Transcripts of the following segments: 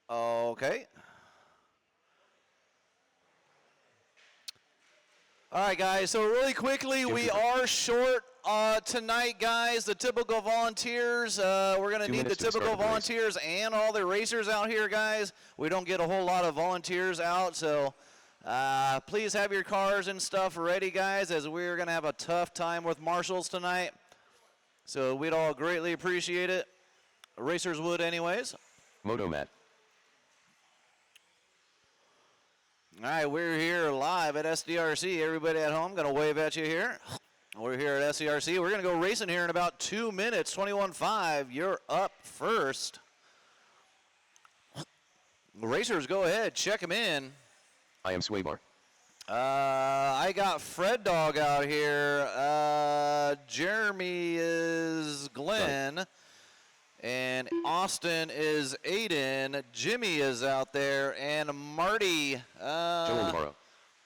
Okay. All right, guys, so really quickly, we are short tonight, guys. The typical volunteers, we're going to need the typical volunteers and all the racers out here, guys. We don't get a whole lot of volunteers out, so please have your cars and stuff ready, guys, as we're going to have a tough time with marshals tonight. So we'd all greatly appreciate it. Racers would anyways. Moto Matt. All right, we're here live at SDRC. Everybody at home, going to wave at you here. We're here at SDRC. We're going to go racing here in about 2 minutes, 21.5. You're up first. Racers, go ahead. Check them in. I am Swaybar. I got Fred Dog out here. Jeremy is Glenn. Right. And Austin is Aiden. Jimmy is out there. And Marty. Joel Navarro.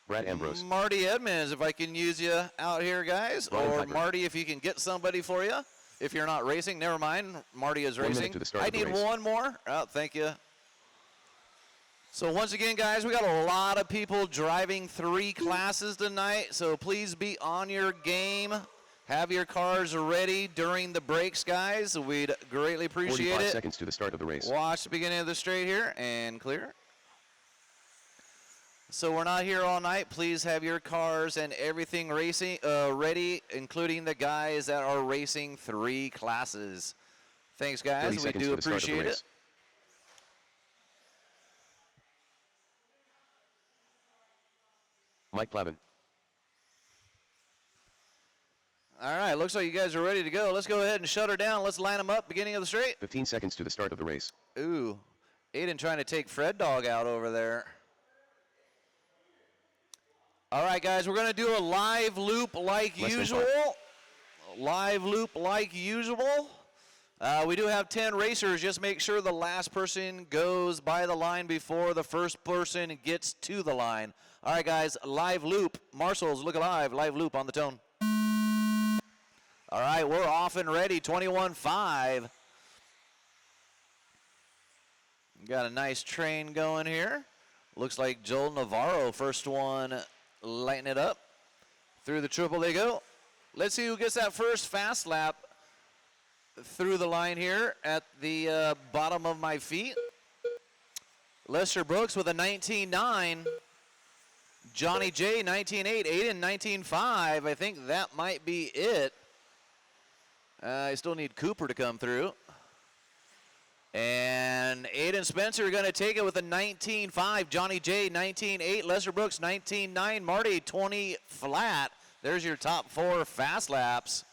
Brad Ambrose. Marty Edmonds, if I can use you out here, guys. Ryan or Piper. Marty, if you can get somebody for you. If you're not racing, never mind. Marty is racing. I need one more. Oh, thank you. So once again, guys, we got a lot of people driving 3 classes tonight. So please be on your game. Have your cars ready during the breaks, guys. We'd greatly appreciate 45 it. seconds to the start of the race. Watch the beginning of the straight here and clear. So we're not here all night. Please have your cars and everything racing ready, including the guys that are racing 3 classes. Thanks, guys. We do appreciate it. Mike Plavin. All right, looks like you guys are ready to go. Let's go ahead and shut her down. Let's line them up, beginning of the straight. 15 seconds to the start of the race. Ooh, Aiden trying to take Fred Dog out over there. All right, guys, we're going to do a live loop like usual. Live loop like usual. We do have 10 racers. Just make sure the last person goes by the line before the first person gets to the line. All right, guys, live loop. Marshals, look alive. Live loop on the tone. All right, we're off and ready. 21.5. Got a nice train going here. Looks like Joel Navarro, first one, lighting it up. Through the triple they go. Let's see who gets that first fast lap through the line here at the bottom of my feet. Lester Brooks with a 19.9. Johnny J, 19.8. Aiden, 19.5. I think that might be it. I still need Cooper to come through. And Aiden Spencer are going to take it with a 19.5. Johnny J, 19.8. Lester Brooks, 19.9. Marty, 20 flat. There's your top 4 fast laps.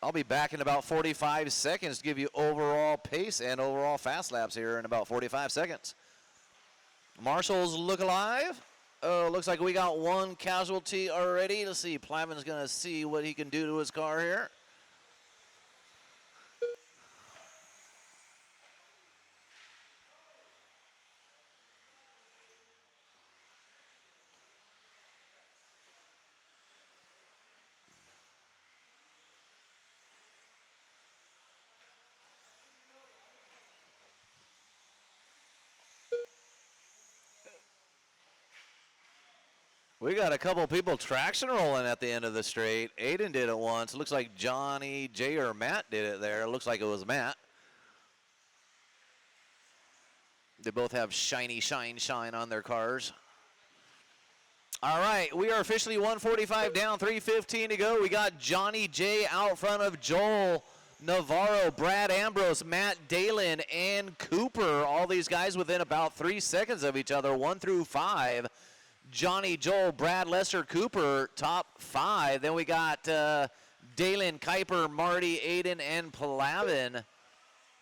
I'll be back in about 45 seconds to give you overall pace and overall fast laps here in about 45 seconds. Marshals look alive. Oh, looks like we got 1 casualty already. Let's see. Plavin's going to see what he can do to his car here. We got a couple people traction rolling at the end of the straight. Aiden did it once. It looks like Johnny J or Matt did it there. It looks like it was Matt. They both have shiny shine on their cars. All right, we are officially 145 down, 3:15 to go. We got Johnny J out front of Joel Navarro, Brad Ambrose, Matt Dalen, and Cooper. All these guys within about 3 seconds of each other, 1 through 5. Johnny, Joel, Brad, Lester, Cooper, top 5. Then we got Dalen, Kuiper, Marty, Aiden, and Plavin.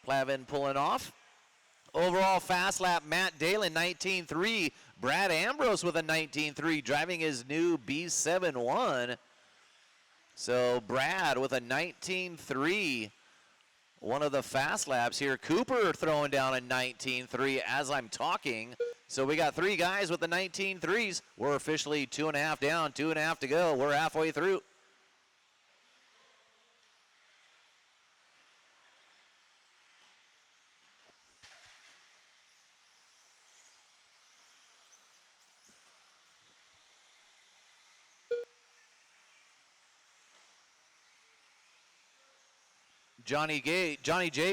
Plavin pulling off. Overall fast lap, Matt Dalen, 19.3. Brad Ambrose with a 19.3, driving his new B71. So Brad with a 19.3. One of the fast laps here. Cooper throwing down a 19.3 as I'm talking. So we got 3 guys with the 19.3s. We're officially 2.5 down, 2.5 to go. We're halfway through. Johnny J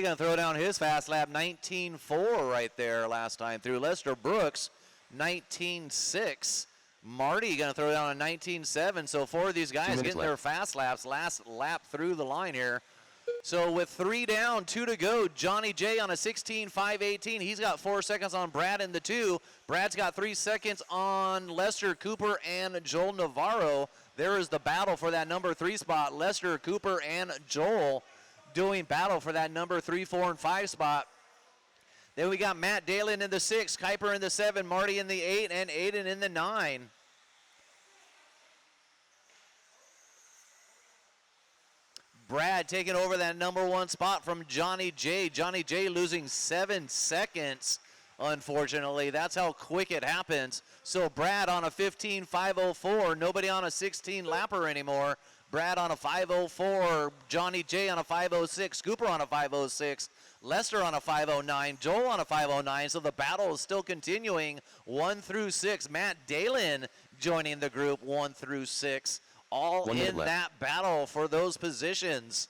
gonna throw down his fast lap, 19.4 right there last time through. Lester Brooks, 19.6. Marty gonna throw down a 19.7. So 4 of these guys getting their fast laps, last lap through the line here. So with 3 down, 2 to go, Johnny J on a 16.518. He's got 4 seconds on Brad in the 2. Brad's got 3 seconds on Lester Cooper and Joel Navarro. There is the battle for that number 3 spot. Lester Cooper and Joel doing battle for that number 3, 4, and 5 spot. Then we got Matt Dalen in the 6, Kuiper in the 7, Marty in the 8, and Aiden in the 9. Brad taking over that number 1 spot from Johnny J. Johnny J losing 7 seconds, unfortunately. That's how quick it happens. So Brad on a 15.504, nobody on a 16 lapper anymore. Brad on a 5.04, Johnny J on a 5.06, Cooper on a 5.06, Lester on a 5.09, Joel on a 5.09. So the battle is still continuing 1 through 6. Matt Dalen joining the group 1 through 6. All in that battle for those positions.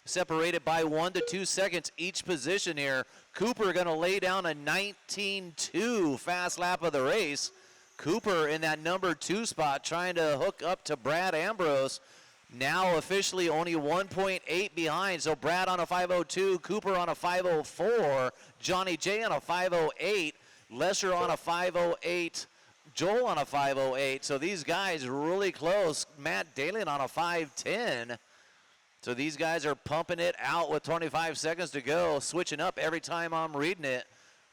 Separated by 1 to 2 seconds each position here. Cooper going to lay down a 19.2 fast lap of the race. Cooper in that number 2 spot trying to hook up to Brad Ambrose. Now officially only 1.8 behind. So Brad on a 5.02, Cooper on a 5.04, Johnny J on a 5.08, Lester on a 5.08, Joel on a 5.08. So these guys really close. Matt Dalen on a 5.10. So these guys are pumping it out with 25 seconds to go, switching up every time I'm reading it.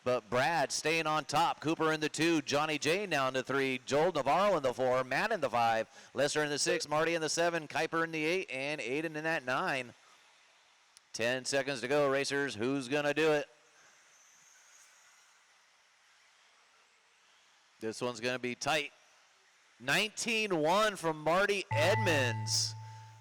But Brad staying on top. Cooper in the 2, Johnny J down to 3, Joel Navarro in the 4, Matt in the 5, Lester in the 6, Marty in the 7, Kuiper in the 8, and Aiden in that 9. 10 seconds to go, racers. Who's going to do it? This one's going to be tight. 19-1 from Marty Edmonds.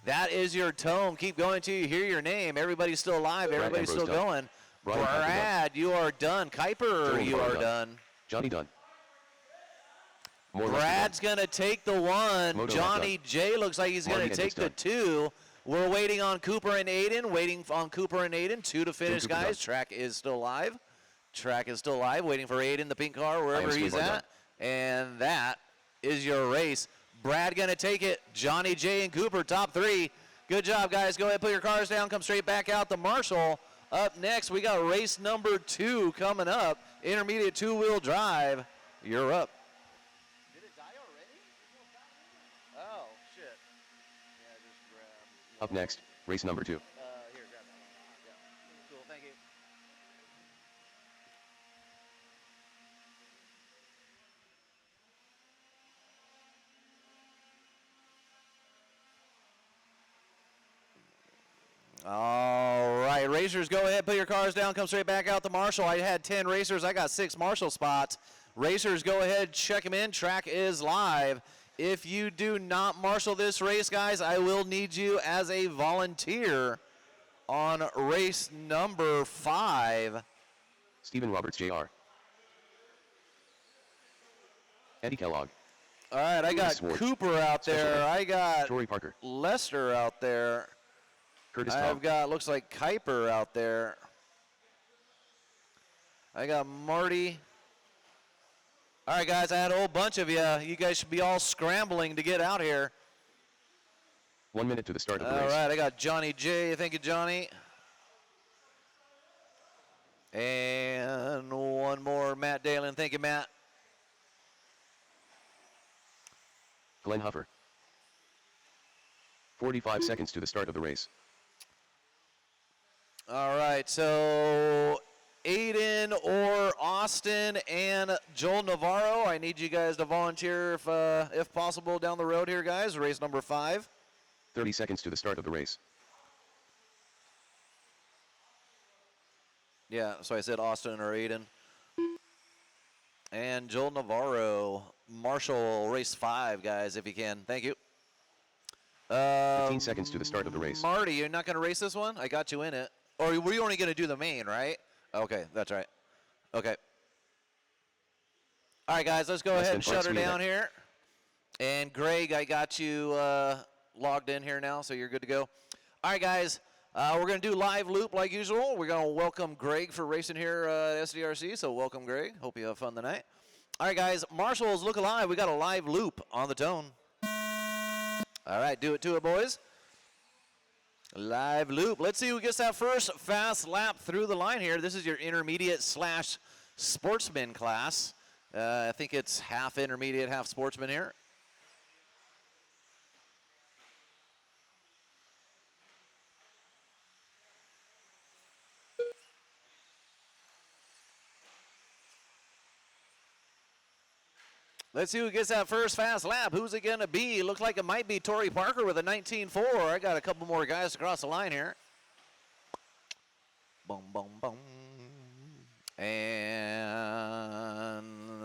That is your tone. Keep going till you hear your name. Everybody's still alive. Everybody's still going. Brad, you are done. Kuiper, you are done. Johnny done. Brad's going to take the 1. Moto Johnny J looks like he's going to take the 2. We're waiting on Cooper and Aiden. Waiting on Cooper and Aiden. 2 to finish, guys. Track is still live. Track is still live. Waiting for Aiden, the pink car, wherever he's at. And that is your race. Brad going to take it. Johnny J and Cooper, top 3. Good job, guys. Go ahead, put your cars down. Come straight back out to Marshall. Up next, we got race number 2 coming up. Intermediate 2-wheel drive. You're up. Did it die already? Oh, shit. Yeah, just grab. Up next, race number 2. Here, grab that one. Yeah. Cool, thank you. All right, racers, go ahead, put your cars down, come straight back out to Marshall. I had 10 racers, I got 6 Marshall spots. Racers, go ahead, check them in. Track is live. If you do not marshal this race, guys, I will need you as a volunteer on race number 5. Stephen Roberts, Jr. Eddie Kellogg. All right, I got Cooper out there. I got Tory Parker. Lester out there. Curtis I've got, looks like Kuiper out there. I got Marty. All right, guys, I had a whole bunch of you. You guys should be all scrambling to get out here. 1 minute to the start of the race. All right, I got Johnny J. Thank you, Johnny. And one more, Matt Dalen. Thank you, Matt. Glenn Huffer. 45 seconds to the start of the race. All right, so Aiden or Austin and Joel Navarro, I need you guys to volunteer if possible down the road here, guys. Race number 5. 30 seconds to the start of the race. Yeah, so I said Austin or Aiden. And Joel Navarro, Marshall, race 5, guys, if you can. Thank you. 15 seconds to the start of the race. Marty, you're not going to race this one? I got you in it. Or were you only going to do the main, right? Okay, that's right. Okay. All right, guys, let's go ahead and shut her down here. And Greg, I got you logged in here now, so you're good to go. All right, guys, We're going to do live loop like usual. We're going to welcome Greg for racing here at SDRC. So welcome, Greg. Hope you have fun tonight. All right, guys. Marshals, look alive. We got a live loop on the tone. All right, do it to it, boys. Live loop. Let's see who gets that first fast lap through the line here. This is your intermediate / sportsman class. I think it's half intermediate, half sportsman here. Let's see who gets that first fast lap. Who's it going to be? Looks like it might be Tori Parker with a 19.4. I got a couple more guys across the line here. Boom, boom, boom. And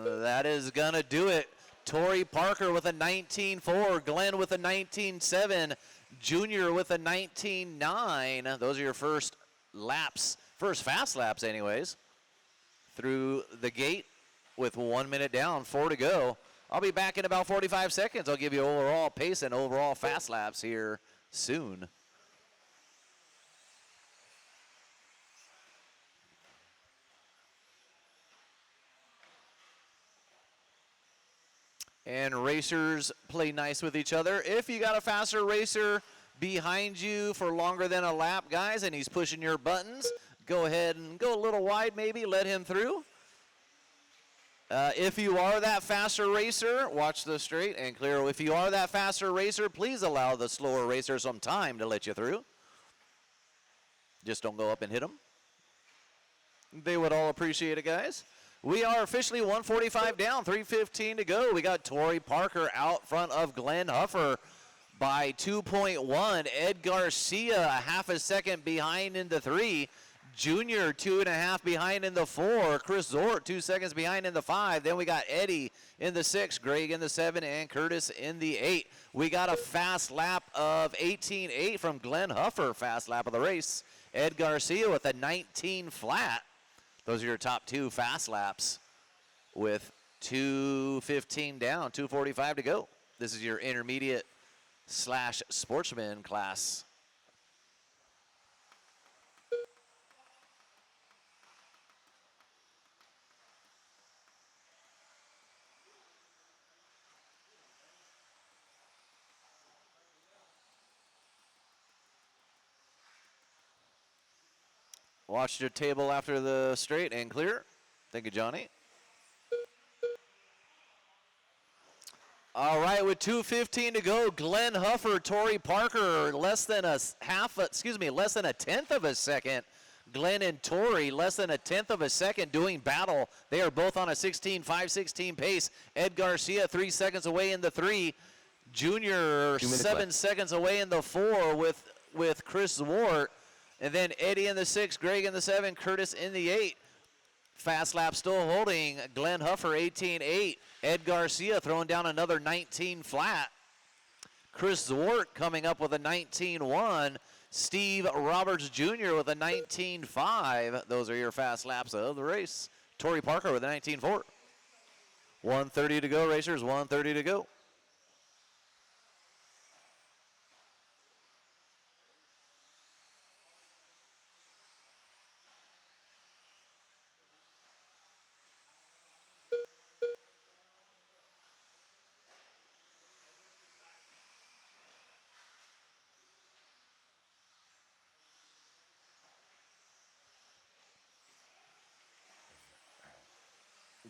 that is going to do it. Tori Parker with a 19.4. Glenn with a 19.7. Junior with a 19.9. Those are your first laps, first fast laps anyways, through the gate. With 1 minute down, 4 to go. I'll be back in about 45 seconds. I'll give you overall pace and overall fast laps here soon. And racers play nice with each other. If you got a faster racer behind you for longer than a lap, guys, and he's pushing your buttons, go ahead and go a little wide maybe, let him through. If you are that faster racer, watch the straight and clear. If you are that faster racer, please allow the slower racer some time to let you through. Just don't go up and hit them. They would all appreciate it, guys. We are officially 145 down, 3:15 to go. We got Tori Parker out front of Glenn Huffer by 2.1. Ed Garcia a half a second behind in the 3. Junior 2.5 behind in the 4. Chris Zort 2 seconds behind in the 5. Then we got Eddie in the 6, Greg in the 7, and Curtis in the 8. We got a fast lap of 18.8 from Glenn Huffer, fast lap of the race. Ed Garcia with a 19 flat. Those are your top 2 fast laps with 2:15 down, 2:45 to go. This is your intermediate / sportsman class. Watch your table after the straight and clear. Thank you, Johnny. All right, with 2:15 to go, Glenn Huffer, Tori Parker, less than a tenth of a second. Glenn and Tori, less than a tenth of a second doing battle. They are both on a 5:16 pace. Ed Garcia 3 seconds away in the 3. Junior 7 seconds away in the 4 with Chris Ward. And then Eddie in the 6, Greg in the 7, Curtis in the 8. Fast lap still holding. Glenn Huffer 18.8. Ed Garcia throwing down another 19 flat. Chris Zwart coming up with a 19.1. Steve Roberts Jr. with a 19.5. Those are your fast laps of the race. Tori Parker with a 19.4. 1:30 to go, racers. 1:30 to go.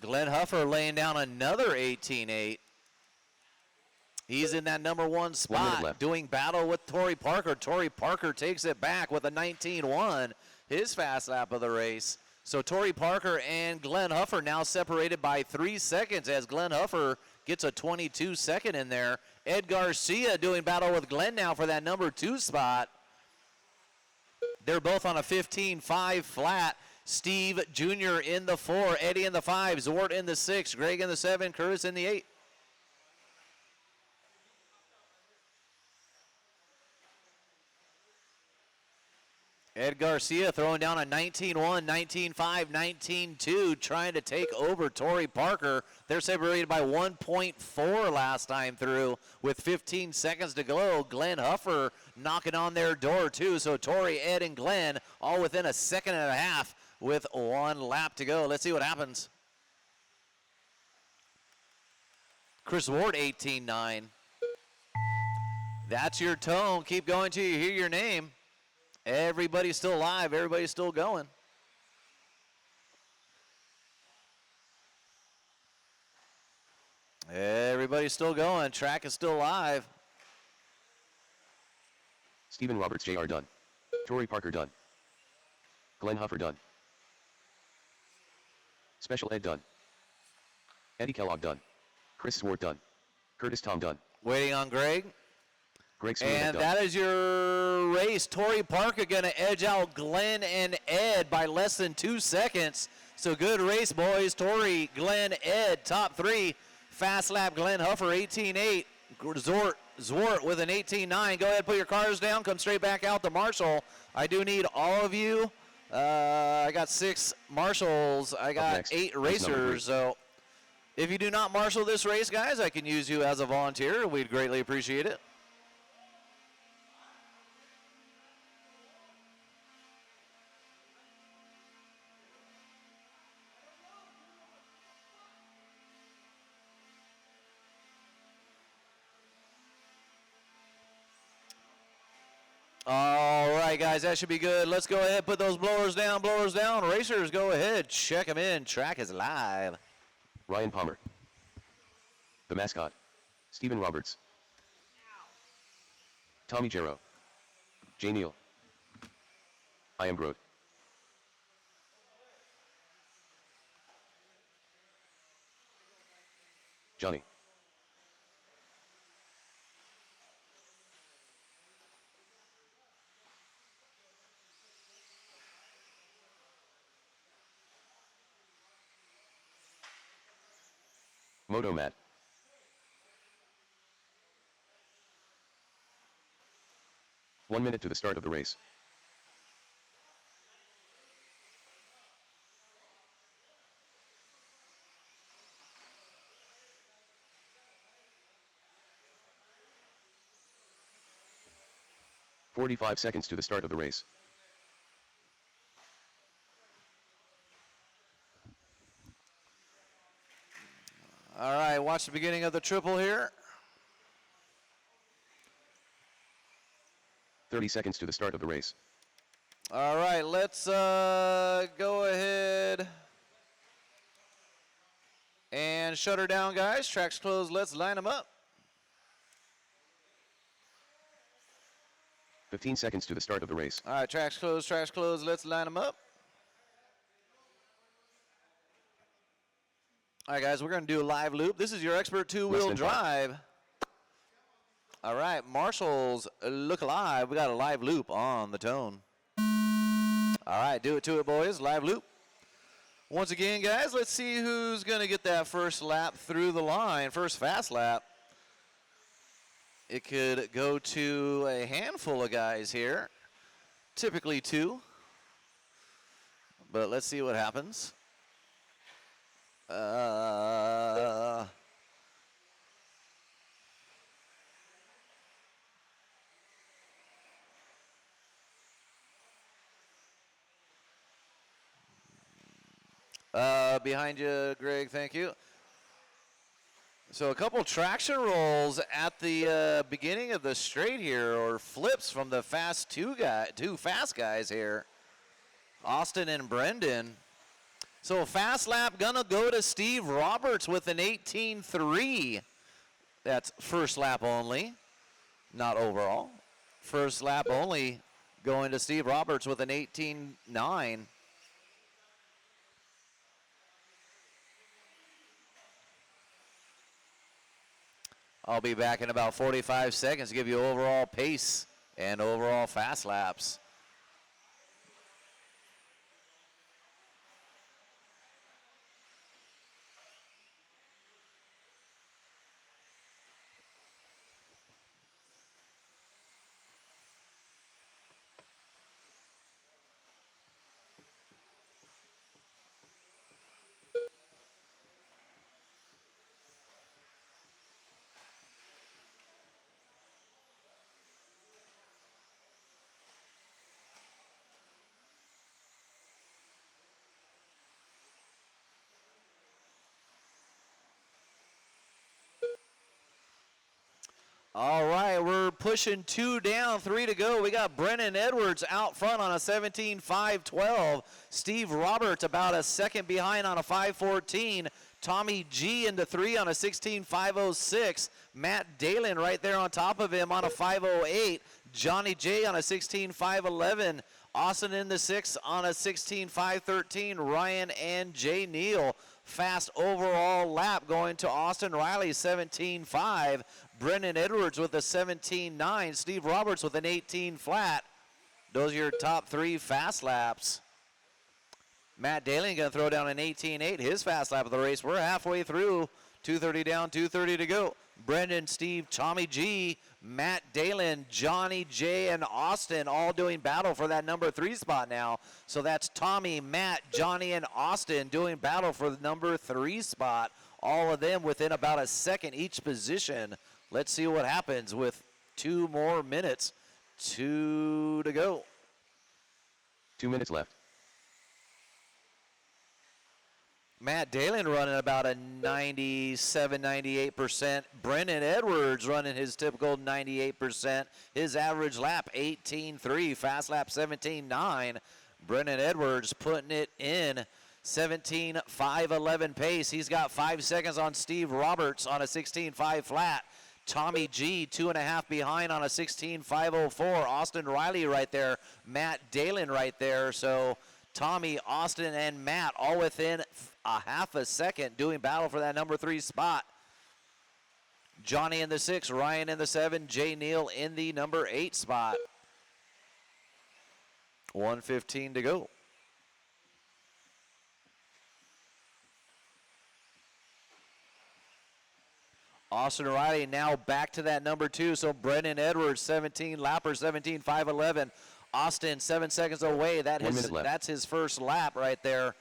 Glenn Huffer laying down another 18.8. He's in that number 1 spot, doing battle with Tori Parker. Tori Parker takes it back with a 19.1, his fast lap of the race. So Tori Parker and Glenn Huffer now separated by 3 seconds as Glenn Huffer gets a 22-second in there. Ed Garcia doing battle with Glenn now for that number 2 spot. They're both on a 15.5 flat. Steve Jr. in the 4, Eddie in the 5, Zort in the 6, Greg in the 7, Curtis in the 8. Ed Garcia throwing down a 19-1, 19-5, 19-2, trying to take over Torrey Parker. They're separated by 1.4 last time through with 15 seconds to go. Glenn Huffer knocking on their door too. So Torrey, Ed, and Glenn all within a second and a half with 1 lap to go. Let's see what happens. Chris Ward, 18-9. That's your tone. Keep going till you hear your name. Everybody's still alive. Everybody's still going. Everybody's still going. Track is still live. Stephen Roberts Jr. done. Torrey Parker done. Glenn Huffer done. Special Ed done. Eddie Kellogg done. Chris Swart done. Curtis Tom done. Waiting on Greg. Greg Swart And done. that is your race. Torrey Parker going to edge out Glenn and Ed by less than 2 seconds. So good race, boys. Torrey, Glenn, Ed, top 3. Fast lap, Glenn Huffer, 18-8. Zwart with an 18-9. Go ahead, put your cars down. Come straight back out to Marshall. I do need all of you. I got 6 marshals. I got 8 racers. So if you do not marshal this race, guys, I can use you as a volunteer. We'd greatly appreciate it. All right, guys, that should be good. Let's go ahead, put those blowers down, Racers, go ahead, check them in. Track is live. Ryan Palmer. The mascot. Stephen Roberts. Tommy Jarrow. Jay Neal. I am Groot. Johnny. Moto Matt. One minute to the start of the race. "45 seconds to the start of the race. All right, watch the beginning of the triple here. 30 seconds to the start of the race. All right, let's go ahead and shut her down, guys. Track's closed. Let's line them up. 15 seconds to the start of the race. All right, track's closed. Let's line them up. All right, guys, we're going to do a live loop. This is your expert two-wheel drive. All right, Marshalls, look alive. We got a live loop on the tone. All right, do it to it, boys. Live loop. Once again, guys, let's see who's going to get that first lap through the line, first fast lap. It could go to a handful of guys here, typically 2. But let's see what happens. Behind you, Greg, thank you. So a couple traction rolls at the beginning of the straight here, or flips from the two fast guys here, Austin and Brendan. So fast lap gonna go to Steve Roberts with an 18.3. That's first lap only, not overall. First lap only going to Steve Roberts with an 18.9. I'll be back in about 45 seconds to give you overall pace and overall fast laps. All right, we're pushing 2 down, 3 to go. We got Brennan Edwards out front on a 17.512. Steve Roberts about a second behind on a 5.14. Tommy G into 3 on a 16.506. Matt Dalen right there on top of him on a 5.08. Johnny J on a 16.511. Austin in the 6 on a 16.513. Ryan and Jay Neal. Fast overall lap going to Austin Riley, 17.5. Brennan Edwards with a 17.9. Steve Roberts with an 18 flat. Those are your top 3 fast laps. Matt Daly going to throw down an 18.8, his fast lap of the race. We're halfway through. 2:30 down, 2:30 to go. Brendan, Steve, Tommy G, Matt Dalen, Johnny J, and Austin all doing battle for that number 3 spot now. So that's Tommy, Matt, Johnny, and Austin doing battle for the number 3 spot. All of them within about a second each position. Let's see what happens with 2 more minutes. 2 to go. 2 minutes left. Matt Dalen running about a 97, 98%. Brennan Edwards running his typical 98%. His average lap, 18.3. Fast lap, 17.9. Brennan Edwards putting it in 17.511 pace. He's got 5 seconds on Steve Roberts on a 16.5 flat. Tommy G, 2.5 behind on a 16.504. Austin Riley right there. Matt Dalen right there. So Tommy, Austin, and Matt all within a half a second doing battle for that number 3 spot. Johnny in the 6, Ryan in the 7, Jay Neal in the number 8 spot. 1:15 to go. Austin Riley now back to that number 2. So Brendan Edwards, 17 lapper, 17.511. Austin 7 seconds away. That's his first lap right there.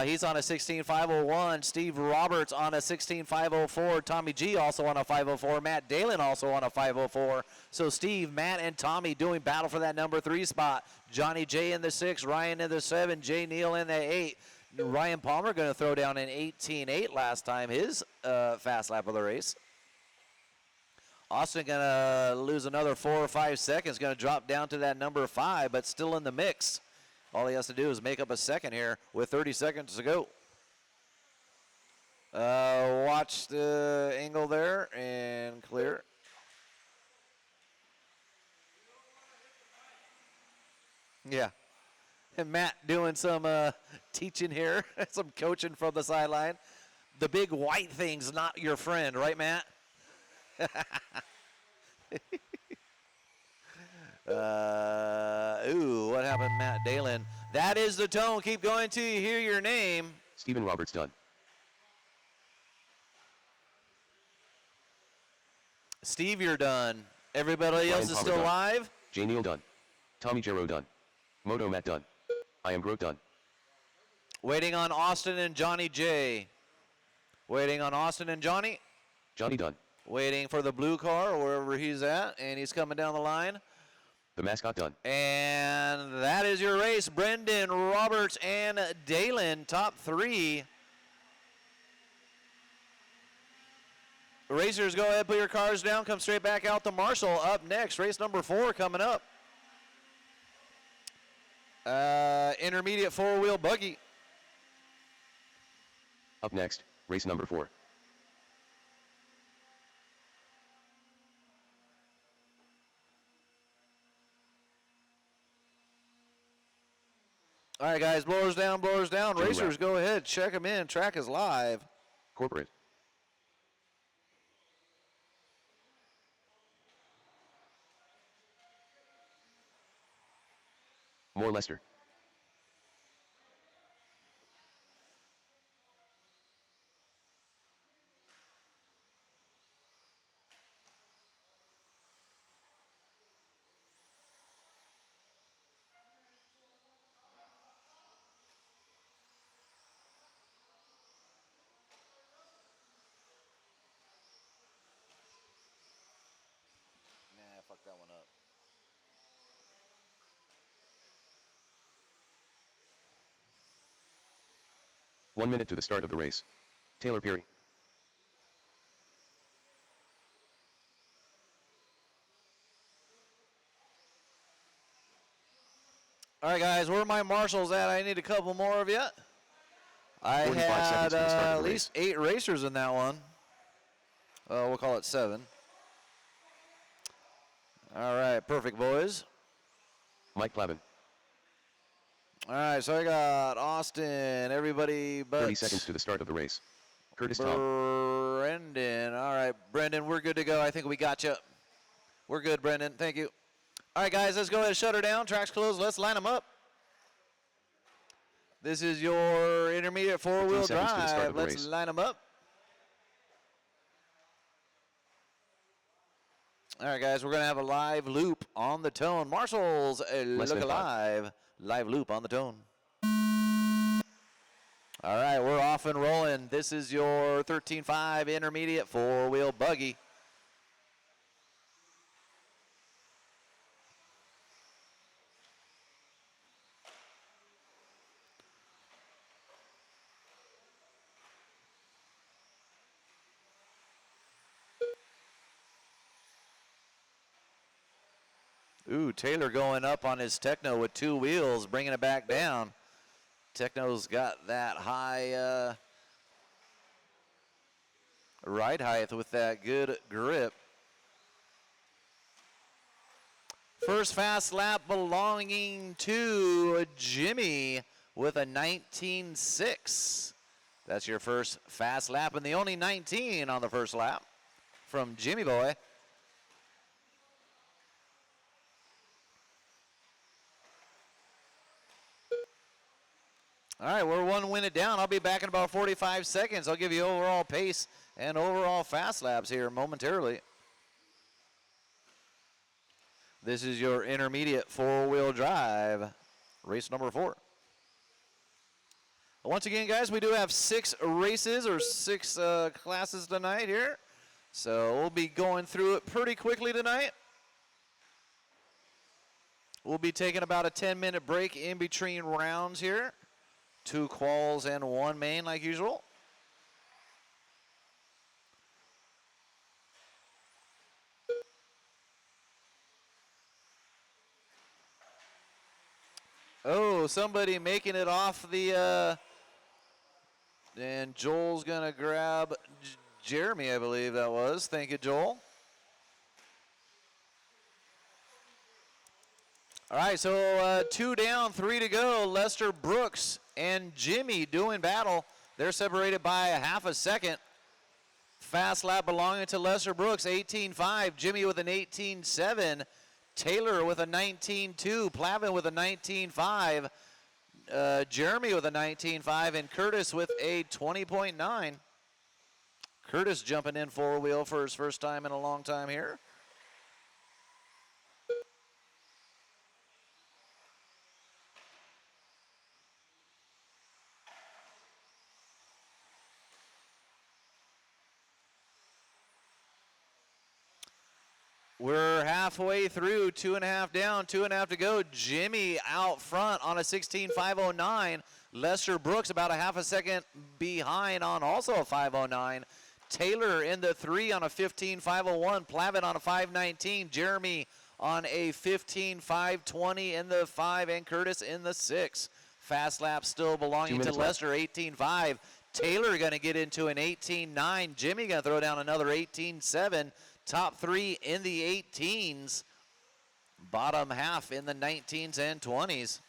He's on a 16.501. Steve Roberts on a 16.504. Tommy G also on a 504. Matt Dalen also on a 504. So Steve, Matt, and Tommy doing battle for that number 3 spot. Johnny J in the 6, Ryan in the 7, Jay Neal in the 8. Ryan Palmer going to throw down an 18.8 last time, his fast lap of the race. Austin going to lose another 4 or 5 seconds, going to drop down to that number 5, but still in the mix. All he has to do is make up a second here with 30 seconds to go. Watch the angle there and clear. Yeah. And Matt doing some teaching here, some coaching from the sideline. The big white thing's not your friend, right, Matt? Ooh, what happened, Matt Dalen? That is the tone. Keep going till you hear your name. Stephen Roberts done. Steve, you're done. Everybody else is still live? Jay Neal done. Tommy Jarrow done. Moto Matt done. I am Grote done. Waiting on Austin and Johnny J. Waiting on Austin and Johnny. Johnny done. Waiting for the blue car or wherever he's at, and he's coming down the line. The mascot done. And that is your race. Brendan, Roberts, and Dalen, top 3. Racers, go ahead, put your cars down, come straight back out to Marshall. Up next, race number 4 coming up. Intermediate 4-wheel buggy. Up next, race number 4. All right, guys, blowers down, blowers down. Racers, go ahead, check them in. Track is live. Corporate. More Lester. Nah, fuck that one up. One minute to the start of the race. Taylor Perry. All right, guys, where are my marshals at? I need a couple more of you. I 45 had seconds to the start of at the least race. 8 racers in that one. We'll call it 7. All right, perfect, boys. Mike Plavin. All right, so I got Austin, everybody but 30 seconds to the start of the race. Curtis Tom. Brendan. All right, Brendan, we're good to go. I think we got you. We're good, Brendan. Thank you. All right, guys, let's go ahead and shut her down. Track's closed. Let's line them up. This is your intermediate 4-wheel drive. Let's race. line them up. All right, guys, we're going to have a live loop on the tone. Marshals, look alive. Live loop on the tone. All right, we're off and rolling. This is your 13.5 intermediate 4-wheel buggy. Ooh, Taylor going up on his Techno with 2 wheels, bringing it back down. Techno's got that high ride height with that good grip. First fast lap belonging to Jimmy with a 19.6. That's your first fast lap, and the only 19 on the first lap from Jimmy Boy. All right, we're 1 minute down. I'll be back in about 45 seconds. I'll give you overall pace and overall fast laps here momentarily. This is your intermediate 4-wheel drive, race number 4. Once again, guys, we do have 6 races or 6 classes tonight here. So we'll be going through it pretty quickly tonight. We'll be taking about a 10-minute break in between rounds here. 2 quals and 1 main like usual. Oh, somebody making it off the, and Joel's gonna grab Jeremy, I believe that was. Thank you, Joel. All right, so 2 down, 3 to go. Lester Brooks and Jimmy doing battle. They're separated by a half a second. Fast lap belonging to Lester Brooks, 18.5. Jimmy with an 18.7. Taylor with a 19.2. Plavin with a 19.5. Jeremy with a 19.5. And Curtis with a 20.9. Curtis jumping in 4-wheel for his first time in a long time here. We're halfway through, 2.5 down, 2.5 to go. Jimmy out front on a 16.509. Lester Brooks about a half a second behind on also a 509. Taylor in the 3 on a 15.501. Plavin on a 519. Jeremy on a 15.520 in the 5, and Curtis in the 6. Fast lap still belonging to Lester, 18.5. Taylor going to get into an 18.9. Jimmy going to throw down another 18.7. Top 3 in the 18s. Bottom half in the 19s and 20s.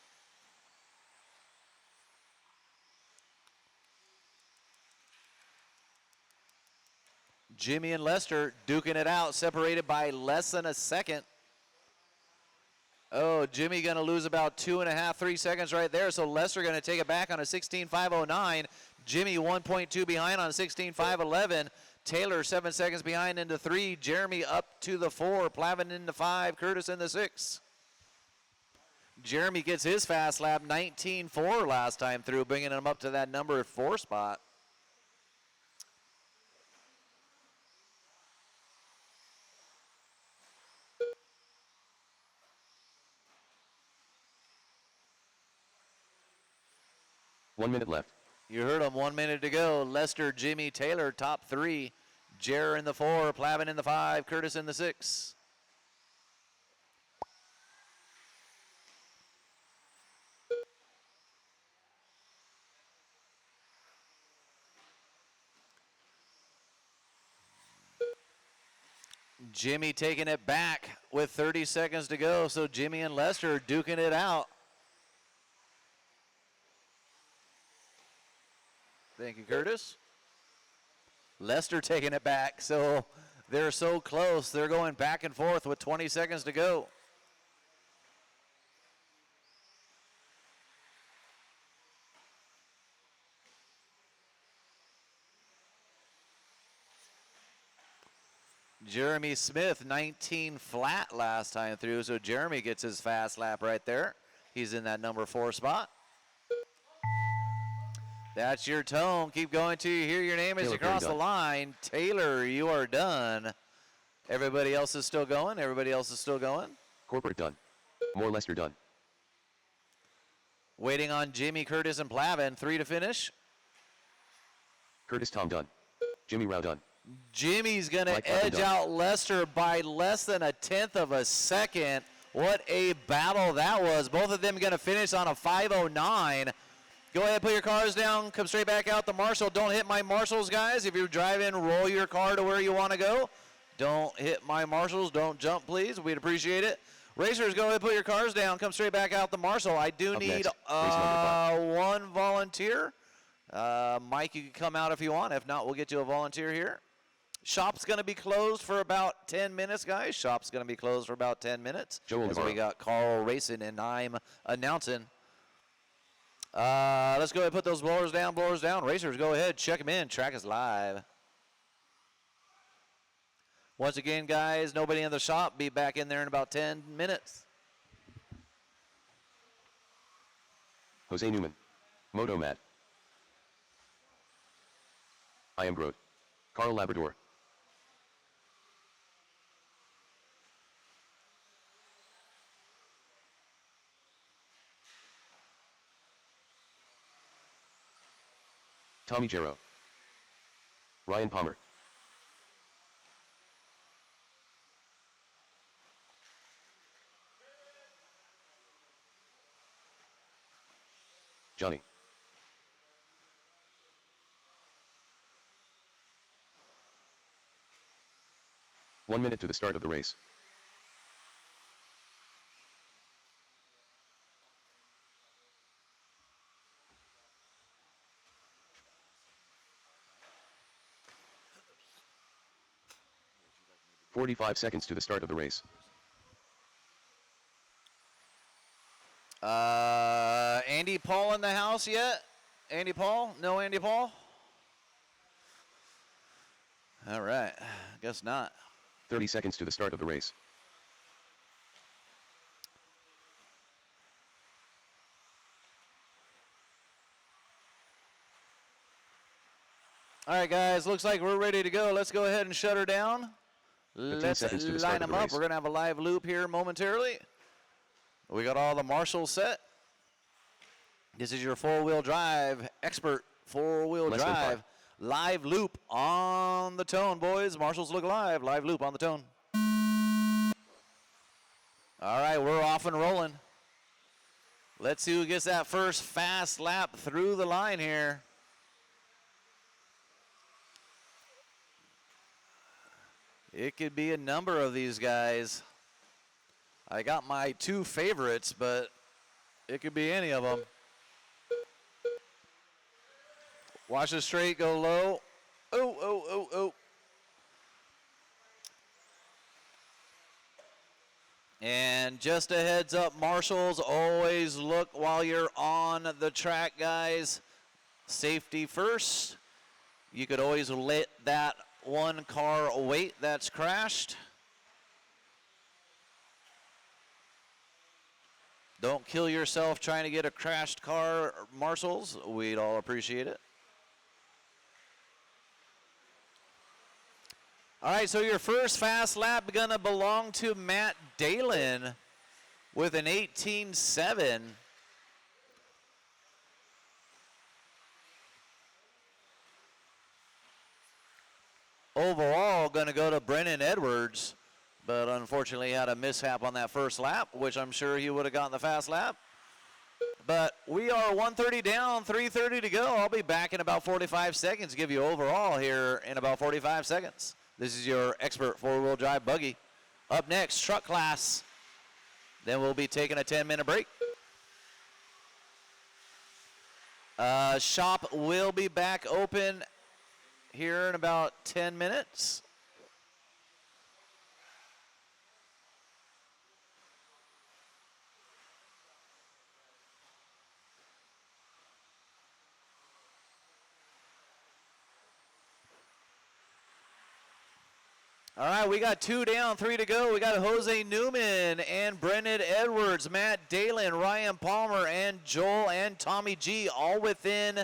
Jimmy and Lester duking it out, separated by less than a second. Oh, Jimmy going to lose about 2.5, 3 seconds right there. So Lester going to take it back on a 16.509. Jimmy 1.2 behind on a 16.511. Taylor 7 seconds behind into 3. Jeremy up to the 4. Plavin into 5. Curtis in the 6. Jeremy gets his fast lap 19.4 last time through, bringing him up to that number 4 spot. One minute left. You heard him, 1 minute to go. Lester, Jimmy, Taylor, top 3. Jer in the 4, Plavin in the 5, Curtis in the 6. Jimmy taking it back with 30 seconds to go. So Jimmy and Lester duking it out. Thank you, Curtis. Lester taking it back. So they're so close. They're going back and forth with 20 seconds to go. Jeremy Smith, 19 flat last time through, so Jeremy gets his fast lap right there. He's in that number 4 spot. That's your tone. Keep going till you hear your name as you cross the line. Taylor, you are done. Everybody else is still going. Everybody else is still going. Corporate done. More Lester done. Waiting on Jimmy, Curtis, and Plavin. 3 to finish. Curtis Tom done. Jimmy Rao done. Jimmy's going to edge out Lester by less than a tenth of a second. What a battle that was. Both of them going to finish on a 5:09. Go ahead, put your cars down. Come straight back out the marshal. Don't hit my marshals, guys. If you're driving, roll your car to where you want to go. Don't hit my marshals. Don't jump, please. We'd appreciate it. Racers, go ahead, put your cars down. Come straight back out the marshal. I do need one volunteer. Mike, you can come out if you want. If not, we'll get you a volunteer here. Shop's going to be closed for about 10 minutes, guys. Shop's going to be closed for about 10 minutes. So we got Carl racing, and I'm announcing. Let's go ahead and put those blowers down, Racers, go ahead, check them in. Track is live. Once again, guys, nobody in the shop. Be back in there in about 10 minutes. Jose Newman. Moto Matt. I am Grote. Carl Labrador. Tommy Jarrow. Ryan Palmer. Johnny. One minute to the start of the race. "45 seconds to the start of the race. Andy Paul in the house yet? Andy Paul? No Andy Paul? All right, guess not. 30 seconds to the start of the race. All right, guys, looks like we're ready to go. Let's go ahead and shut her down. Let's line them up. We're going to have a live loop here momentarily. We got all the marshals set. This is your four-wheel drive, expert four-wheel drive. Live loop on the tone, boys. Marshals look live. Live loop on the tone. All right, we're off and rolling. Let's see who gets that first fast lap through the line here. It could be a number of these guys. I got my two favorites, but it could be any of them. Watch it straight, go low. Oh, oh, oh, oh. And just a heads up, marshals, always look while you're on the track, guys. Safety first. You could always let that one car wait that's crashed. Don't kill yourself trying to get a crashed car, marshals. We'd all appreciate it. All right, so your first fast lap gonna belong to Matt Dalen with an 18.7. Overall, gonna go to Brennan Edwards, but unfortunately had a mishap on that first lap, which I'm sure he would have gotten the fast lap. But we are 130 down, 3:30 to go. I'll be back in about 45 seconds, give you overall here in about 45 seconds. This is your expert four-wheel drive buggy. Up next, truck class. Then we'll be taking a 10-minute break. Shop will be back open here in about 10 minutes. All right, we got 2 down, 3 to go. We got Jose Newman and Brendan Edwards, Matt Dalen, Ryan Palmer, and Joel and Tommy G, all within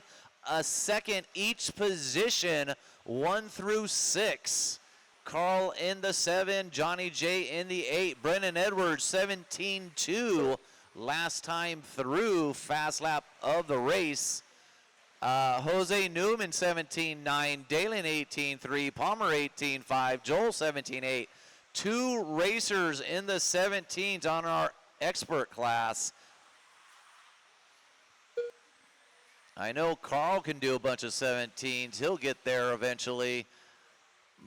a second each position, 1 through 6. Carl in the 7, Johnny J in the 8. Brendan Edwards, 17-2 last time through, fast lap of the race. Jose Newman 17-9, Dalen 18-3, Palmer 18-5, Joel 17-8. 2 racers in the 17s on our expert class. I know Carl can do a bunch of 17s. He'll get there eventually.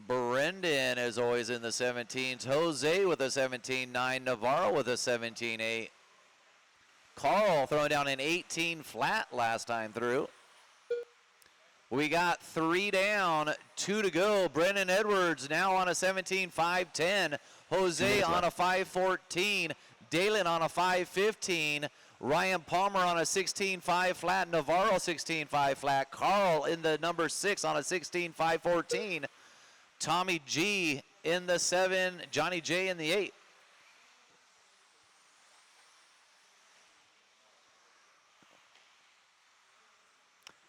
Brendan is always in the 17s. Jose with a 17-9, Navarro with a 17-8. Carl throwing down an 18 flat last time through. We got 3 down, 2 to go. Brendan Edwards now on a 17-5-10. Jose on a 5-14. Dalen on a 5-15. Ryan Palmer on a 16-5 flat. Navarro 16-5 flat. Carl in the number 6 on a 16-5-14. Tommy G in the 7. Johnny J in the 8.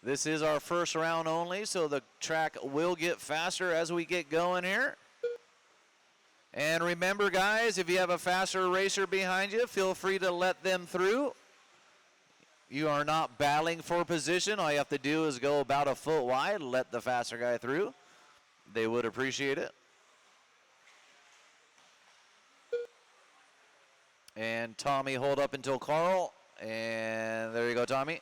This is our first round only, so the track will get faster as we get going here. And remember, guys, if you have a faster racer behind you, feel free to let them through. You are not battling for position. All you have to do is go about a foot wide, let the faster guy through. They would appreciate it. And Tommy, hold up until Carl. And there you go, Tommy.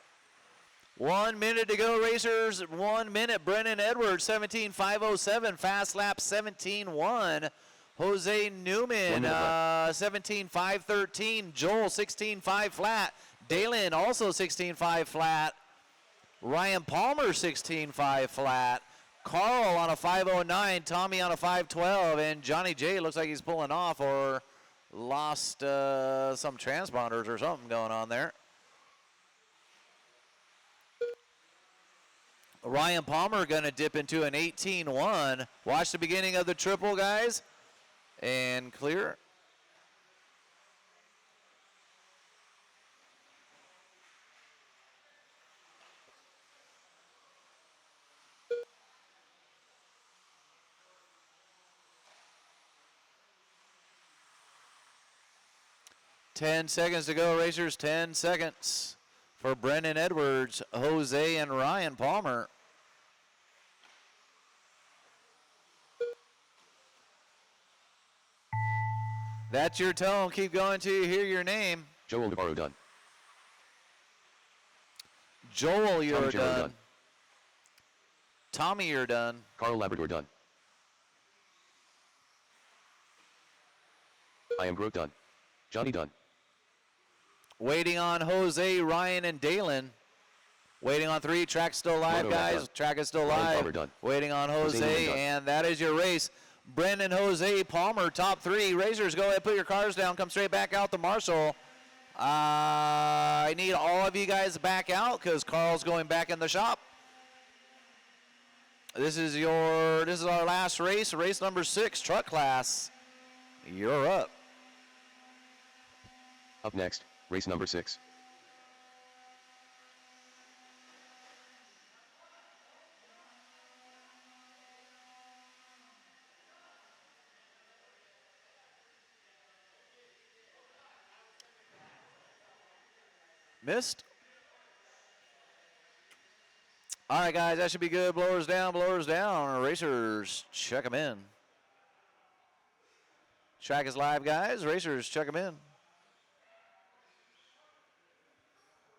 1 minute to go, racers. 1 minute. Brendan Edwards, 17-5-07. Fast lap, 17-1. Jose Newman, 17-5-13. Joel, 16-5 flat. Dalen, also 16-5 flat. Ryan Palmer, 16-5 flat. Carl on a 5-09. Tommy on a 5-12. And Johnny J looks like he's pulling off or lost some transponders or something going on there. Ryan Palmer going to dip into an 18-1. Watch the beginning of the triple, guys. And clear. Ten seconds to go, racers. 10 seconds for Brendan Edwards, Jose, and Ryan Palmer. That's your tone. Keep going till you hear your name. Joel Navarro done. Joel, you're Tommy done. Tommy, you're done. Carl Labrador done. I am Grote done. Johnny done. Waiting on Jose, Ryan, and Dalen. Waiting on 3. Track's still live, guys. Done. Track is still Ryan live. Palmer done. Waiting on Jose, done. and that is your race. Brendan, Jose, Palmer, top 3. Racers, go ahead, put your cars down. Come straight back out to Marshall. I need all of you guys back out because Carl's going back in the shop. This is our last race, race number 6, truck class. You're up. Up next, race number 6. Missed. All right, guys, that should be good. Blowers down, blowers down. Racers, check them in. Track is live, guys. Racers, check them in. I don't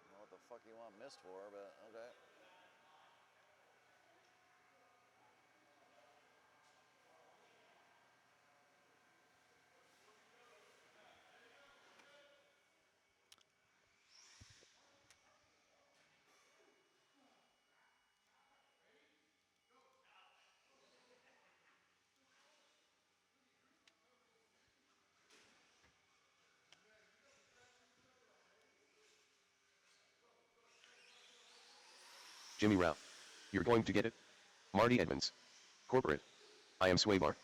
know what the fuck you want missed for, but okay. Jimmy Rao. You're going to get it? Marty Edmonds. Corporate. I am Swaybar.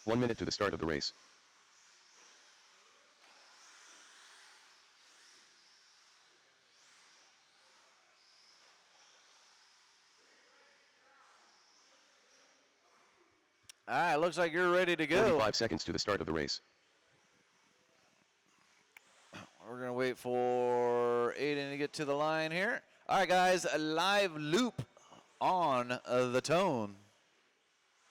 One minute to the start of the race. All right, looks like you're ready to go. 45 seconds to the start of the race. We're going to wait for Aiden to get to the line here. All right, guys, a live loop on the tone.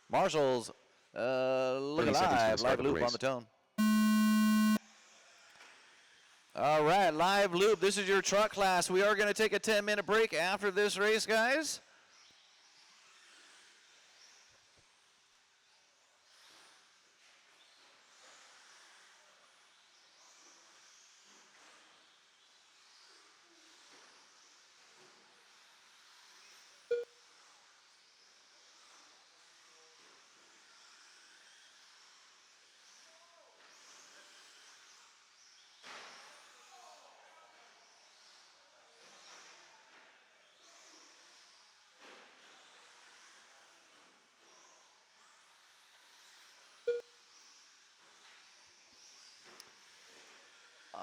Marshall's looking 30 seconds to the live. start Live of the loop on race. the tone. All right, live loop. This is your truck class. We are going to take a 10-minute break after this race, guys.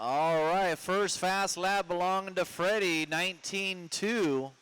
All right, first fast lap belonging to Freddie, 19-2.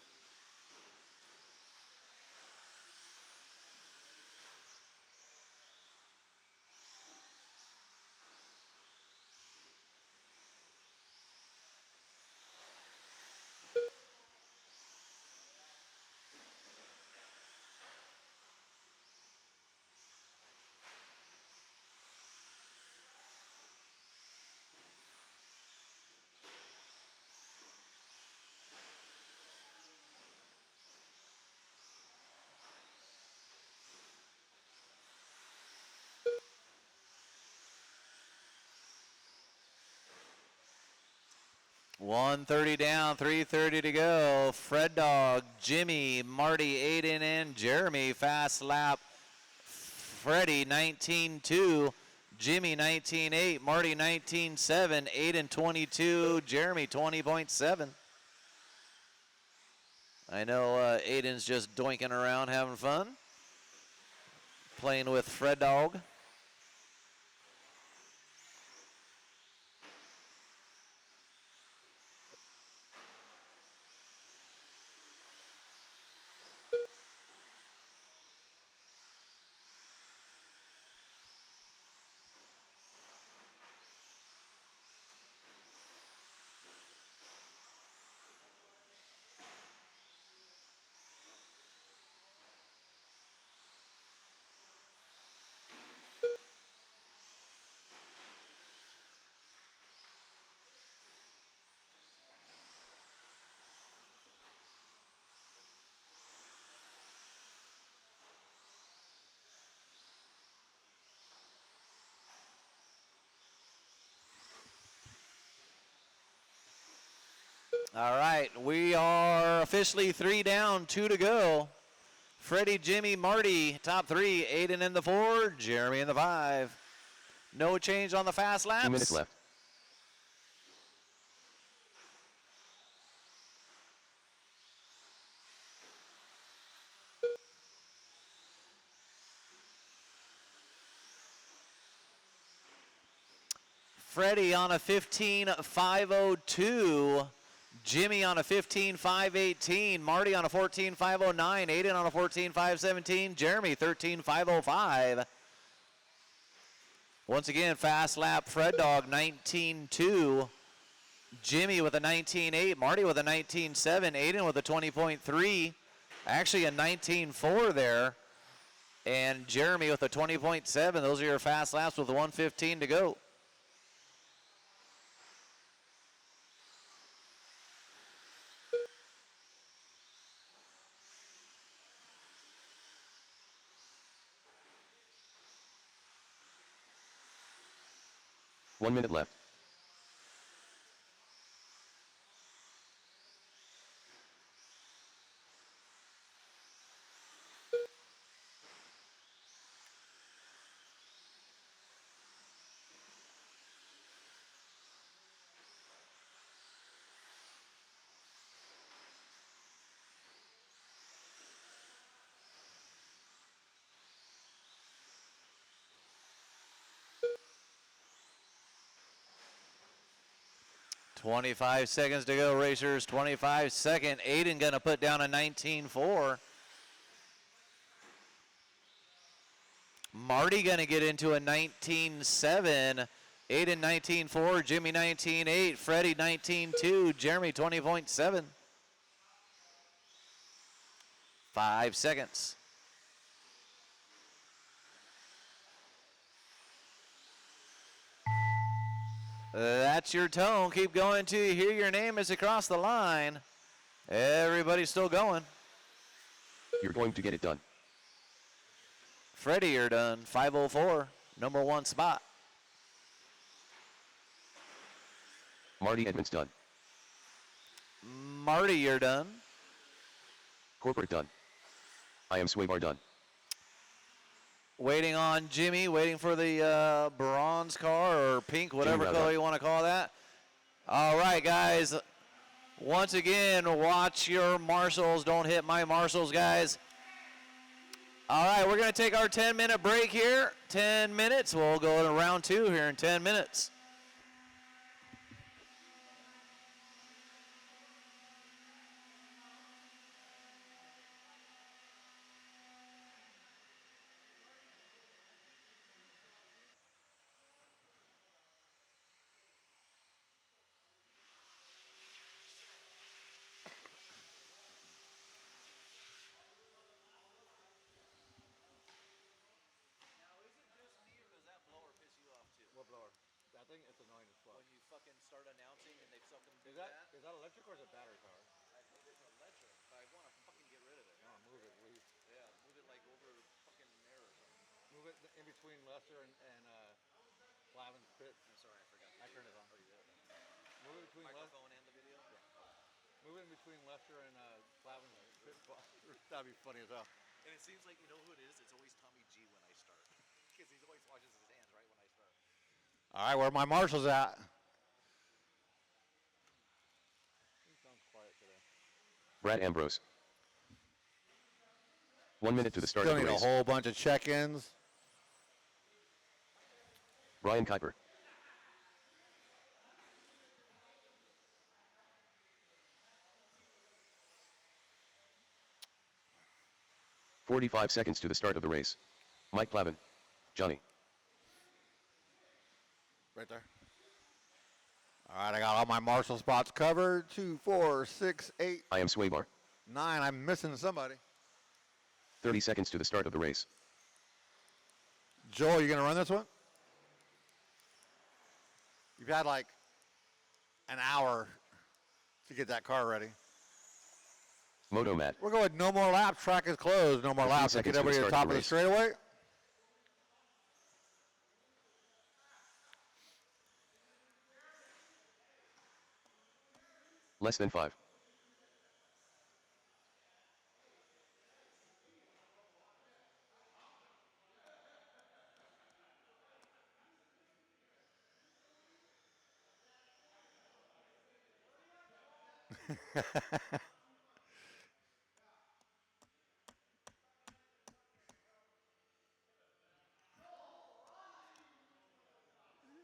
$130 down, $330 to go. Fred Dog, Jimmy, Marty, Aiden, and Jeremy. Fast lap. Freddie, 19-2. Jimmy, 19-8. Marty, 19-7. Aiden, 22. Jeremy, 20.7. I know Aiden's just doinking around having fun. Playing with Fred Dog. All right, we are officially 3 down, 2 to go. Freddie, Jimmy, Marty, top 3. Aiden in the 4, Jeremy in the 5. No change on the fast laps. 2 minutes left. Freddie on a 15.502. Jimmy on a 15.518. Marty on a 14.509. Aiden on a 14.517. Jeremy 13.505. Once again, fast lap Fred Dog 19.2. Jimmy with a 19.8. Marty with a 19.7. Aiden with a 20.3. Actually a 19.4 there. And Jeremy with a 20.7. Those are your fast laps with 1:15 to go. 1 minute left. .25 seconds to go, racers. 25 second. Aiden going to put down a 19.4. Marty going to get into a 19.7. Aiden 19.4. Jimmy 19.8. Freddie 19.2. Jeremy 20.7. 5 seconds. That's your tone. Keep going till you hear your name as across the line. Everybody's still going. You're going to get it done. Freddie, you're done. 5:04, number 1 spot. Marty Edmonds done. Marty, you're done. Corporate done. I am Swaybar done. Waiting on Jimmy, waiting for the bronze car or pink, whatever color you want to call that. All right, guys. Once again, watch your marshals. Don't hit my marshals, guys. All right, we're going to take our 10-minute break here. 10 minutes. We'll go to round 2 here in 10 minutes. What blower? That thing, it's annoying as fuck. When you fucking start announcing and they fucking do Is that electric or is it battery power? I think it's electric, but I want to fucking get rid of it. No, move it, please. Yeah, move it like over fucking there or something. Move it in between Lester and Flavin's pit. I'm sorry, I forgot. I turned it on. Oh, you did? Move it between Microphone and the video? Move it in between Lester and Flavin's pit spot. That'd be funny as hell. And it seems like, you know who it is? It's always Tommy G when I start. Because he always washes his hands right when I start. All right, where are my marshals at? He sounds quiet today. Brad Ambrose. 1 minute to the start Still of the need race. a whole bunch of check-ins. Brian Kuiper. .45 seconds to the start of the race. Mike Plavin. Johnny. Right there. All right, I got all my marshal spots covered. 2, 4, 6, 8, I am Swaybar. 9. I'm missing somebody. 30 seconds to the start of the race. Joel, you going to run this one? You've had like an hour to get that car ready. Moto Matt. We're going no more laps. Track is closed. No more 15 laps. Let's get seconds to everybody to the start top the of the race. straightaway. Less than 5.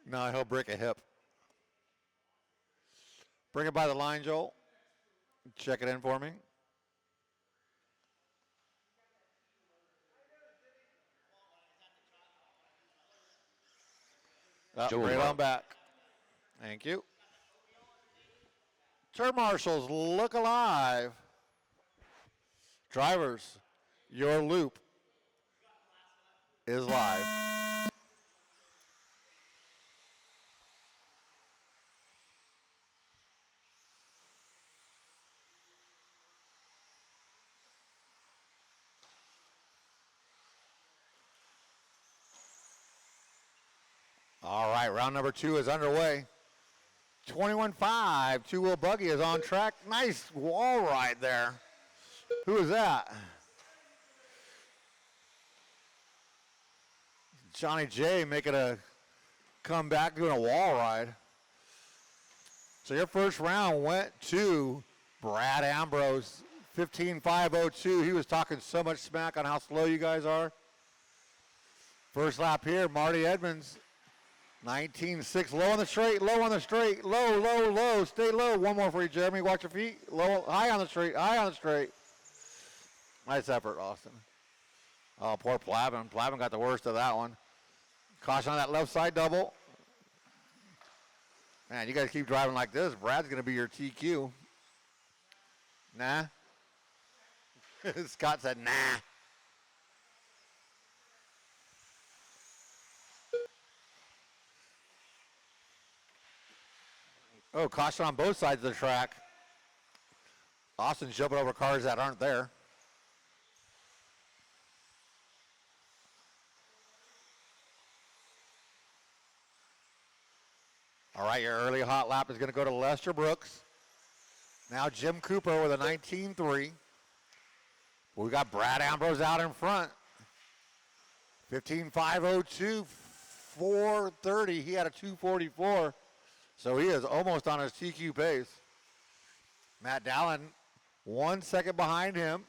No, he'll break a hip. Bring it by the line, Joel. Check it in for me. Joel Right Navarro. on back. Thank you. Turn marshals, look alive. Drivers, your loop is live. All right, round number 2 is underway. 21-5, two-wheel buggy is on track. Nice wall ride there. Who is that? Johnny J making a comeback, doing a wall ride. So your first round went to Brad Ambrose, 15.502. He was talking so much smack on how slow you guys are. First lap here, Marty Edmonds, 19.6. Low on the straight, low on the straight, low, low, low. Stay low. One more for you, Jeremy. Watch your feet. Low, high on the straight, high on the straight. Nice effort, Austin. Oh, poor Plavin. Plavin got the worst of that one. Caution on that left side double. Man, you guys keep driving like this, Brad's going to be your TQ. Nah. Scott said, nah. Oh, caution on both sides of the track. Austin's jumping over cars that aren't there. All right, your early hot lap is going to go to Lester Brooks. Now Jim Cooper with a 19.3. We got Brad Ambrose out in front. 15.502, 430. He had a 244. So he is almost on his TQ pace. Matt Dallin, 1 second behind him.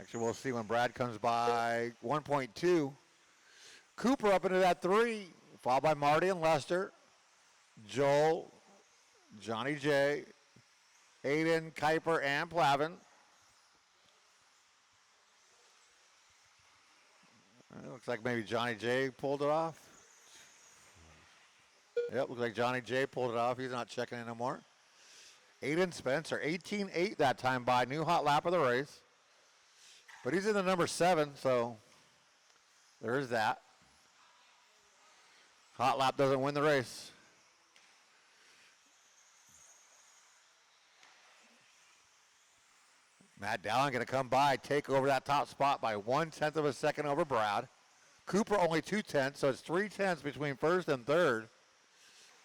Actually, we'll see when Brad comes by. 1.2. Cooper up into that 3, followed by Marty and Lester. Joel, Johnny J, Aiden, Kuiper, and Plavin. It looks like maybe Johnny J pulled it off. Yep, looks like Johnny J pulled it off. He's not checking in no more. Aiden Spencer, 18.8 that time by. New hot lap of the race. But he's in the number 7, so there is that. Hot lap doesn't win the race. Matt Dallin going to come by, take over that top spot by 1/10 of a second over Brad. Cooper only 2/10, so it's 3/10 between first and third.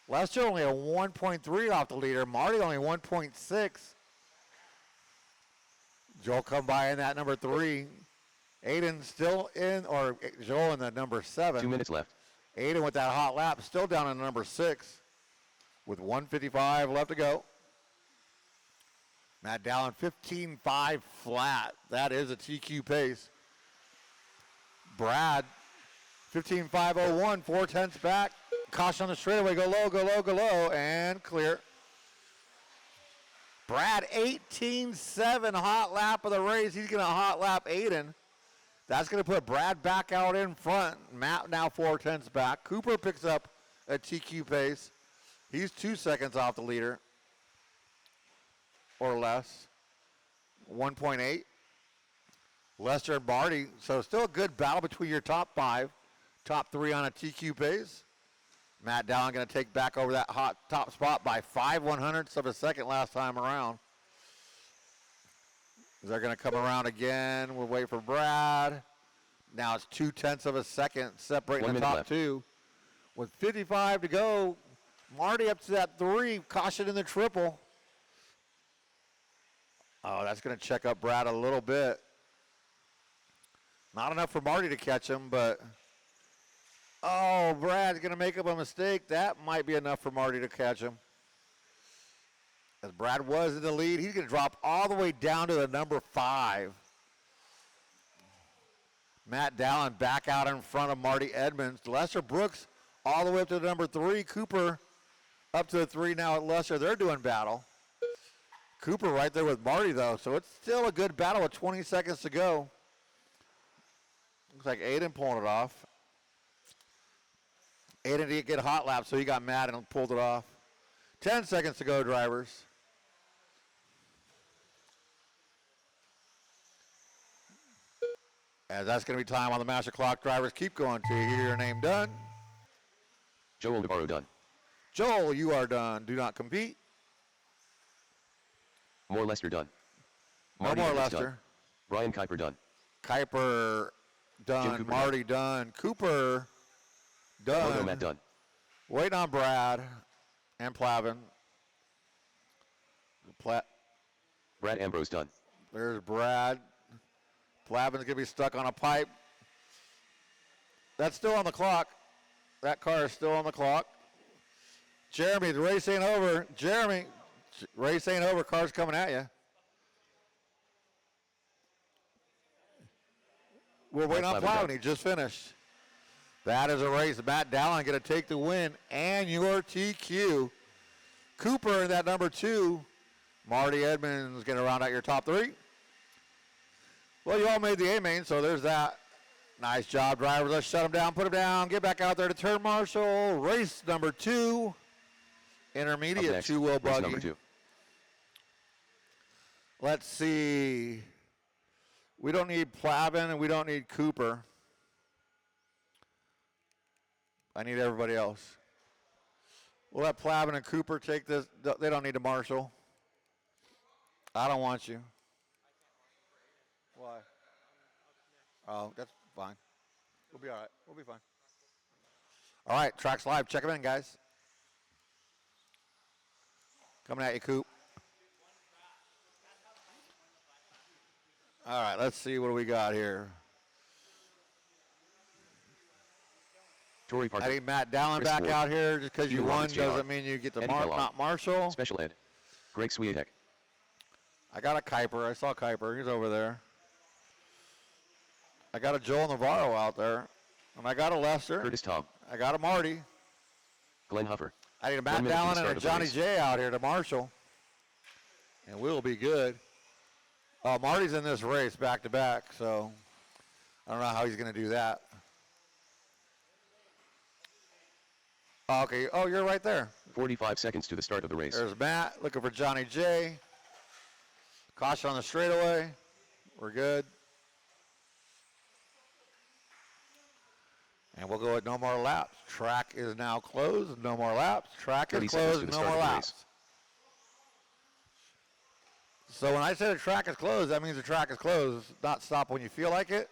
Lester only a 1.3 off the leader. Marty only 1.6. Joel come by in that number 3. Aiden still in, or Joel in the number 7. 2 minutes left. Aiden with that hot lap, still down in number 6 with 1:55 left to go. Matt Dallin, 15.5 flat. That is a TQ pace. Brad, 15.501, 4/10 back. Caution on the straightaway, go low, go low, go low, and clear. Brad, 18.7 hot lap of the race. He's going to hot lap Aiden. That's going to put Brad back out in front. Matt now 4/10 back. Cooper picks up a TQ pace. He's 2 seconds off the leader or less. 1.8. Lester and Marty. So still a good battle between your top 5. Top 3 on a TQ pace. Matt Dallin going to take back over that hot top spot by 5/100ths of a second last time around. They're going to come around again. We'll wait for Brad. Now it's 2/10 of a second separating the top left. 2. With 55 to go, Marty up to that 3. Caution in the triple. Oh, that's going to check up Brad a little bit. Not enough for Marty to catch him, but oh, Brad's going to make up a mistake. That might be enough for Marty to catch him. As Brad was in the lead, he's going to drop all the way down to the number 5. Matt Dallin back out in front of Marty Edmonds. Lester Brooks all the way up to the number 3. Cooper up to the 3 now at Lester. They're doing battle. Cooper right there with Marty, though, so it's still a good battle with 20 seconds to go. Looks like Aiden pulling it off. Aiden didn't get a hot lap, so he got mad and pulled it off. 10 seconds to go, drivers. As that's going to be time on the master clock. Drivers, keep going till you hear your name done. Joel Navarro done. Joel, you are done. Do not compete. More Lester done. No Marty more Edmonds Lester. done. Brian Kuiper done. Kuiper done. Cooper Marty done. Cooper done. Moto Matt done. Waiting on Brad and Plavin. Brad Ambrose done. There's Brad. Plavin's going to be stuck on a pipe. That's still on the clock. That car is still on the clock. Jeremy, the race ain't over. Jeremy, race ain't over. Car's coming at you. We're waiting on Plavin. He just finished. That is a race. Matt Dallin going to take the win and your TQ. Cooper in that number 2. Marty Edmonds going to round out your top 3. Well, you all made the A main, so there's that. Nice job, drivers. Let's shut them down, put them down, get back out there to turn marshal. Race number 2. Intermediate 2-wheel buggy. Number 2. Let's see. We don't need Plavin and we don't need Cooper. I need everybody else. We'll let Plavin and Cooper take this. They don't need to marshal. I don't want you. Why? Oh, that's fine. We'll be all right. We'll be fine. All right, Tracks Live. Check them in, guys. Coming at you, Coop. All right, let's see what we got here. Tory Parker. I need Matt Dallin Chris back Ward. out here. Just because you Hugh won Roberts, doesn't JR. mean you get the Eddie Kellogg. not marshal. Special Ed. Greg Swiatek. I got a Kuiper. I saw Kuiper. He's over there. I got a Joel Navarro out there. And I got a Lester. Curtis Tom. I got a Marty. Glenn Huffer. I need a Matt 1 minute to the Dallin and start a of the Johnny race. J out here to marshal. And we'll be good. Marty's in this race back to back, so I don't know how he's going to do that. Okay. Oh, you're right there. 45 seconds to the start of the race. There's Matt looking for Johnny J. Caution on the straightaway. We're good. And we'll go at no more laps. Track is now closed. No more laps. Track is 30 seconds closed. to the No start more of the laps. race. So when I say the track is closed, that means the track is closed. Not stop when you feel like it.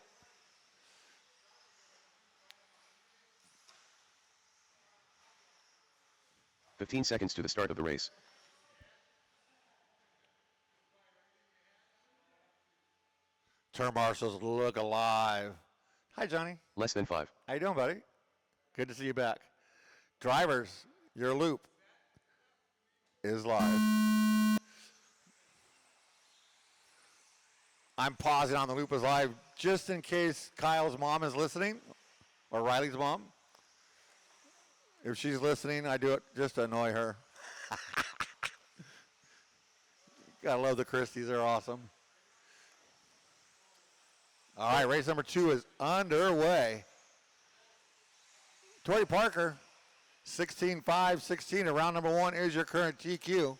$15 seconds to the start of the race. Turn marshals look alive. Hi, Johnny. Less than 5. How you doing, buddy? Good to see you back. Drivers, your loop is live. I'm pausing on the loop is live just in case Kyle's mom is listening, or Riley's mom. If she's listening, I do it just to annoy her. Gotta love the Christies, they're awesome. All right, race number 2 is underway. Tori Parker, 16.5, around number 1 is your current TQ.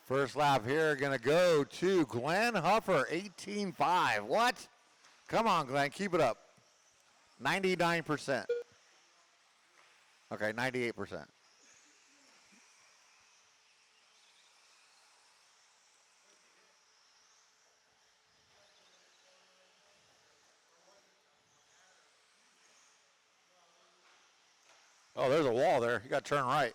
First lap here, gonna go to Glenn Huffer, 18.5. What? Come on, Glenn, keep it up. 99%. Okay, 98%. Oh, there's a wall there. You got to turn right.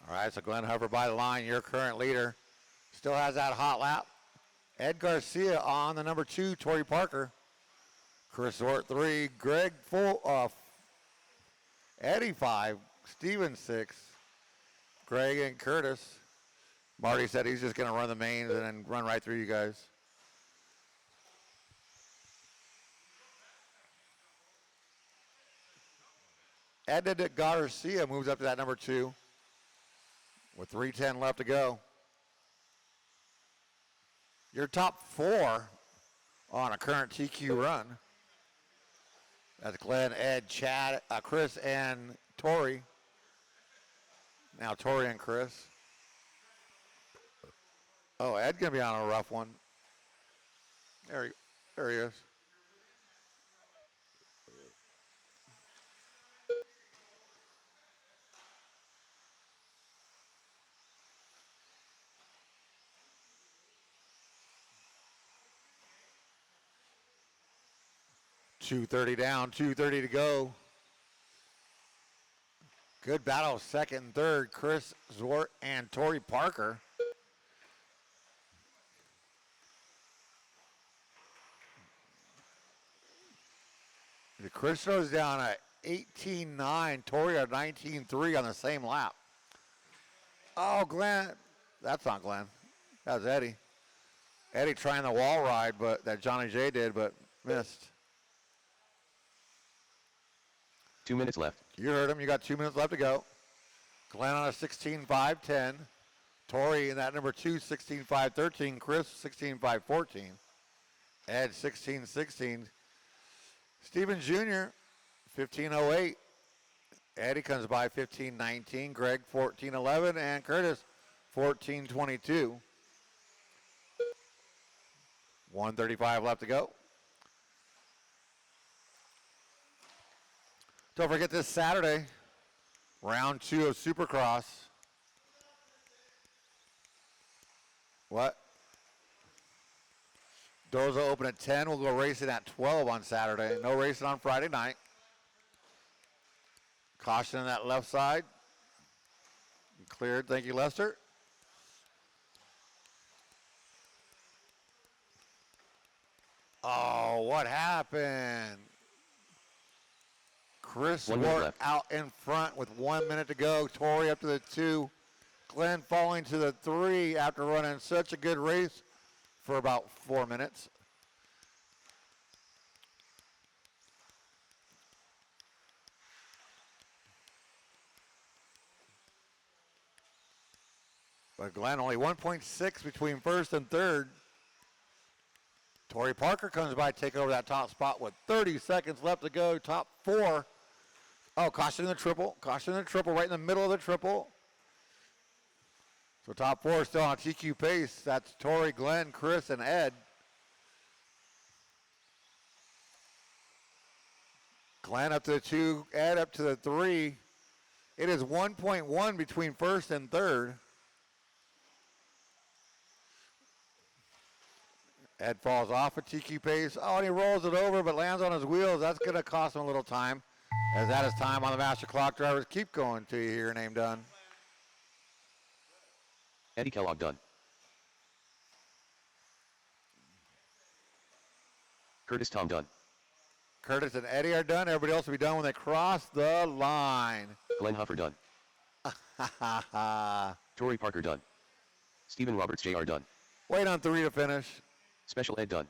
All right, so Glenn Huffer by the line, your current leader. Still has that hot lap. Ed Garcia on the number 2, Tori Parker. Chris Ort 3, Greg Eddie 5, Steven 6, Greg and Curtis. Marty said he's just going to run the mains and then run right through you guys. Ed Garcia moves up to that number 2 with 3:10 left to go. Your top 4 on a current TQ run. That's Glenn, Ed, Chad, Chris, and Tori. Now Tori and Chris. Oh, Ed's going to be on a rough one. There he is. 2:30 down, 2:30 to go. Good battle, second and third. Chris Zwart and Tori Parker. The Chris goes down at 18.9. Tori at 19.3 on the same lap. Oh, Glenn. That's not Glenn. That was Eddie. Eddie trying the wall ride, but that Johnny J did, but missed. 2 minutes left. You heard him. You got 2 minutes left to go. Glenn on a 16.5.10. Tori in that number 2, 16.5.13. Chris, 16.5.14. Ed, 16.16. Stephen Jr., 15.08. Eddie comes by 15.19. Greg, 14.11. And Curtis, 14.22. 1:35 left to go. Don't forget this Saturday, round 2 of Supercross. What? Doors will open at 10. We'll go racing at 12 on Saturday. No racing on Friday night. Caution on that left side. Cleared. Thank you, Lester. Oh, what happened? Chris Ward out in front with 1 minute to go. Tori up to the 2. Glenn falling to the 3 after running such a good race for about 4 minutes. But Glenn only 1.6 between first and third. Tori Parker comes by, take over that top spot with 30 seconds left to go. Top 4. Oh, caution in the triple. Caution in the triple, right in the middle of the triple. So top 4 still on TQ pace. That's Tori, Glenn, Chris, and Ed. Glenn up to the 2, Ed up to the 3. It is 1.1 between first and third. Ed falls off at TQ pace. Oh, and he rolls it over, but lands on his wheels. That's going to cost him a little time, as that is time on the master clock. Drivers keep going till you hear your name done. Eddie Kellogg done. Curtis Tom done. Curtis and Eddie are done. Everybody else will be done when they cross the line. Glenn Huffer done. Tori Parker done. Stephen Roberts Jr. done. Wait on 3 to finish. Special Ed done.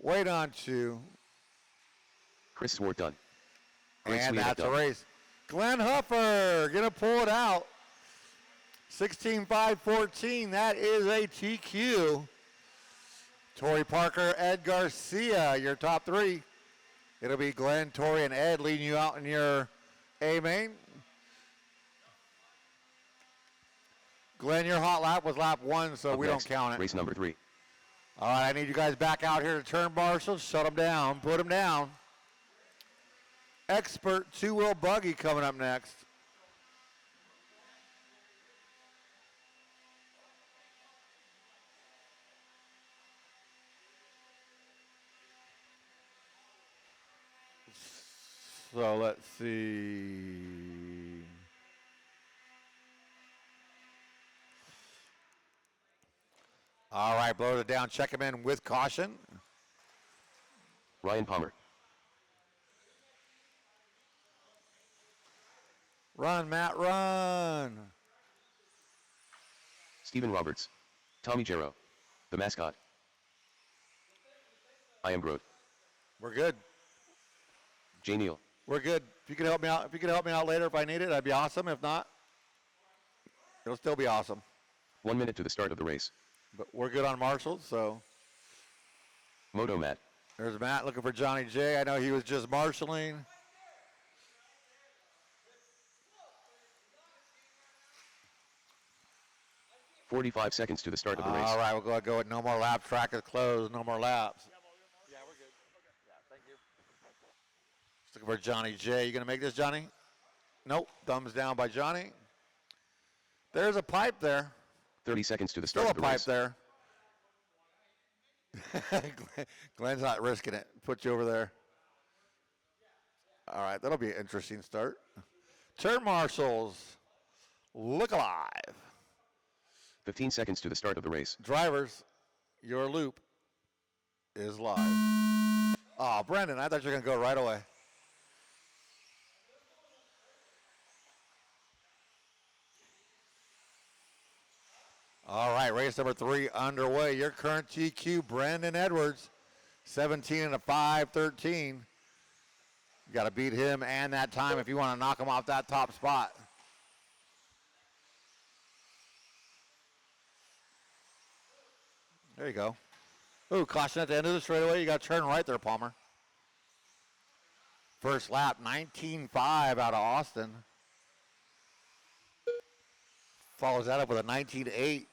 Wait on 2. Chris Swart done. And that's a race. Glenn Huffer gonna pull it out. 16.5.14. That is a TQ. Tori Parker, Ed Garcia, your top 3. It'll be Glenn, Tori, and Ed leading you out in your A main. Glenn, your hot lap was lap 1, so Up we next, don't count it. Race number 3. All right, I need you guys back out here to turn marshals. Shut them down. Put them down. Expert 2-wheel buggy coming up next. So let's see. All right, blows it down. Check him in with caution. Ryan Palmer. Run, Matt, run. Stephen Roberts. Tommy Jarrow. The mascot. I am Groot. We're good. Jay Neal. We're good. If you could help me out, later if I need it, that'd be awesome. If not, it'll still be awesome. 1 minute to the start of the race. But we're good on marshals, so. Moto Matt. There's Matt looking for Johnny J. I know he was just marshaling. .45 seconds to the start of the race. All right, we'll go with no more laps. Track is closed. No more laps. Yeah, we're good. Okay. Yeah, thank you. Just looking for Johnny J. You gonna make this, Johnny? Nope. Thumbs down by Johnny. There's a pipe there. 30 seconds to the start Still of a the pipe race. there. Glenn's not risking it. Put you over there. All right, that'll be an interesting start. Turn marshals, look alive. 15 seconds to the start of the race. Drivers, your loop is live. Oh, Brendan, I thought you were going to go right away. All right, race number 3 underway. Your current TQ, Brandon Edwards, 17 and a 5:13. You got to beat him and that time if you want to knock him off that top spot. There you go. Ooh, caution at the end of the straightaway. You got to turn right there, Palmer. First lap, 19.5 out of Austin. Follows that up with a 19.8.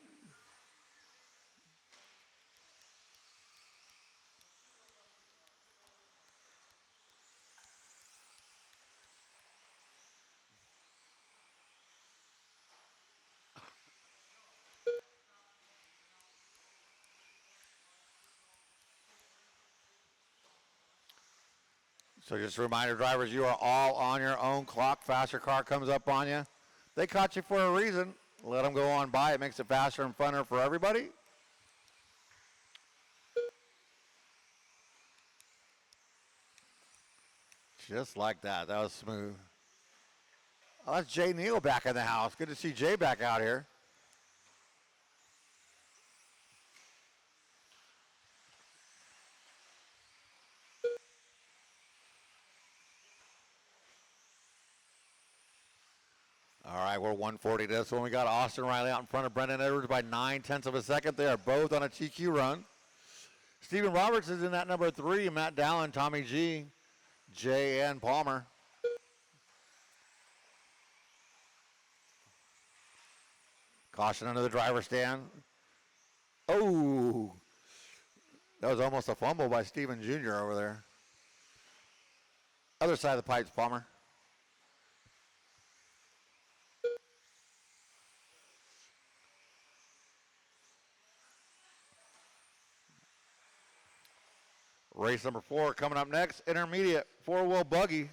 So just a reminder, drivers, you are all on your own clock. Faster car comes up on you. They caught you for a reason. Let them go on by. It makes it faster and funner for everybody. Just like that. That was smooth. Oh, that's Jay Neal back in the house. Good to see Jay back out here. All right, we're 140 to this one. We got Austin Riley out in front of Brendan Edwards by 9/10 of a second. They are both on a TQ run. Stephen Roberts is in that number 3. Matt Dallin, Tommy G, Jay, and Palmer. Caution under the driver's stand. Oh, that was almost a fumble by Stephen Jr. over there. Other side of the pipes, Palmer. Race number 4 coming up next. Intermediate 4-wheel buggy.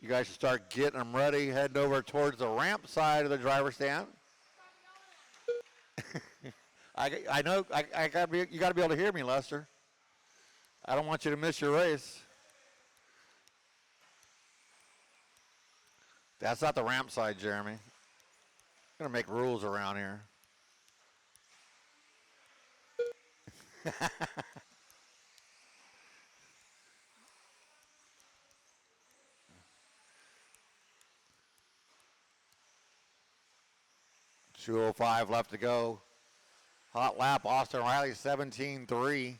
You guys should start getting them ready, heading over towards the ramp side of the driver's stand. I know I gotta be, you got to be able to hear me, Lester. I don't want you to miss your race. That's not the ramp side, Jeremy. I'm gonna make rules around here. 2:05 left to go. Hot lap, Austin Riley 17.3.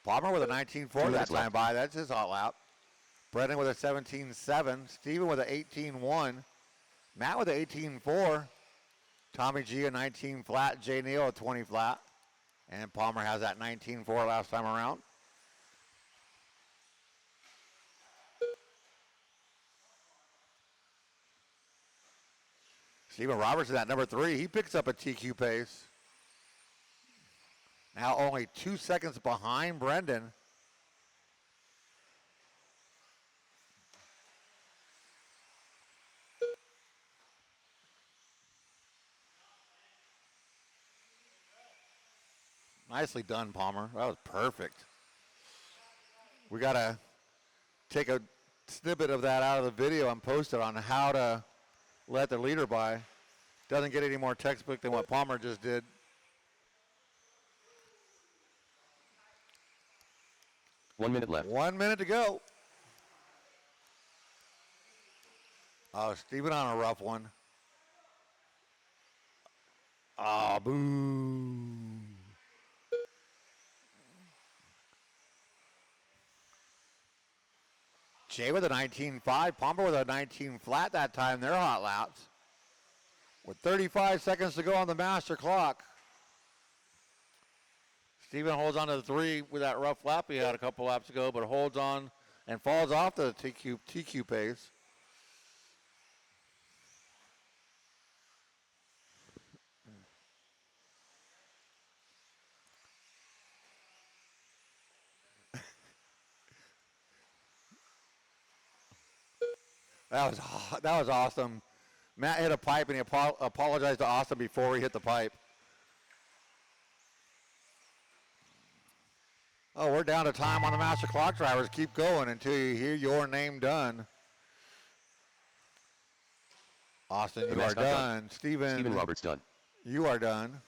Palmer with a 19.4 that time by. That's his hot lap. Brendan with a 17.7. Steven with a 18.1. Matt with a 18.4. Tommy G a 19 flat. Jay Neal a 20 flat. And Palmer has that 19.4 last time around. Stephen Robertson at number 3. He picks up a TQ pace. Now only 2 seconds behind Brendan. Nicely done, Palmer. That was perfect. We got to take a snippet of that out of the video and post it on how to let the leader by. Doesn't get any more textbook than what Palmer just did. One minute left. 1 minute to go. Oh, Steven on a rough one. Oh, boo. Jay with a 19.5. Palmer with a 19 flat that time. They're hot laps. With 35 seconds to go on the master clock. Steven holds on to the 3 with that rough lap he had a couple laps ago, but holds on and falls off the TQ pace. That was awesome. Matt hit a pipe and he apologized to Austin before he hit the pipe. Oh, we're down to time on the master clock drivers. Keep going until you hear your name done. Austin, you are done. Steven Roberts done. You are done.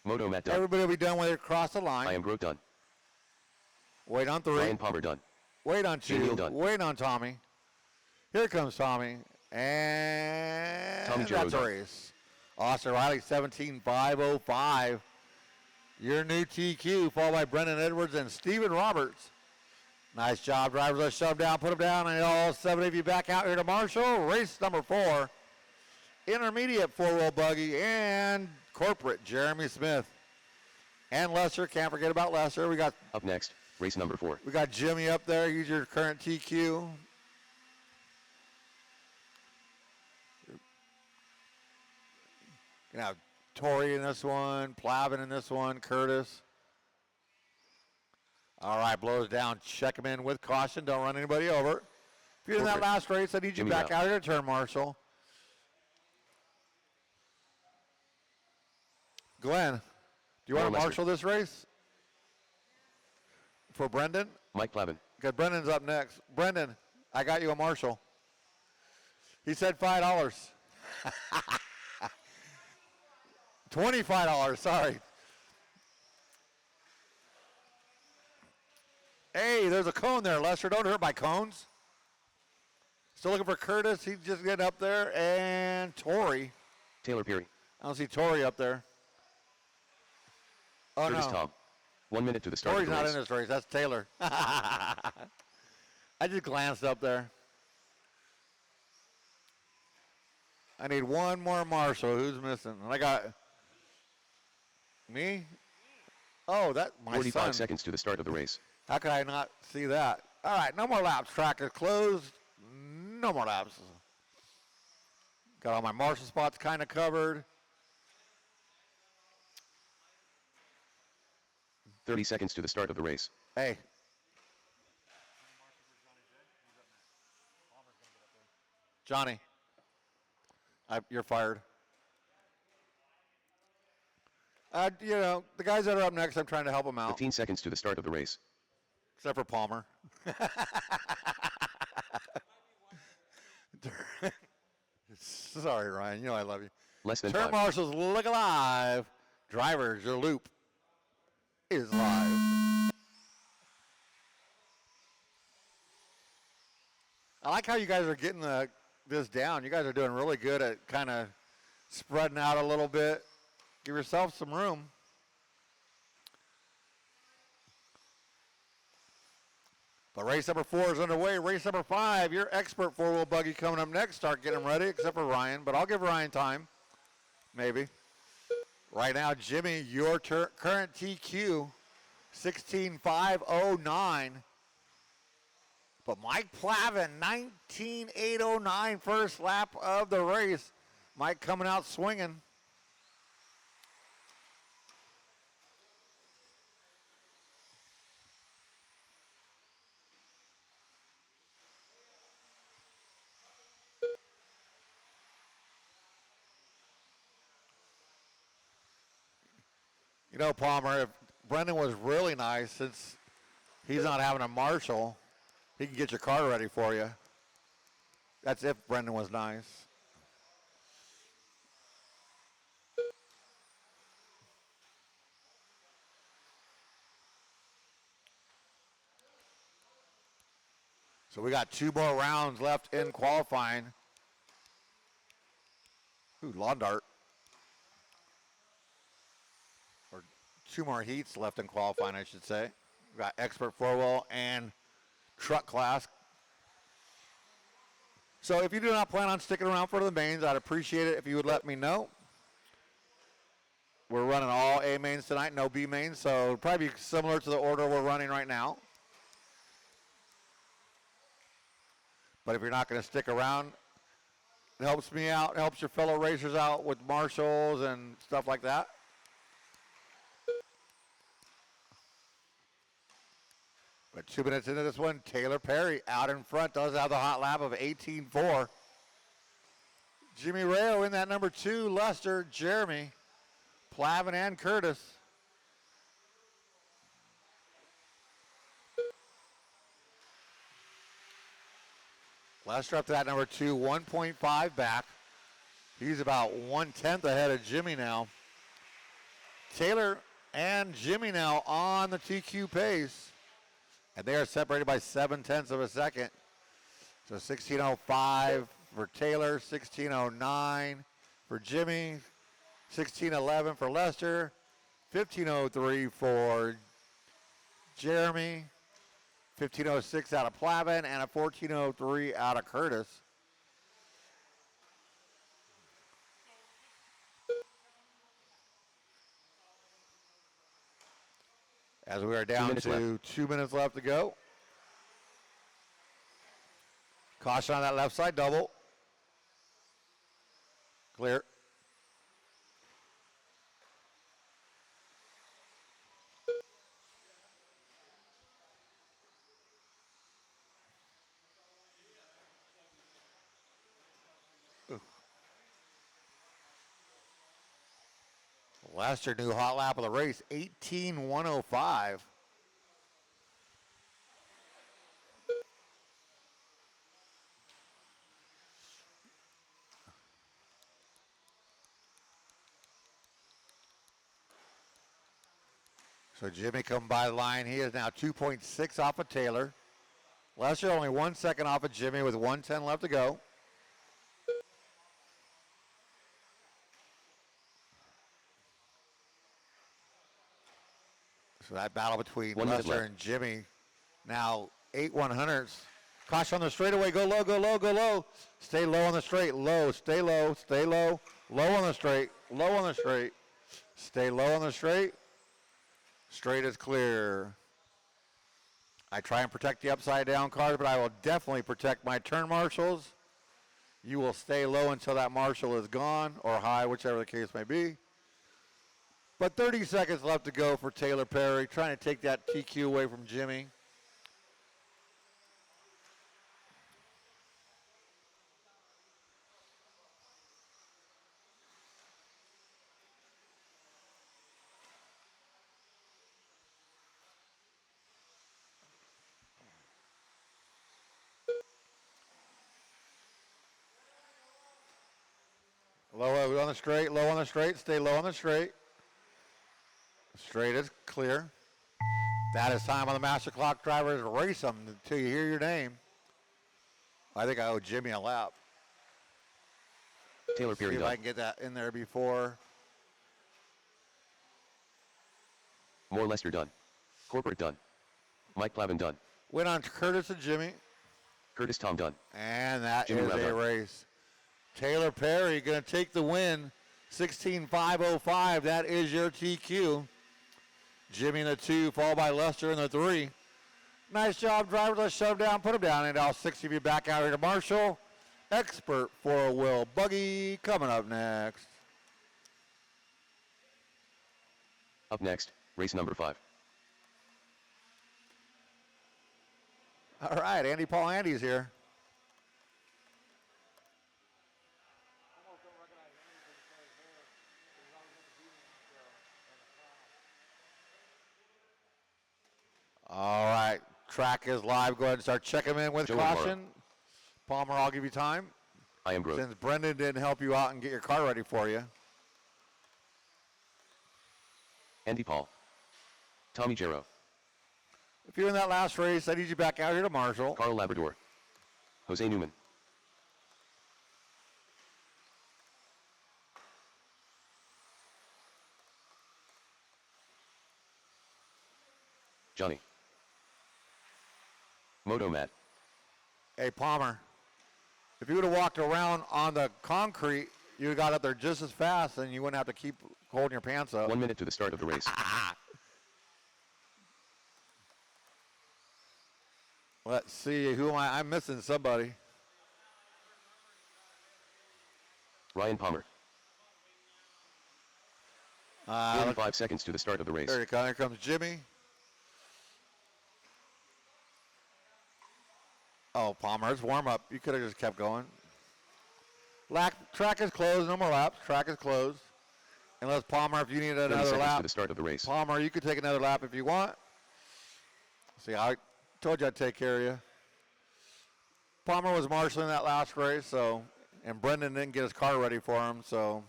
Moto Matt done. Everybody will be done when they cross the line. I am Broke done. Wait on 3. Ryan Palmer done. Wait on 2. Neil done. Wait on Tommy. Here comes Tommy. And Tommy that's a done. race. Austin Riley, 17.505. Your new TQ, followed by Brendan Edwards and Steven Roberts. Nice job, drivers. Let's shove down, put them down, and all 7 of you back out here to Marshall. Race number 4. Intermediate 4-wheel buggy and corporate, Jeremy Smith. And Lester, can't forget about Lester. We got Up next, race number 4. We got Jimmy up there. He's your current TQ. You have Tori in this one, Plavin in this one, Curtis. All right, blows down. Check him in with caution. Don't run anybody over. If you're in that Corporate. last race, I need you Jimmy back out. out here to turn, Marshall. Glenn, do you want to Lester. marshal this race? For Brendan? Mike Plavin. Because Brendan's up next. Brendan, I got you a marshal. He said $5. $25, sorry. Hey, there's a cone there, Lester. Don't hurt my cones. Still looking for Curtis. He's just getting up there. And Tori. Taylor Peary. I don't see Tori up there. Oh, Curtis no. Tom. 1 minute to the start Tori's of the not race. in this race. That's Taylor. I just glanced up there. I need one more Marshall. Who's missing? And I got me. Oh, that my 45 son. seconds to the start of the race. How could I not see that? All right, no more laps. Track is closed. No more laps. Got all my Marshall spots kind of covered. 30 seconds to the start of the race. Hey. Johnny, you're fired. You know, the guys that are up next, I'm trying to help them out. 15 seconds to the start of the race. Except for Palmer. Sorry, Ryan. You know I love you. Less than Turn 5. marshals, look alive. Drivers, your loop is live. I like how you guys are getting this down. You guys are doing really good at kind of spreading out a little bit. Give yourself some room. But race number 4 is underway. Race number 5, your expert 4-wheel buggy coming up next. Start getting them ready, except for Ryan. But I'll give Ryan time, maybe. Right now, Jimmy, your current TQ, 16.509. But Mike Plavin, 19.809, first lap of the race. Mike coming out swinging. You know, Palmer, if Brendan was really nice, since he's not having a marshal, he can get your car ready for you. That's if Brendan was nice. So we got 2 more rounds left in qualifying. Ooh, lawn dart. Or 2 more heats left in qualifying, I should say. We got expert 4-wheel and truck class. So if you do not plan on sticking around for the mains, I'd appreciate it if you would let me know. We're running all A mains tonight, no B mains, so it'll probably be similar to the order we're running right now. But if you're not going to stick around, it helps me out, it helps your fellow racers out with marshals and stuff like that. But 2 minutes into this one, Taylor Perry out in front does have the hot lap of 18.4. Jimmy Rayo in that number 2, Lester, Jeremy, Plavin, and Curtis. Lester up to that number 2, 1.5 back. He's about 1/10 ahead of Jimmy now. Taylor and Jimmy now on the TQ pace. And they are separated by 7/10 of a second. So 16:05 for Taylor, 16:09 for Jimmy, 16:11 for Lester, 15:03 for Jeremy, 15:06 out of Plavin, and a 14:03 out of Curtis. As we are down to 2 minutes left to go. Caution on that left side double. Clear. Lester, new hot lap of the race, 18:105. So Jimmy come by the line. He is now 2.6 off of Taylor. Lester only 1 second off of Jimmy with 1:10 left to go. So that battle between Lester and Jimmy, now 8 100s. Caution on the straightaway, go low, go low, go low. Stay low on the straight, low, stay low, stay low. Low on the straight, low on the straight. Stay low on the straight. Straight is clear. I try and protect the upside down cars, but I will definitely protect my turn marshals. You will stay low until that marshal is gone, or high, whichever the case may be. But 30 seconds left to go for Taylor Perry, trying to take that TQ away from Jimmy. Low on the straight, low on the straight, stay low on the straight. Straight is clear. That is time on the master clock. Drivers, race them until you hear your name. I think I owe Jimmy a lap. Taylor Perry See if done. I can get that in there before. More Lester done. Corporate done. Mike Plavin done. Went on to Curtis and Jimmy. Curtis Tom done. And that Jimmy is well a done. race. Taylor Perry going to take the win. 16:505. That is your TQ. Jimmy in the 2, followed by Lester in the 3. Nice job, drivers. Let's shove down, put them down. And all 60 of you back out here to Marshall. Expert four-wheel buggy coming up next. Up next, race number 5. All right, Andy Paul Andy's here. All right, track is live. Go ahead and start checking them in with Joe caution. Palmer, I'll give you time. I am Brooke. Since Brendan didn't help you out and get your car ready for you. Andy Paul. Tommy Jarrow. If you're in that last race, I need you back out here to Marshall. Carl Labrador. Jose Newman. Johnny. Moto Matt. Hey, Palmer, if you would have walked around on the concrete, you would have got up there just as fast and you wouldn't have to keep holding your pants up. 1 minute to the start of the race. Let's see, who am I? I'm missing somebody. Ryan Palmer. 45 seconds to the start of the race. There you go. Here comes Jimmy. Oh, Palmer, it's warm up. You could have just kept going. Track is closed. No more laps. Track is closed. Unless Palmer, if you need 30 another seconds lap. to the start of the race. Palmer, you could take another lap if you want. See, I told you I'd take care of you. Palmer was marshaling that last race, so, and Brendan didn't get his car ready for him, so.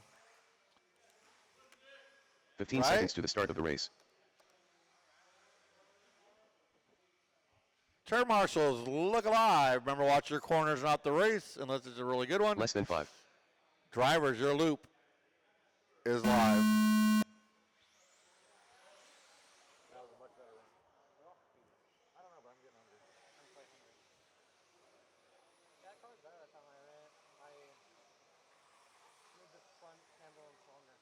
15 Right? seconds to the start of the race. Turn marshals, look alive. Remember, watch your corners, not the race, unless it's a really good one. Less than 5. Drivers, your loop is live. That was a much better one. Well, I don't know, but I'm getting hungry. I'm quite hungry. That car was better that time I ran it. I made the front ambulance longer.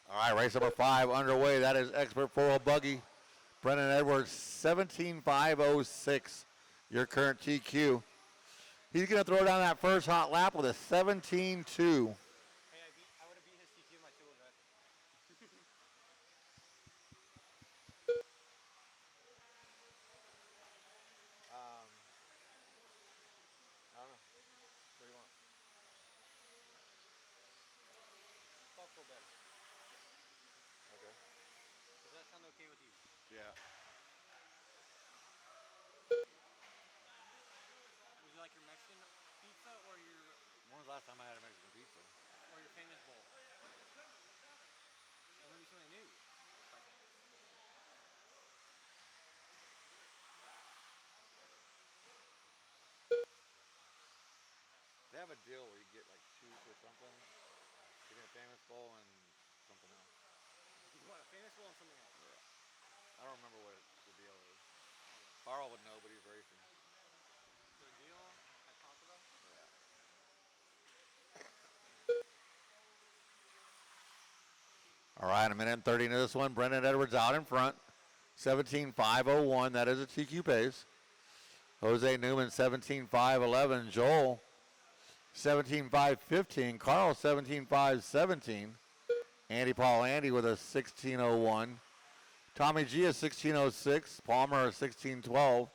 All right, race number 5 underway. That is Expert 4 Buggy. Brendan Edwards, 17.506, your current TQ. He's going to throw down that first hot lap with a 17.2. Hey, I would have beat his TQ my two-wheel drive. I don't know. What do you want? Buffalo bed. Okay. Does that sound okay with you? Yeah. Would you like your Mexican pizza or your When was the last time I had a Mexican pizza? famous bowl? Or maybe something new. They have a deal where you get like 2 for something. You get a famous bowl and something else. You want a famous bowl and something else? Yeah. I don't remember what the deal is. Carl would know, but he's racing. The deal at Taco Bell? Yeah. All right, a minute and 30 into this one. Brendan Edwards out in front. 17.501. That is a TQ pace. Jose Newman, 17.511. Joel, 17.515. Carl, 17.517. Andy Paul Andy with a 16.01. Tommy G, a 16.06. Palmer, a 16.12.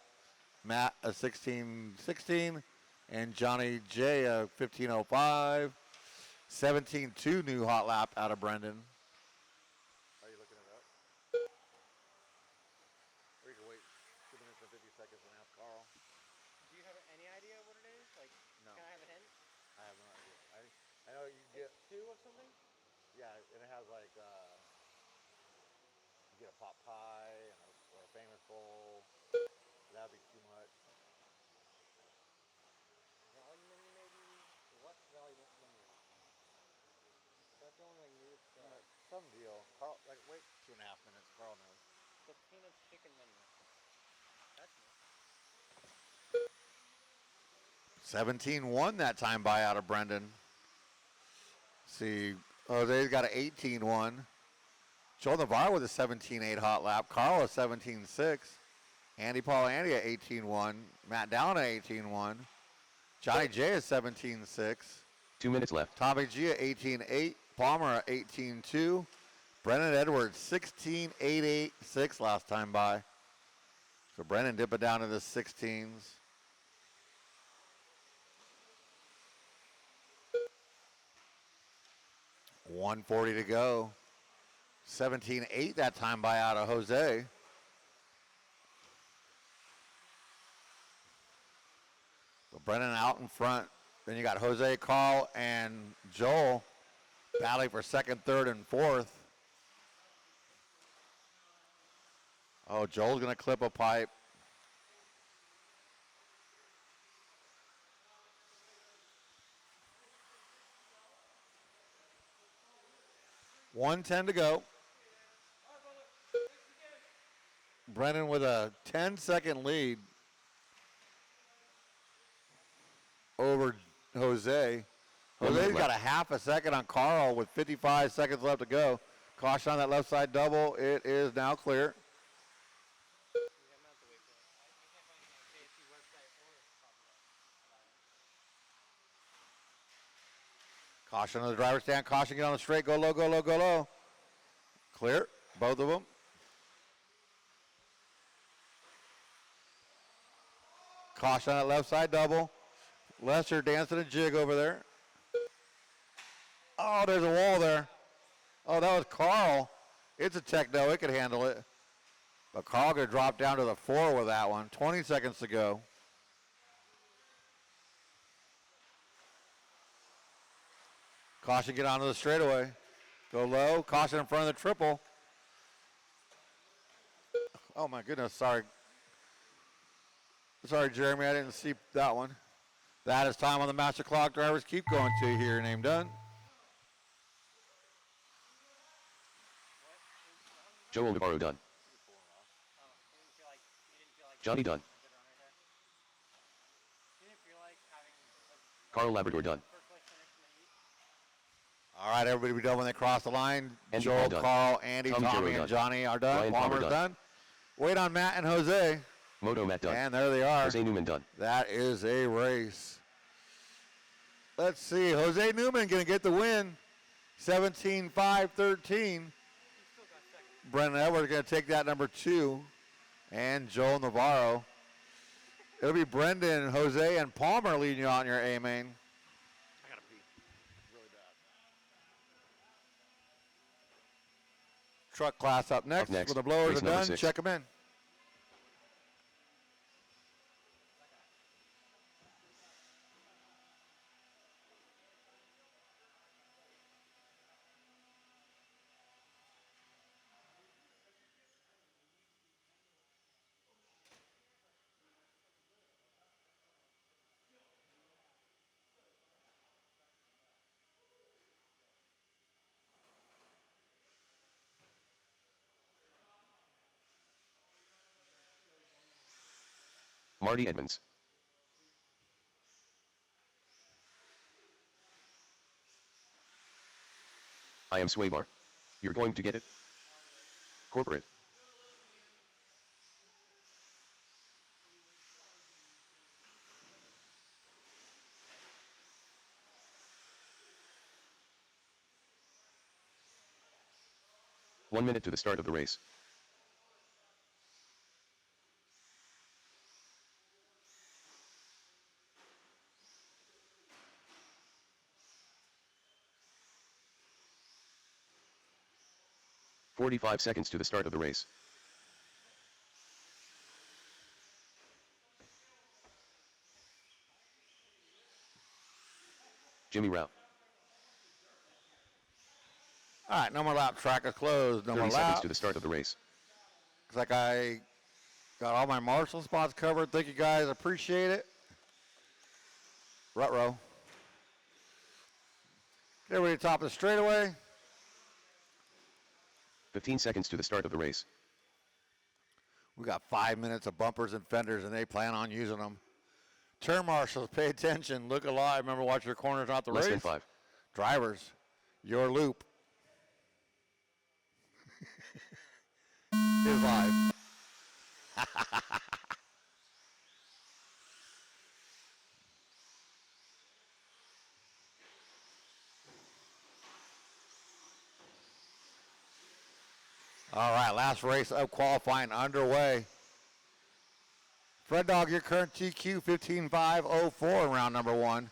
Matt, a 16.16. And Johnny J, a 15.05. 17.2 new hot lap out of Brendan. Are you looking it up? Or you can wait 2 minutes and 50 seconds and ask Carl. Do you have any idea what it is? Like, No. can I have a hint? I have no idea. I know you get, It's two of something? yeah, and it has like, you get a pot pie or a famous bowl. That'd be too much. Valley Mini, maybe? What's Valley Mini? That's the only like new stuff. Some deal. Carl, like, wait 2.5 minutes. Carl knows. The peanut chicken menu. That's new. 17-1 that time by out of Brendan. See, Jose's got an 18-1. Joel Navarro with a 17-8 hot lap. Carl a 17-6. Andy Paul Andy at 18-1. Matt Downe at 18-1. Johnny J is 17-6. 2 minutes left. Tommy G at 18-8. Palmer at 18-2. Brendan Edwards 16-8-8-6 last time by. So Brendan dip it down to the 16s. $140 to go. 17-8 that time by out of Jose. But Brennan out in front. Then you got Jose, Carl, and Joel battling for second, third, and fourth. Oh, Joel's going to clip a pipe. $110 to go. Brennan with a 10-second lead over Jose. Jose's got a half a second on Carl with 55 seconds left to go. Caution on that left side double. It is now clear. Caution on the driver's stand. Caution, get on the straight. Go low, go low, go low. Clear. Both of them. Caution on that left side double. Lester dancing a jig over there. Oh, there's a wall there. Oh, that was Carl. It's a techno. It could handle it. But Carl could drop down to the 4 with that one. 20 seconds to go. Caution, get onto the straightaway. Go low. Caution in front of the triple. Oh, my goodness. Sorry. Sorry, Jeremy. I didn't see that one. That is time on the master clock. Drivers keep going to here. Name done. Joel Navarro done. Johnny done. Carl Labrador done. All right, everybody be done when they cross the line. Andy Joel, Paul done. Carl, Andy, Tommy Tommy, Jarrow and done. Johnny are done. Ryan Palmer Palmer's done. done. Wait on Matt and Jose. Moto Matt done. And there they are. Jose Newman done. That is a race. Let's see. Jose Newman going to get the win. 17-5-13. Brendan Edwards going to take that number 2. And Joel Navarro. It'll be Brendan, Jose, and Palmer leading you on your A main. I gotta pee. Really bad. Truck class up next. next, When the blowers race are number done, 6. check them in. Marty Edmonds. I am Swaybar. You're going to get it? Corporate. One minute to the start of the race. "45 seconds to the start of the race. Jimmy Rao. All right, no more lap. Track is closed. No 30 more seconds laps. to the start of the race. Looks like I got all my Marshall spots covered. Thank you guys. Appreciate it. Rut-row. Get everybody to the top of the straightaway. 15 seconds to the start of the race. We got 5 minutes of bumpers and fenders, and they plan on using them. Turn marshals, pay attention. Look alive. Remember, watch your corners, not the Less race. than 5. Drivers, your loop is live. All right, last race of qualifying underway. Fred Dog, your current TQ 15.504 in round number 1.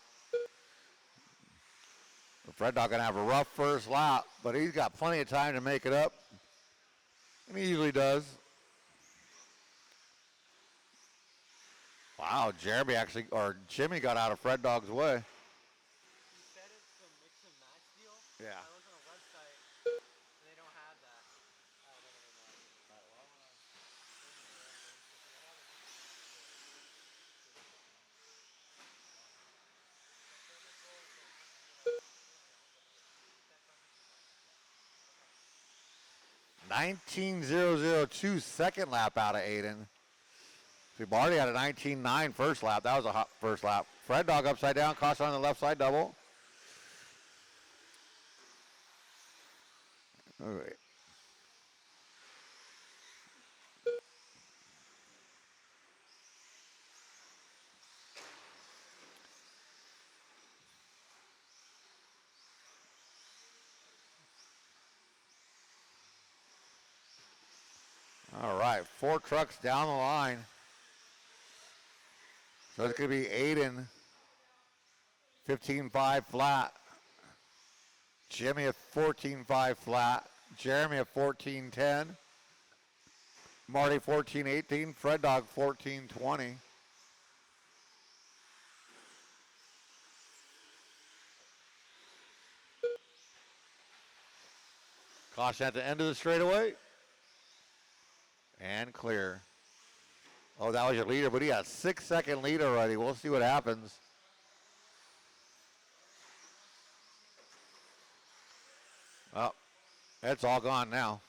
Fred Dog gonna have a rough first lap, but he's got plenty of time to make it up. And he usually does. Wow, Jeremy actually, or Jimmy got out of Fred Dog's way. You said it's a mix and match deal? Yeah. I looked on a website, and they don't have that. I don't know. 19.002 second lap out of Aiden. We've already had a 19.9 first lap. That was a hot first lap. Fred Dog upside down, caution on the left side double. All right. All right, 4 trucks down the line. So it's going to be Aiden, 15.5 flat. Jimmy at 14.5 flat. Jeremy at 14.10. Marty 14.18. Fred Dog 14.20. Caution at the end of the straightaway. And clear. Oh, that was your leader, but he got a 6-second lead already. We'll see what happens. Oh, it's all gone now.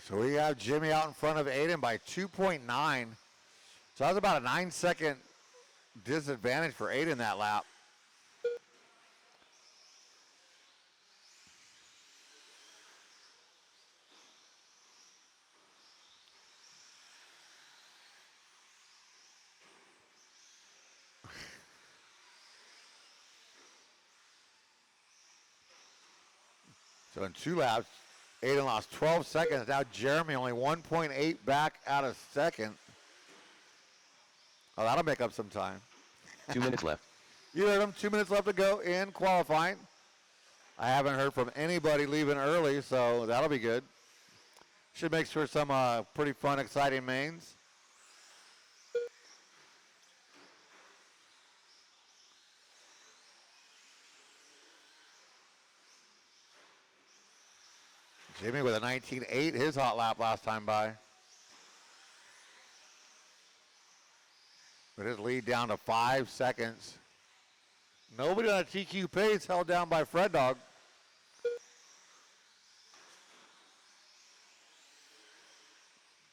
So we have Jimmy out in front of Aiden by 2.9. So that's about a 9-second disadvantage for Aiden that lap. So in 2 laps, Aiden lost 12 seconds. Now Jeremy only 1.8 back out of second. Oh, that'll make up some time. 2 minutes left. You heard him, 2 minutes left to go in qualifying. I haven't heard from anybody leaving early, so that'll be good. Should make sure some pretty fun, exciting mains. Jimmy with a 19.8, his hot lap last time by. With his lead down to 5 seconds. Nobody on a TQ pace held down by Fred Dog.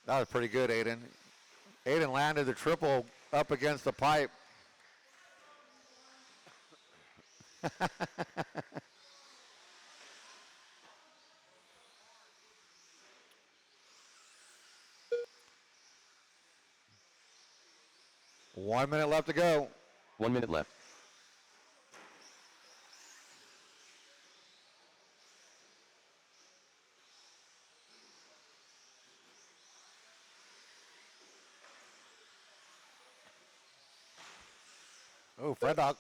That was pretty good, Aiden. Aiden landed the triple up against the pipe. One minute left to go. 1 minute left. Oh, Fred Dog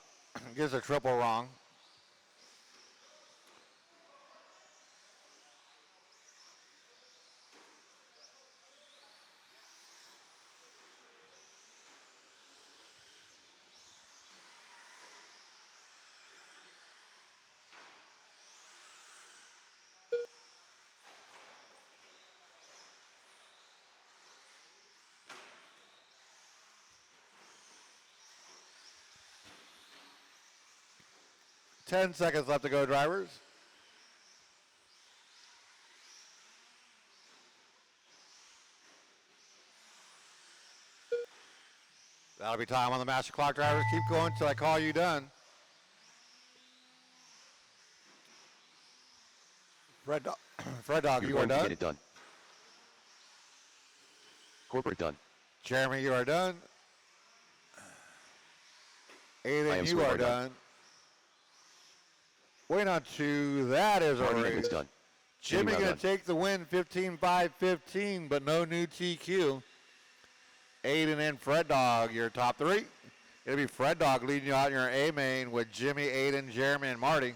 gives a triple wrong. Ten seconds left to go, drivers. That'll be time on the master clock, drivers. Keep going until I call you done. Fred Dog, You're you are going to get done. it done. Corporate done. Jeremy, you are done. Aiden, you are done. Wait on 2. That is a Marty race. Evans done. Jimmy Well going done. to take the win, 15-5-15, but no new TQ. Aiden and Fred Dog, your top 3. It'll be Fred Dog leading you out in your A main with Jimmy, Aiden, Jeremy, and Marty.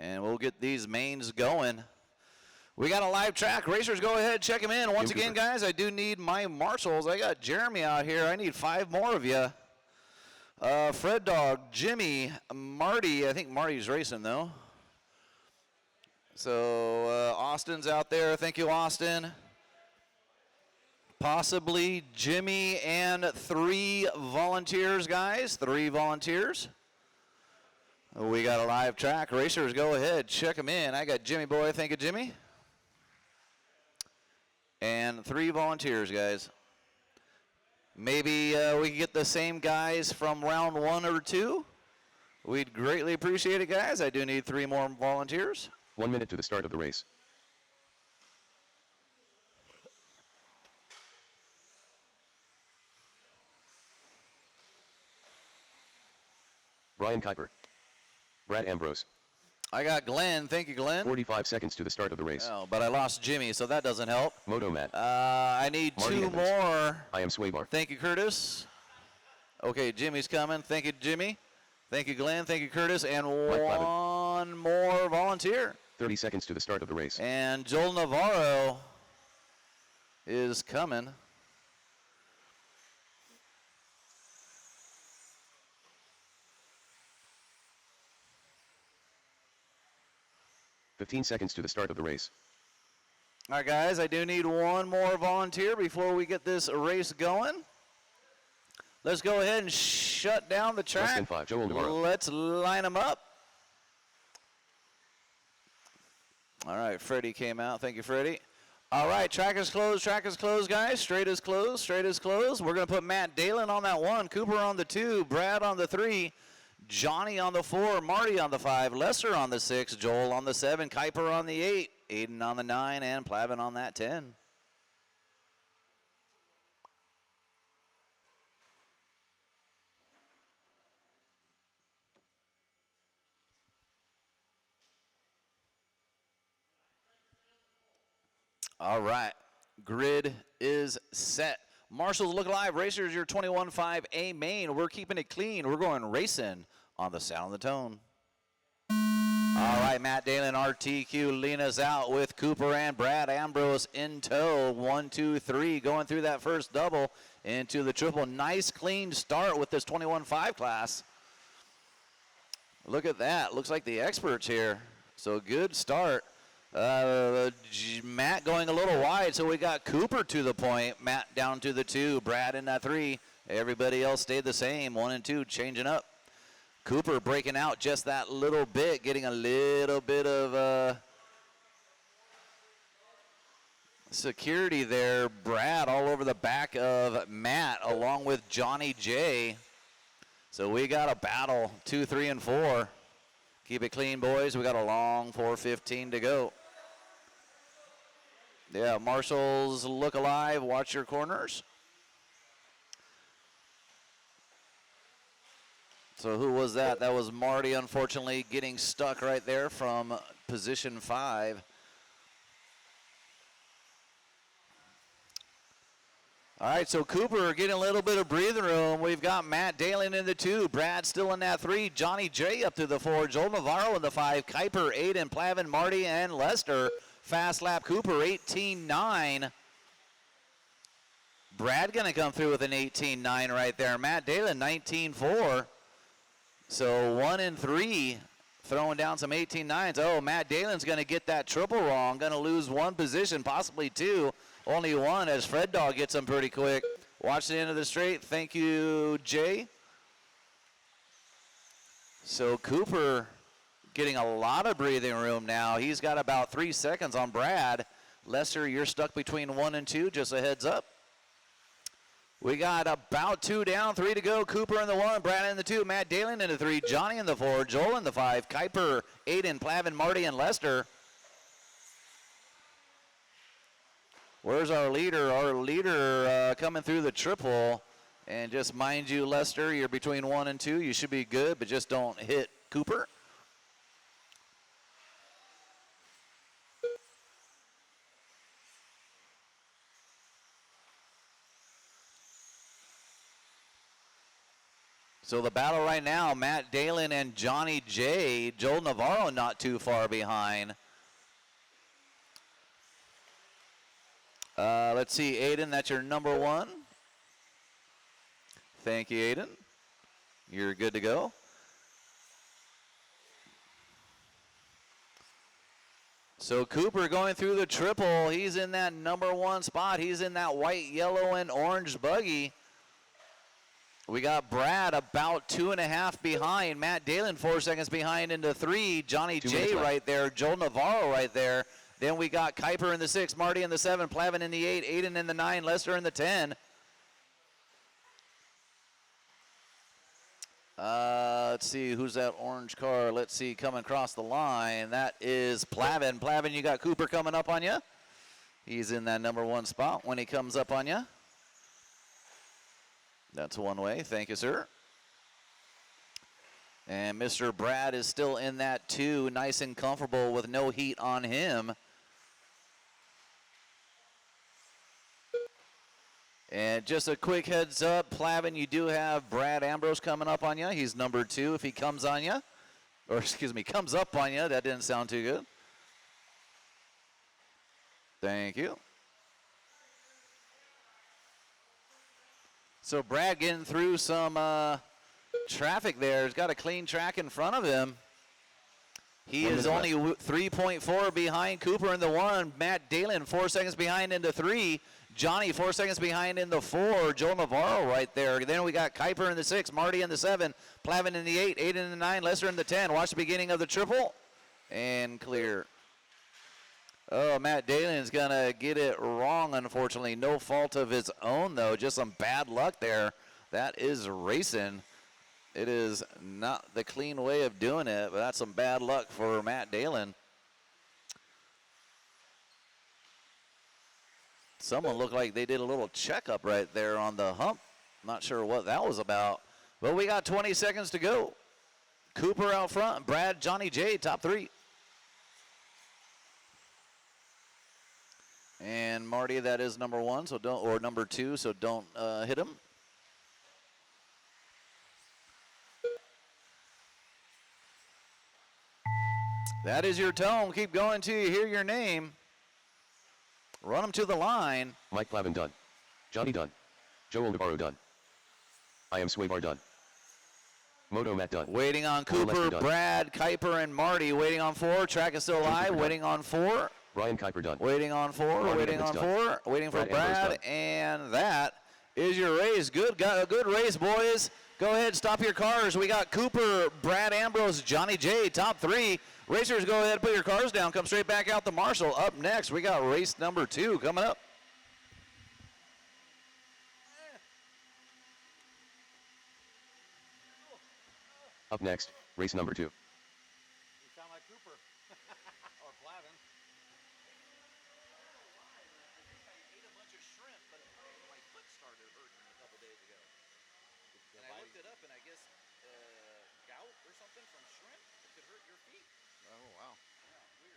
And we'll get these mains going. We got a live track. Racers, go ahead, check them in. Once again, guys, I do need my marshals. I got Jeremy out here. I need 5 more of you. Fred Dog, Jimmy, Marty. I think Marty's racing, though. So Austin's out there. Thank you, Austin. Possibly Jimmy and 3 volunteers, guys. 3 volunteers. We got a live track. Racers, go ahead, check them in. I got Jimmy Boy. Thank you, Jimmy. And 3 volunteers, guys. Maybe we can get the same guys from round 1 or 2. We'd greatly appreciate it, guys. I do need 3 more volunteers. 1 minute to the start of the race. Brian Kuiper. Brad Ambrose. I got Glenn. Thank you, Glenn. 45 seconds to the start of the race. Oh, but I lost Jimmy, so that doesn't help. Moto Matt. I need Marty 2 Evans. more. I am Swaybar. Thank you, Curtis. Okay, Jimmy's coming. Thank you, Jimmy. Thank you, Glenn. Thank you, Curtis. And one more volunteer. 30 seconds to the start of the race. And Joel Navarro is coming. $15 seconds to the start of the race. All right, guys, I do need one more volunteer before we get this race going. Let's go ahead and shut down the track. Less than 5, Joel Navarro. Let's line them up. All right, Freddie came out. Thank you, Freddie. All right, track is closed, guys. Straight is closed. We're going to put Matt Dalen on that 1, Cooper on the 2, Brad on the 3, Johnny on the 4, Marty on the 5, Lester on the 6, Joel on the 7, Kuiper on the 8, Aiden on the 9, and Plavin on that 10. All right, grid is set. Marshall's Look Alive Racers, your 21.5 A main. We're keeping it clean. We're going racing on the sound and the tone. All right, Matt Dalen, RTQ, lean us out with Cooper and Brad Ambrose in tow. 1, 2, 3, going through that first double into the triple. Nice, clean start with this 21.5 class. Look at that. Looks like the experts here. So good start. Matt going a little wide, so we got Cooper to the point. Matt down to the 2, Brad in that 3. Everybody else stayed the same, 1 and 2, changing up. Cooper breaking out just that little bit, getting a little bit of security there. Brad all over the back of Matt along with Johnny J. So we got a battle, 2, 3, and 4. Keep it clean, boys. We got a long 4:15 to go. Yeah, Marshall's Look Alive. Watch your corners. So who was that? That was Marty, unfortunately, getting stuck right there from position 5. All right, so Cooper getting a little bit of breathing room. We've got Matt Dalen in the 2, Brad still in that 3, Johnny J up to the 4, Joel Navarro in the 5, Kuiper, Aiden, Plavin, Marty, and Lester. Fast lap Cooper, 18.9. Brad going to come through with an 18.9 right there. Matt Dalen, 19.4. So 1 and 3 throwing down some 18.9s. Oh, Matt Dalen's going to get that triple wrong. Going to lose 1 position, possibly 2. Only 1 as Fred Dog gets him pretty quick. Watch the end of the straight. Thank you, Jay. So Cooper getting a lot of breathing room now. He's got about 3 seconds on Brad. Lester, you're stuck between 1 and 2, just a heads up. We got about 2 down, 3 to go. Cooper in the 1, Brad in the 2, Matt Dalen in the 3, Johnny in the 4, Joel in the 5, Kuiper, Aiden, Plavin, Marty, and Lester. Where's our leader? Our leader coming through the triple. And just mind you, Lester, you're between 1 and 2. You should be good, but just don't hit Cooper. So the battle right now, Matt Dalen and Johnny J. Joel Navarro not too far behind. Let's see, Aiden, that's your number 1. Thank you, Aiden. You're good to go. So Cooper going through the triple. He's in that number 1 spot. He's in that white, yellow, and orange buggy. We got Brad about 2.5 behind. Matt Dalen 4 seconds behind into 3. Johnny J right there. Joel Navarro right there. Then we got Kuiper in the 6, Marty in the 7, Plavin in the 8, Aiden in the 9, Lester in the 10. Let's see, who's that orange car? Let's see, coming across the line. That is Plavin. Plavin, you got Cooper coming up on you. He's in that number 1 spot when he comes up on you. That's one way. Thank you, sir. And Mr. Brad is still in that 2, nice and comfortable with no heat on him. And just a quick heads up, Plavin, you do have Brad Ambrose coming up on you. He's number 2 if he comes on you. Or, excuse me, comes up on you. That didn't sound too good. Thank you. So Brad getting through some traffic there. He's got a clean track in front of him. He is only 3.4 behind Cooper in the 1. Matt Dalen 4 seconds behind into 3. Johnny 4 seconds behind in the 4. Joe Navarro right there. Then we got Kuiper in the 6, Marty in the 7, Plavin in the 8, 8 in the 9, Lester in the 10. Watch the beginning of the triple. And clear. Oh, Matt Dalen's going to get it wrong, unfortunately. No fault of his own, though. Just some bad luck there. That is racing. It is not the clean way of doing it, but that's some bad luck for Matt Dalen. Someone looked like they did a little checkup right there on the hump. Not sure what that was about. But we got 20 seconds to go. Cooper out front. Brad, Johnny J, top 3. And Marty, that is number 1, so don't, or number 2, so don't hit him. That is your tone. Keep going till you hear your name. Run them to the line. Mike Plavin done. Johnny done. Joel Navarro done. I am Swaybar done. Moto Matt done. Waiting on Cooper, Brad, Kuiper, and Marty. Waiting on 4. Track is still live. Waiting on 4. Ryan Kuiper done. Waiting on 4. Ryan Waiting on 4. Waiting for Brad. And that is your race. Good race, boys. Go ahead, stop your cars. We got Cooper, Brad Ambrose, Johnny J, top 3. Racers, go ahead, put your cars down. Come straight back out to Marshall. Up next, we got race number 2 coming up. Up next, race number 2. You sound like Cooper. Or Plavin. I ate a bunch of shrimp, but my foot started hurting a couple days ago. And I looked it up, and I guess gout or something from shrimp could hurt your feet. Oh, wow. Yeah, weird.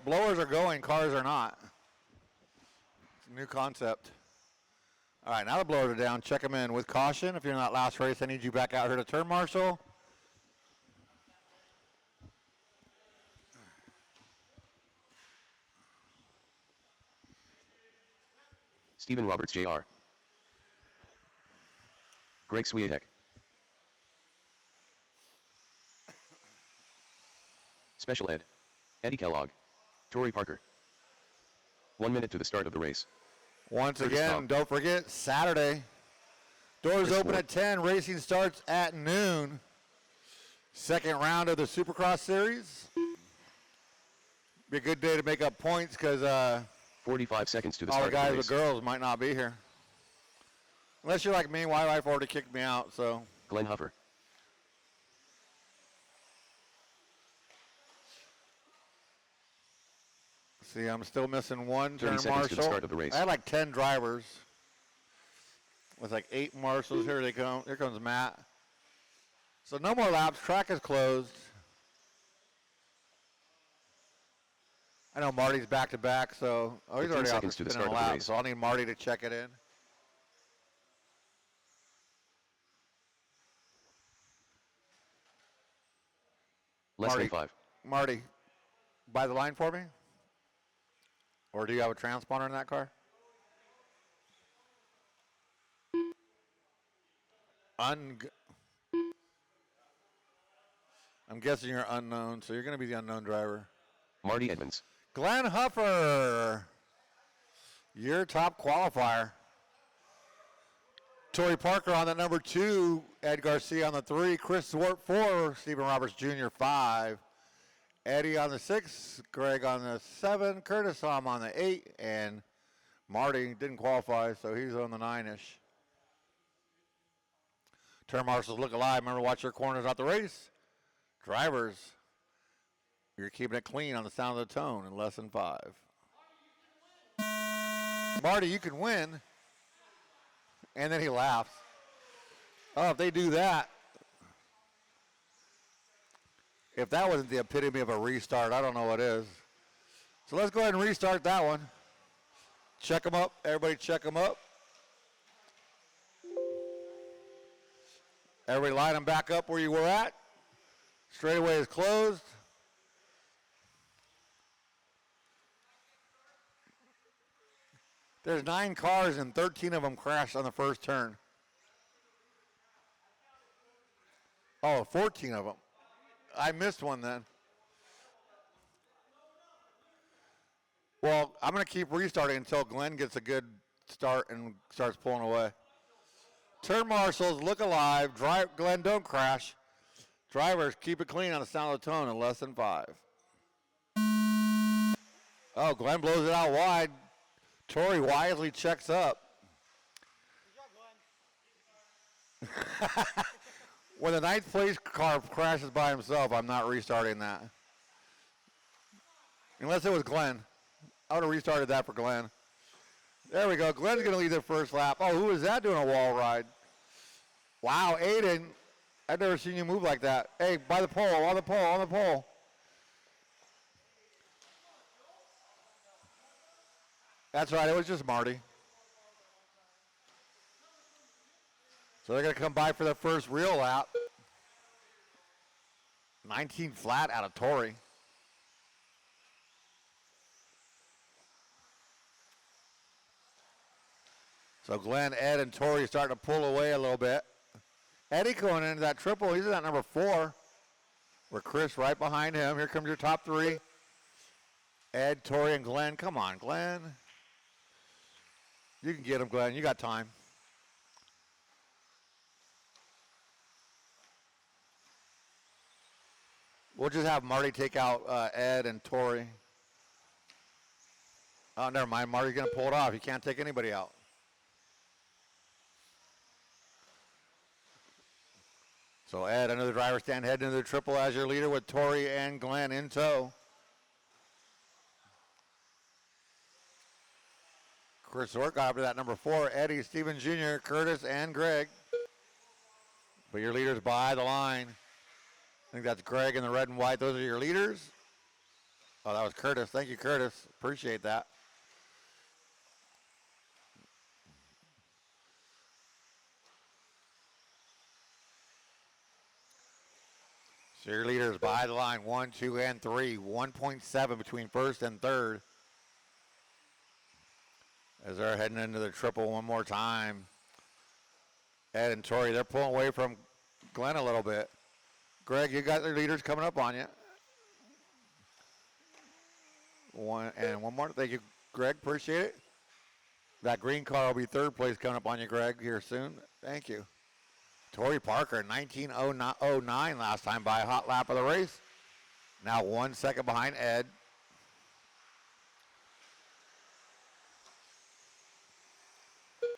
Blowers are going, cars are not. It's a new concept. All right, now the blowers are down. Check them in with caution. If you're in that last race, I need you back out here to turn marshal. Stephen Roberts Jr. Greg Swiatek. Special Ed. Eddie Kellogg. Torrey Parker. 1 minute to the start of the race. Once Curtis again, Tom. don't forget, Saturday. Doors Chris open Ward. at 10. Racing starts at noon. Second round of the Supercross Series. Be a good day to make up points because 45 seconds to the all the start of guys the with race. girls might not be here. Unless you're like me, my wife already kicked me out, so. Glenn Huffer. See, I'm still missing one 30 turn seconds to the marshal. start of the race. I had like 10 drivers with like 8 marshals. Here they come. Here comes Matt. So no more laps. Track is closed. I know Marty's back to back, so he's 15 already out seconds to the spinning start a of the lap. race. So I'll need Marty to check it in. Less Marty. than 5. Marty, buy the line for me? Or do you have a transponder in that car? I'm guessing you're unknown, so you're going to be the unknown driver. Marty Edmonds. Glenn Huffer, your top qualifier. Torrey Parker on the number 2, Ed Garcia on the 3, Chris Zwart 4, Stephen Roberts Jr. 5, Eddie on the 6, Greg on the 7, Curtis on the 8, and Marty didn't qualify, so he's on the 9-ish. Turn marshals look alive. Remember, watch your corners out the race. Drivers, you're keeping it clean on the sound of the tone in less than 5. Marty, you can win. And then he laughs. Oh, if they do that, if that wasn't the epitome of a restart, I don't know what is. So let's go ahead and restart that one. Check them up. Everybody check them up. Everybody line them back up where you were at. Straightaway is closed. There's 9 cars and 13 of them crashed on the first turn. Oh, 14 of them. I missed one then. Well, I'm going to keep restarting until Glenn gets a good start and starts pulling away. Turn marshals, look alive. Drive, Glenn, don't crash. Drivers, keep it clean on the sound of the tone in less than 5. Oh, Glenn blows it out wide. Tori wisely checks up. Good job, Glenn. When the 9th place car crashes by himself, I'm not restarting that. Unless it was Glenn. I would have restarted that for Glenn. There we go. Glenn's going to lead the first lap. Oh, who is that doing a wall ride? Wow, Aiden. I've never seen you move like that. Hey, by the pole, on the pole, on the pole. That's right, it was just Marty. So they're going to come by for the first real lap. 19 flat out of Torrey. So Glenn, Ed, and Torrey starting to pull away a little bit. Eddie going into that triple. He's at number 4. With Chris right behind him. Here comes your top 3. Ed, Torrey, and Glenn. Come on, Glenn. You can get him, Glenn. You got time. We'll just have Marty take out Ed and Torrey. Oh, never mind. Marty's going to pull it off. He can't take anybody out. So Ed, under the driver's stand, heading into the triple as your leader with Torrey and Glenn in tow. Chris Ork got up to that number 4. Eddie, Steven Jr., Curtis, and Greg. But your leaders by the line. I think that's Greg in the red and white. Those are your leaders. Oh, that was Curtis. Thank you, Curtis. Appreciate that. So your leaders by the line, 1, 2, and 3. 1.7 between first and third. As they're heading into the triple one more time. Ed and Tori, they're pulling away from Glenn a little bit. Greg, you got their leaders coming up on you. One more. Thank you, Greg. Appreciate it. That green car will be third place coming up on you, Greg, here soon. Thank you. Tori Parker, 19:09 last time by a hot lap of the race. Now 1 second behind Ed.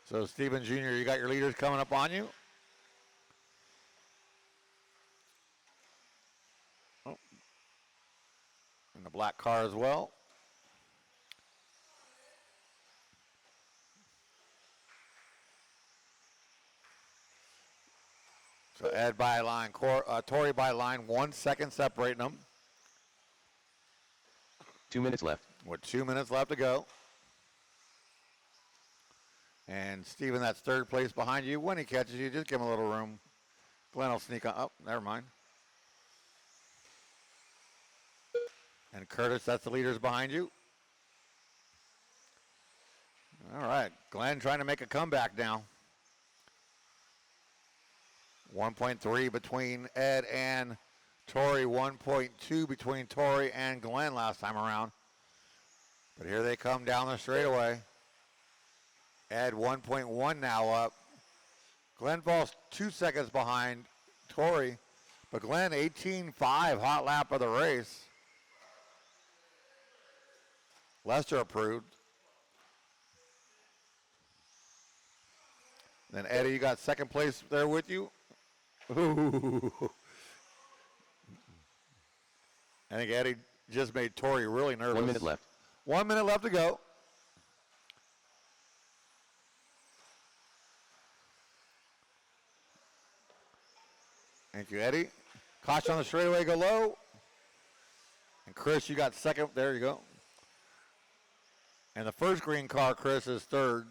So Steven Jr., you got your leaders coming up on you. Oh. In the black car as well. So Ed by line, Tori by line, 1 second separating them. 2 minutes left. With 2 minutes left to go. And Steven, that's third place behind you. When he catches you, just give him a little room. Glenn will sneak on. Oh, never mind. And Curtis, that's the leaders behind you. All right, Glenn trying to make a comeback now. 1.3 between Ed and Tori, 1.2 between Tori and Glenn last time around. But here they come down the straightaway. Ed 1.1 now up. Glenn falls 2 seconds behind Tori, but Glenn 18.5 hot lap of the race. Lester approved. Then Eddie, you got second place there with you. Ooh. I think Eddie just made Tori really nervous. 1 minute left. 1 minute left to go. Thank you, Eddie. Caution on the straightaway, go low. And Chris, you got second. There you go. And the first green car, Chris, is third.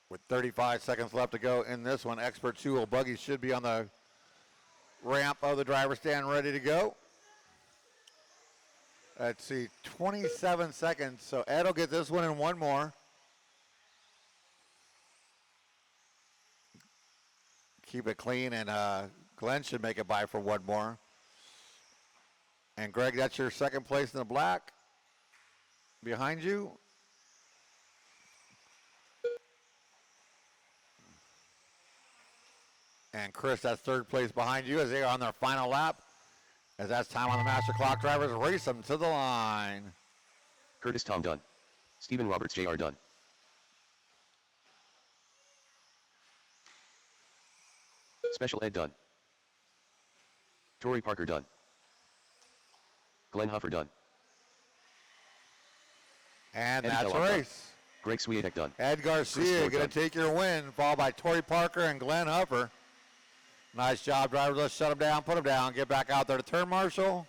With 35 seconds left to go in this one, Expert 2 buggy should be on the ramp of the driver's stand ready to go. Let's see, 27 seconds. So Ed will get this one and one more. Keep it clean, and Glenn should make it by for one more. And Greg, that's your second place in the black. Behind you. And Chris, that's third place behind you as they are on their final lap. As that's time on the master clock, drivers race them to the line. Curtis Tom done. Stephen Roberts Jr. done. Special Ed done. Tori Parker done. Glenn Huffer done. And Ed that's a Kellogg done. race. Greg Swiatek done. Ed Garcia Ford going done. to take your win, followed by Tori Parker and Glenn Huffer. Nice job, drivers. Let's shut them down, put them down, get back out there to turn marshal.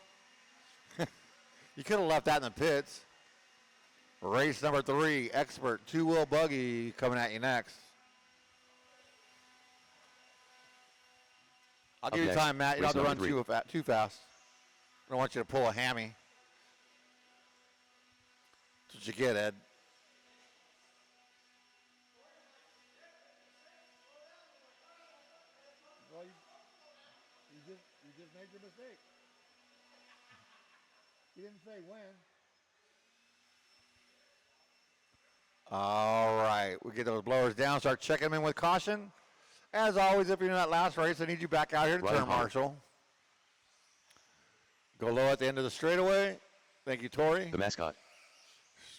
You could have left that in the pits. Race number 3, Expert 2-wheel buggy coming at you next. I'll Up give you next, time, Matt. You don't race have to run number too fast. I don't want you to pull a hammy. That's what you get, Ed. Well, you just made your mistake. You didn't say when. All right, we get those blowers down, start checking them in with caution. As always, if you're in that last race, I need you back out here to Right turn on. marshal. Go low at the end of the straightaway. Thank you, Tori. The mascot.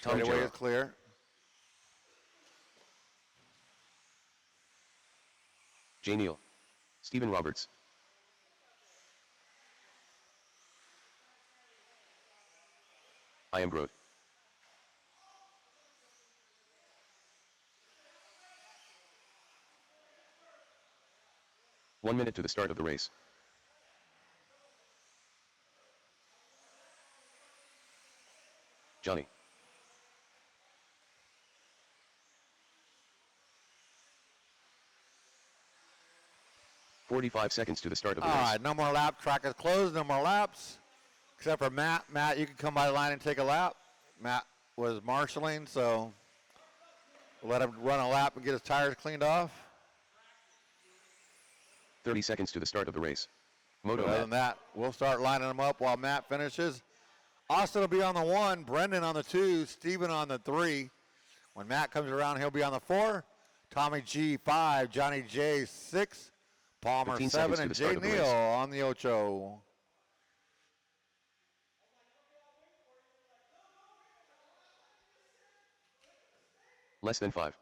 Tommy Straightaway Jarrell. is clear. J. Neal. Stephen Roberts. I am Groot. One minute to the start of the race. Johnny. "45 seconds to the start of the All race. right, no more lap. Track is closed. No more laps. Except for Matt. Matt, you can come by the line and take a lap. Matt was marshaling, so we'll let him run a lap and get his tires cleaned off. 30 seconds to the start of the race. Moto Other than Matt. that, we'll start lining them up while Matt finishes. Austin will be on the 1, Brendan on the 2, Steven on the 3. When Matt comes around, he'll be on the 4. Tommy G 5, Johnny J 6, Palmer 15 7, seconds to and the start Jay of the Neal race. on the Ocho. Less than 5.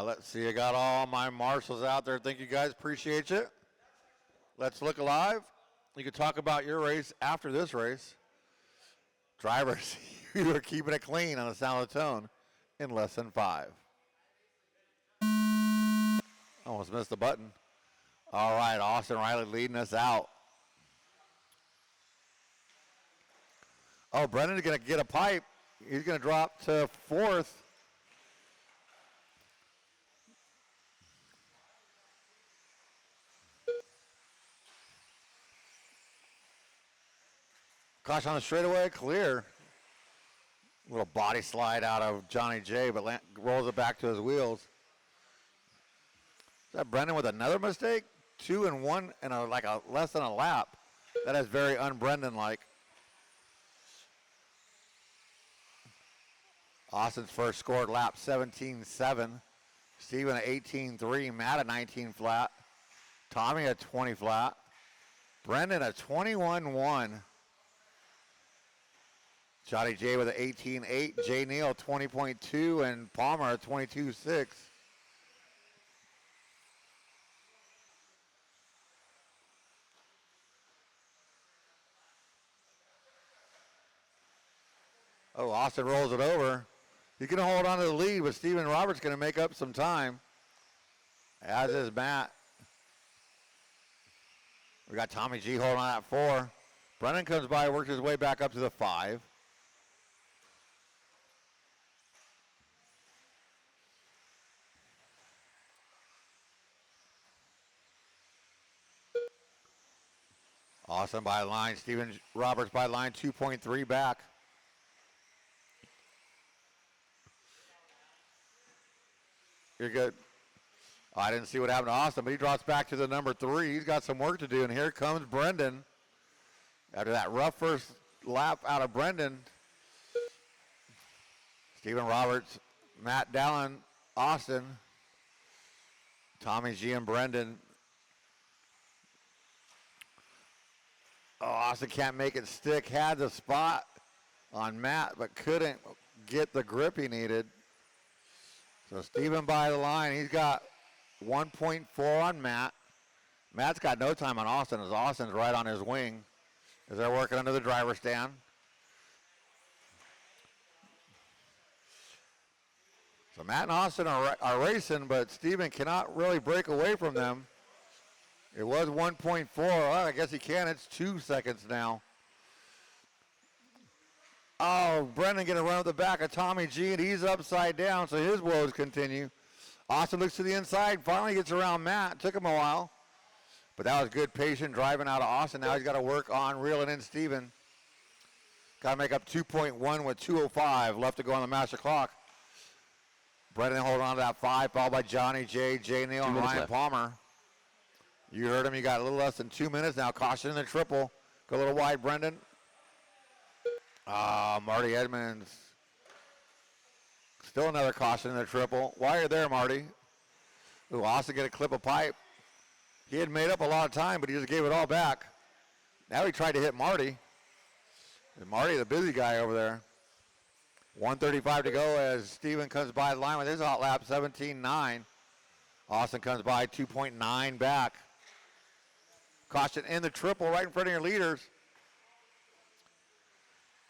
Let's see, I got all my marshals out there. Thank you guys, appreciate you. Let's look alive. You can talk about your race after this race. Drivers, you are keeping it clean on the sound of the tone in less than 5. Almost missed the button. All right, Austin Riley leading us out. Oh, Brendan's going to get a pipe. He's going to drop to 4th. Caution on the straightaway, clear. Little body slide out of Johnny J, but rolls it back to his wheels. Is that Brendan with another mistake? 2 and 1 and a less than a lap. That is very un-Brendan-like. Austin's first scored lap 17.7. Steven at 18.3, Matt at 19 flat, Tommy at 20 flat, Brendan at 21.1, Johnny J with an 18.8, Jay Neal 20.2, and Palmer at 22.6. Oh, Austin rolls it over. He's going to hold on to the lead, but Steven Roberts going to make up some time, as is Matt. We got Tommy G holding on at 4. Brennan comes by, works his way back up to the 5. Austin by line. Steven Roberts by line, 2.3 back. You're good. I didn't see what happened to Austin, but he drops back to the number 3. He's got some work to do, and here comes Brendan. After that rough first lap out of Brendan, Steven Roberts, Matt Dallin, Austin, Tommy G and Brendan. Oh, Austin can't make it stick. Had the spot on Matt, but couldn't get the grip he needed. So Steven by the line. He's got 1.4 on Matt. Matt's got no time on Austin, as Austin's right on his wing as they're working under the driver's stand. So Matt and Austin are racing, but Steven cannot really break away from them. It was 1.4. Well, I guess he can. It's 2 seconds now. Oh, Brendan going to run up the back of Tommy G, and he's upside down, so his woes continue. Austin looks to the inside, finally gets around Matt. Took him a while, but that was good patient driving out of Austin. Now he's got to work on reeling in Steven. Got to make up 2.1 with 2:05 left to go on the master clock. Brendan holding on to that 5, followed by Johnny J, Jay Neal, and Ryan Palmer. You heard him. You got a little less than 2 minutes now. Caution in the triple. Go a little wide, Brendan. Marty Edmonds. Still another caution in the triple. Why are you there, Marty? Ooh, Austin get a clip of pipe. He had made up a lot of time, but he just gave it all back. Now he tried to hit Marty. And Marty, the busy guy over there. 1:35 to go as Steven comes by the line with his hot lap, 17.9. Austin comes by 2.9 back. Caution in the triple right in front of your leaders.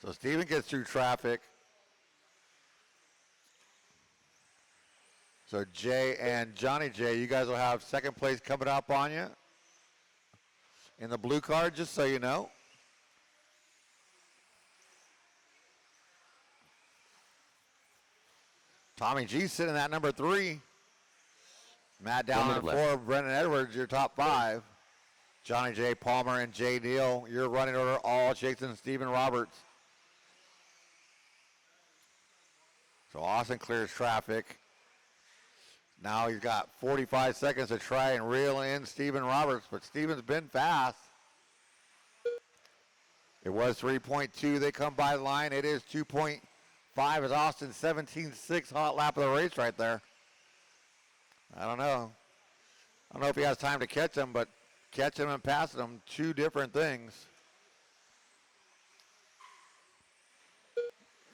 So Steven gets through traffic. So Jay and Johnny J, you guys will have second place coming up on you in the blue card, just so you know. Tommy G sitting at number 3. Matt down at 4. Brendan Edwards, your top 5. Johnny J, Palmer, and Jay Neal, your running order, all chasing Steven Roberts. So Austin clears traffic. Now he's got 45 seconds to try and reel in Steven Roberts, but Steven's been fast. It was 3.2. They come by the line. It is 2.5 as Austin 17.6 hot lap of the race right there. I don't know. I don't know if he has time to catch him, but catching him and passing him, 2 different things.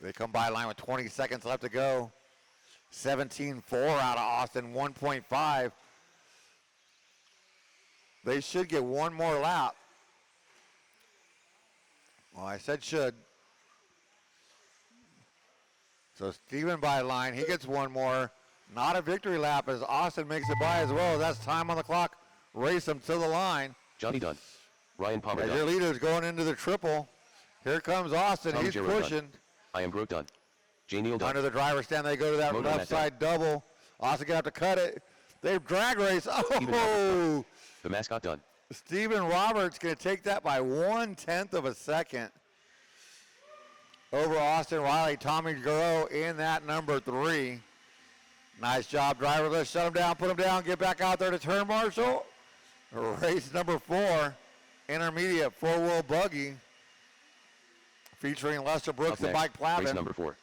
They come by line with 20 seconds left to go. 17.4 out of Austin, 1.5. They should get one more lap. Well, I said should. So Steven by line, he gets one more. Not a victory lap as Austin makes it by as well. That's time on the clock. Race them to the line. Johnny Dunn. Ryan Palmer As Dunn. your leader's going into the triple. Here comes Austin. Tommy He's J. Rowe pushing. Dunn. I am Brooke Dunn. Jay Neal Dunn. Under the driver's stand, they go to that Moto left Matt side double. Austin gonna have to cut it. They drag race. Steven Oh! The mascot Dunn. Steven Roberts gonna take that by 1/10 of a second over Austin Riley. Tommy Garo in that number 3. Nice job, driver. Let's shut him down, put him down, get back out there to turn marshal. Race number 4, intermediate 4-wheel buggy, featuring Lester Brooks Up and next, Mike race Plavin. number 4.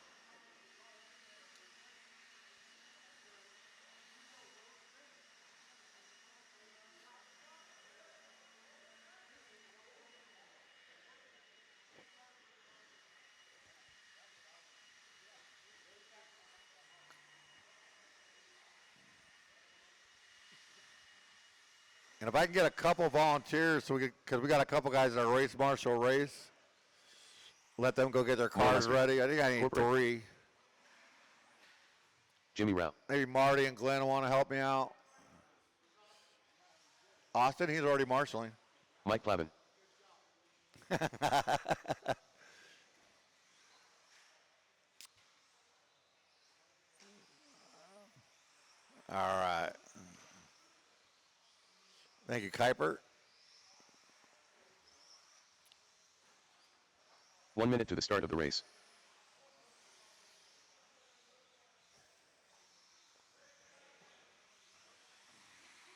And if I can get a couple volunteers, so because we got a couple guys that are race marshal race, let them go get their cars ready. I think I need Corporate. 3. Jimmy Rao. Maybe Marty and Glenn want to help me out. Austin, he's already marshaling. Mike Plavin. All right. Thank you, Kuiper. 1 minute to the start of the race.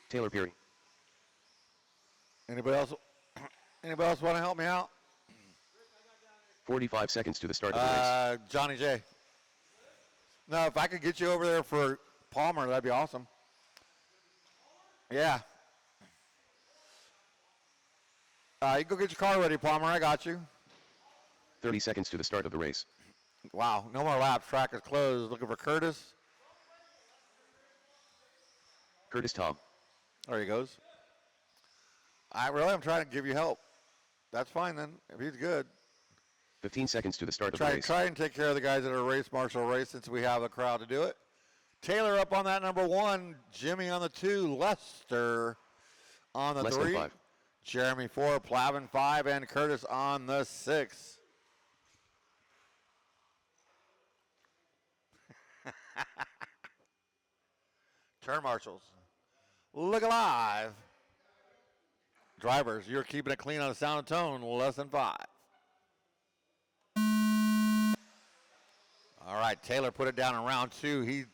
Taylor Peary. Anybody else? Anybody else want to help me out? 45 seconds to the start of the race. Johnny J. No, if I could get you over there for Palmer, that'd be awesome. Yeah. You go get your car ready, Palmer. I got you. 30 seconds to the start of the race. Wow, no more laps. Track is closed. Looking for Curtis. Curtis Tom. There he goes. I'm trying to give you help. That's fine then, if he's good. 15 seconds to the start of the race. Try and take care of the guys that are race marshal race since we have a crowd to do it. Taylor up on that number 1. Jimmy on the 2. Lester on the Less than 3. 5. Jeremy 4. Plavin 5. And Curtis on the 6. Turn marshals. Look alive. Drivers, you're keeping it clean on the sound and tone. Less than 5. All right, Taylor put it down in round 2. He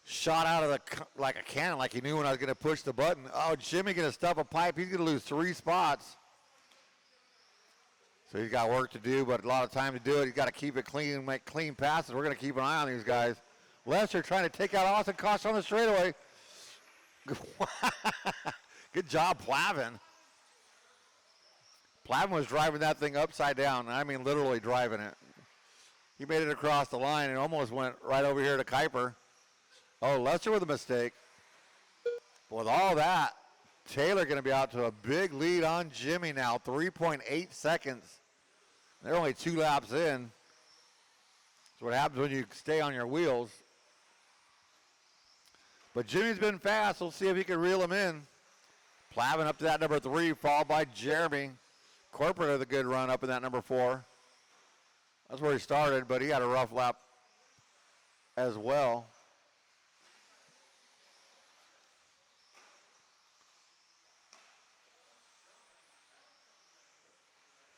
shot out of like a cannon, like he knew when I was going to push the button. Oh, Jimmy going to stuff a pipe. He's going to lose 3 spots. So he's got work to do, but a lot of time to do it. He's got to keep it clean and make clean passes. We're going to keep an eye on these guys. Lester trying to take out Austin Kosh on the straightaway. Good job, Plavin. Plavin was driving that thing upside down. I mean, literally driving it. He made it across the line and almost went right over here to Kuiper. Oh, Lester with a mistake. With all that, Taylor going to be out to a big lead on Jimmy now. 3.8 seconds. They're only 2 laps in. That's what happens when you stay on your wheels. But Jimmy's been fast. We'll see if he can reel him in. Plavin up to that number 3, followed by Jeremy. Corporate with a good run up in that number 4. That's where he started, but he had a rough lap as well.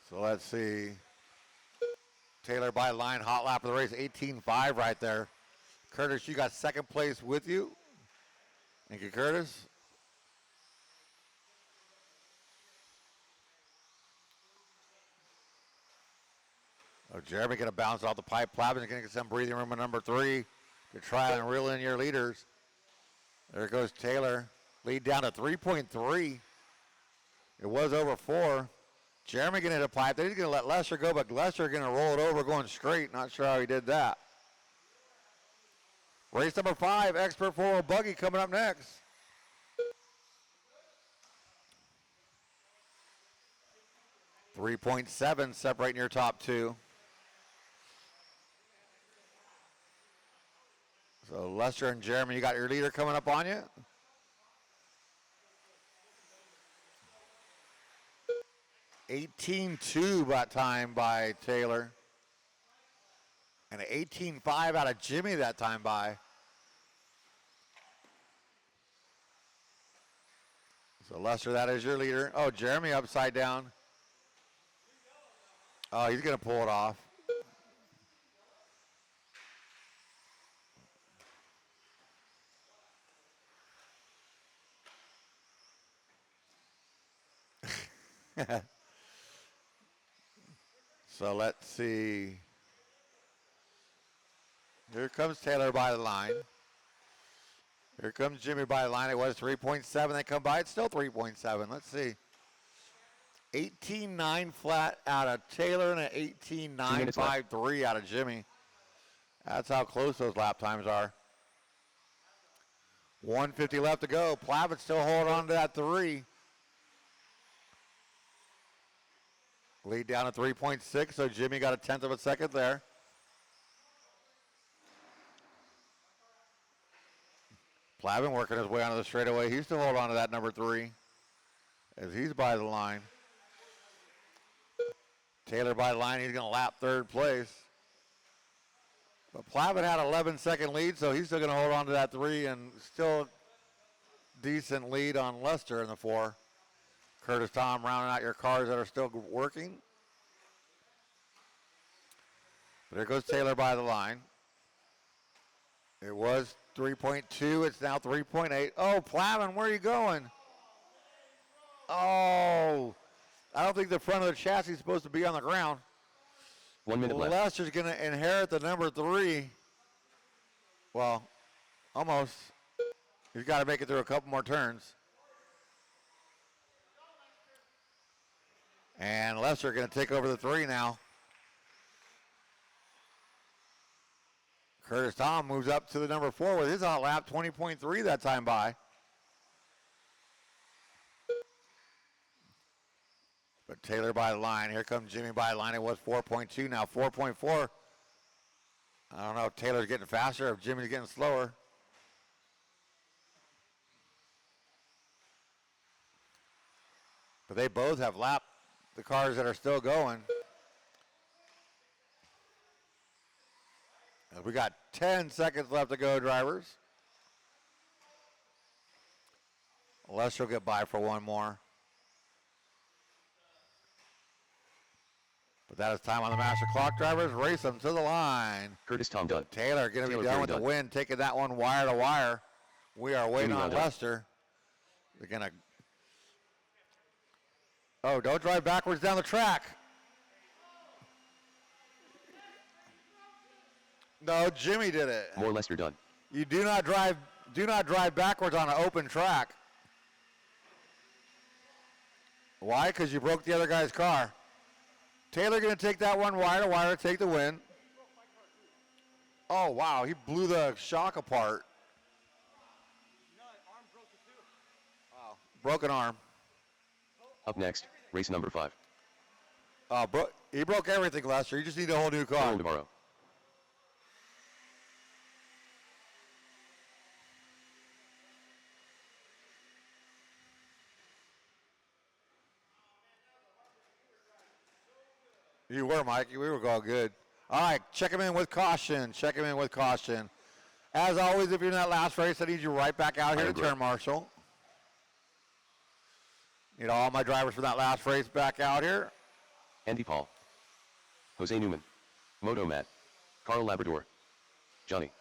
So let's see. Taylor by line, hot lap of the race, 18.5 right there. Curtis, you got second place with you. Thank you, Curtis. Oh, Jeremy going to bounce off the pipe. Plavin's going to get some breathing room at number 3 to try and reel in your leaders. There goes Taylor. Lead down to 3.3. It was over 4. Jeremy going to hit a pipe. Then he's going to let Lester go, but Lester going to roll it over going straight. Not sure how he did that. Race number 5, Expert 4 Buggy coming up next. .7 separating your top 2. So Lester and Jeremy, you got your leader coming up on you. .18.2 that time by Taylor. And an 18.5 out of Jimmy that time by. So Lester, that is your leader. Oh, Jeremy upside down. Oh, he's going to pull it off. So let's see. Here comes Taylor by the line. Here comes Jimmy by the line. It was 3.7. They come by. It's still 3.7. Let's see. 18.9 flat out of Taylor and an 18.953 out of Jimmy. That's how close those lap times are. 150 left to go. Plavin still holding on to that 3. Lead down to 3.6, so Jimmy got a 1/10 of a second there. Plavin working his way onto the straightaway. He's still holding on to that number 3 as he's by the line. Taylor by the line. He's going to lap 3rd place. But Plavin had an 11-second lead, so he's still going to hold on to that 3 and still decent lead on Lester in the 4. Curtis Tom rounding out your cars that are still working. But there goes Taylor by the line. It was 3.2. It's now 3.8. Oh, Plavin, where are you going? Oh, I don't think the front of the chassis is supposed to be on the ground. 1 minute left. Lester's going to inherit the number 3. Well, almost. He's got to make it through a couple more turns. And Lester going to take over the 3 now. Curtis Tom moves up to the number 4 with his hot lap, 20.3 that time by. But Taylor by the line. Here comes Jimmy by the line. It was 4.2, now 4.4. I don't know if Taylor's getting faster or if Jimmy's getting slower. But they both have lapped the cars that are still going. We got 10 seconds left to go, drivers. Lester will get by for one more. But that is time on the master clock, drivers. Race them to the line. Curtis Tom done. Taylor going to be Taylor done with the done. win, taking that one wire to wire. We are waiting Jimmy on done. Lester. They're going to... Oh, don't drive backwards down the track. No, Jimmy did it. More Lester done. You do not drive backwards on an open track. Why? Because you broke the other guy's car. Taylor going to take that one wire to wire, take the win. Oh, wow, he blew the shock apart. Wow, broken arm. Up next, race number 5. He broke everything, Lester. You just need a whole new car. Joel Navarro. You were, Mike. We were going good. All right, check him in with caution. Check him in with caution. As always, if you're in that last race, I need you right back out here to turn marshal. Need all my drivers from that last race back out here. Andy Paul. Jose Newman. Moto Matt. Carl Labrador. Johnny.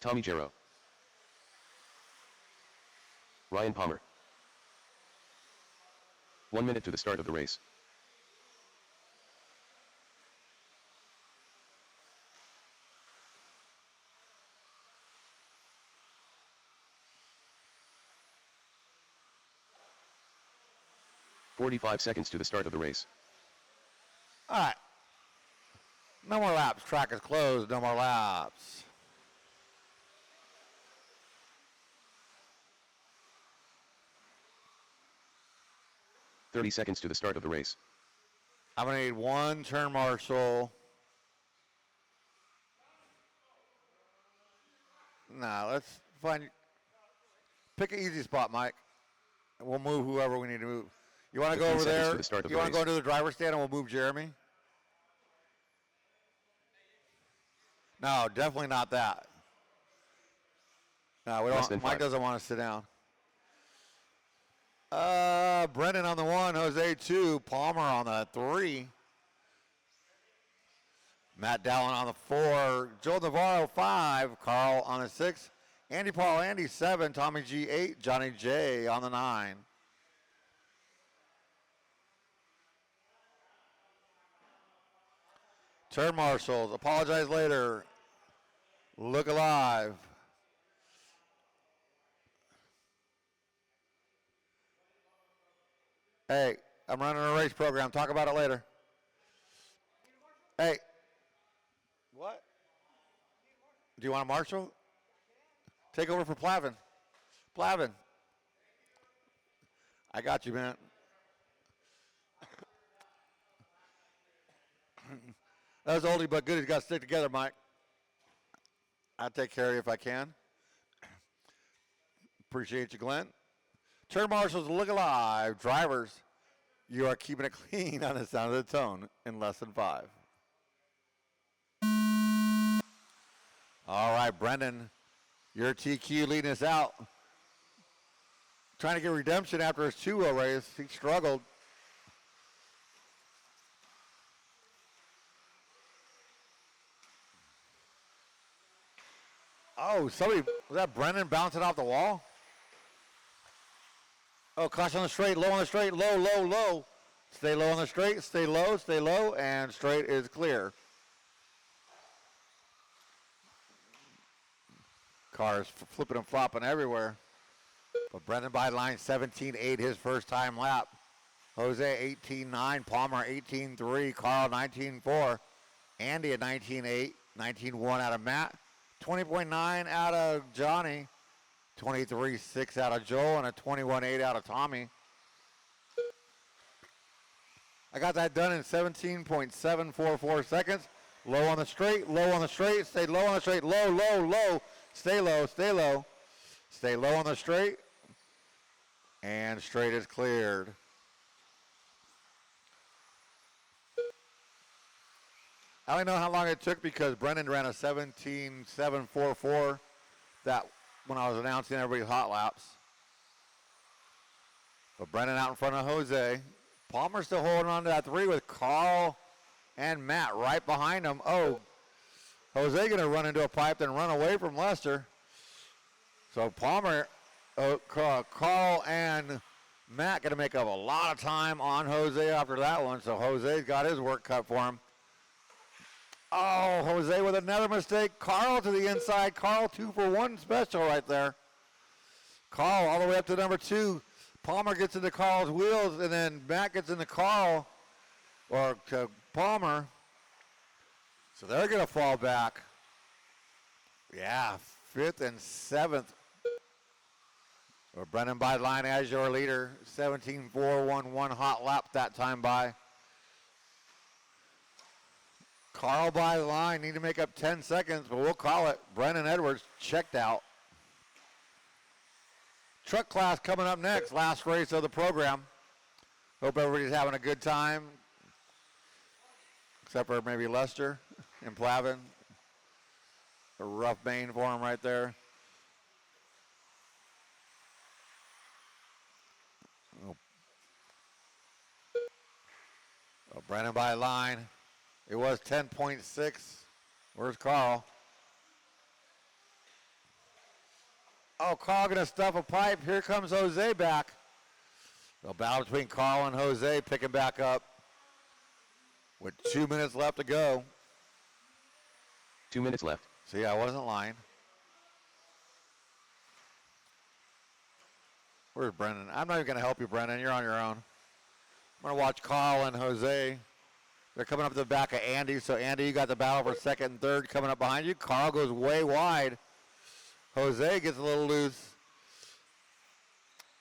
Tommy Jarrow. Ryan Palmer. 1 minute to the start of the race. "45 seconds to the start of the race. All right. No more laps. Track is closed. No more laps. "30 seconds to the start of the race. I'm going to need one turn marshal. Nah, let's pick an easy spot, Mike. And we'll move whoever we need to move. You want to go 15 over seconds there? to the start of You the want to go race. into the driver's stand and we'll move Jeremy? No, definitely not that. No, we Less don't. than Mike 5. doesn't want to sit down. Brendan on the 1, Jose 2, Palmer on the 3. Matt Dallin on the 4, Joel Navarro 5, Carl on the 6, Andy Paul, Andy 7, Tommy G 8, Johnny J on the 9. Turn marshals, apologize later. Look alive. Hey, I'm running a race program. Talk about it later. Hey. What? Do you want a marshal? Take over for Plavin. Plavin. I got you, man. That was oldie but goodie. Got to stick together, Mike. I'll take care of you if I can. Appreciate you, Glenn. Turn marshals, look alive. Drivers, you are keeping it clean on the sound of the tone in less than 5. All right, Brendan, your TQ leading us out. Trying to get redemption after his 2-0 race. He struggled. Oh, somebody, was that Brendan bouncing off the wall? Oh, caution on the straight, low on the straight, low, low, low. Stay low on the straight, stay low, and straight is clear. Cars flipping and flopping everywhere. But Brendan by line 17.8 his first time lap. Jose 18.9, Palmer 18.3, Carl 19.4, Andy at 19.8, 19.1 out of Matt, 20.9 out of Johnny, 23.6 out of Joel, and a 21.8 out of Tommy. I got that done in 17.744 seconds. Low on the straight, stay low on the straight, low, low, low, stay low, stay low. Stay low on the straight, and straight is cleared. I don't know how long it took because Brendan ran a 17.744 that when I was announcing everybody's hot laps. But Brendan out in front of Jose. Palmer still holding on to that 3 with Carl and Matt right behind him. Oh, Jose going to run into a pipe and run away from Lester. So Palmer, Carl and Matt going to make up a lot of time on Jose after that one. So Jose's got his work cut for him. Oh, Jose with another mistake. Carl to the inside. Carl 2 for 1 special right there. Carl all the way up to number 2. Palmer gets into Carl's wheels, and then Matt gets into Carl, or to Palmer. So they're going to fall back. Yeah, 5th and 7th. Or Brendan by line as your leader. 17.411 hot lap that time by. Carl by the line, need to make up 10 seconds, but we'll call it. Brendan Edwards checked out. Truck class coming up next, last race of the program. Hope everybody's having a good time, except for maybe Lester and Plavin. A rough bane for him right there. Oh, Brendan by line. It was 10.6. Where's Carl? Oh, Carl gonna stuff a pipe. Here comes Jose back. The battle between Carl and Jose picking back up with 2 minutes left to go. 2 minutes left. See, I wasn't lying. Where's Brendan? I'm not even gonna help you, Brendan. You're on your own. I'm gonna watch Carl and Jose. They're coming up to the back of Andy. So Andy, you got the battle for second and third coming up behind you. Carl goes way wide. Jose gets a little loose.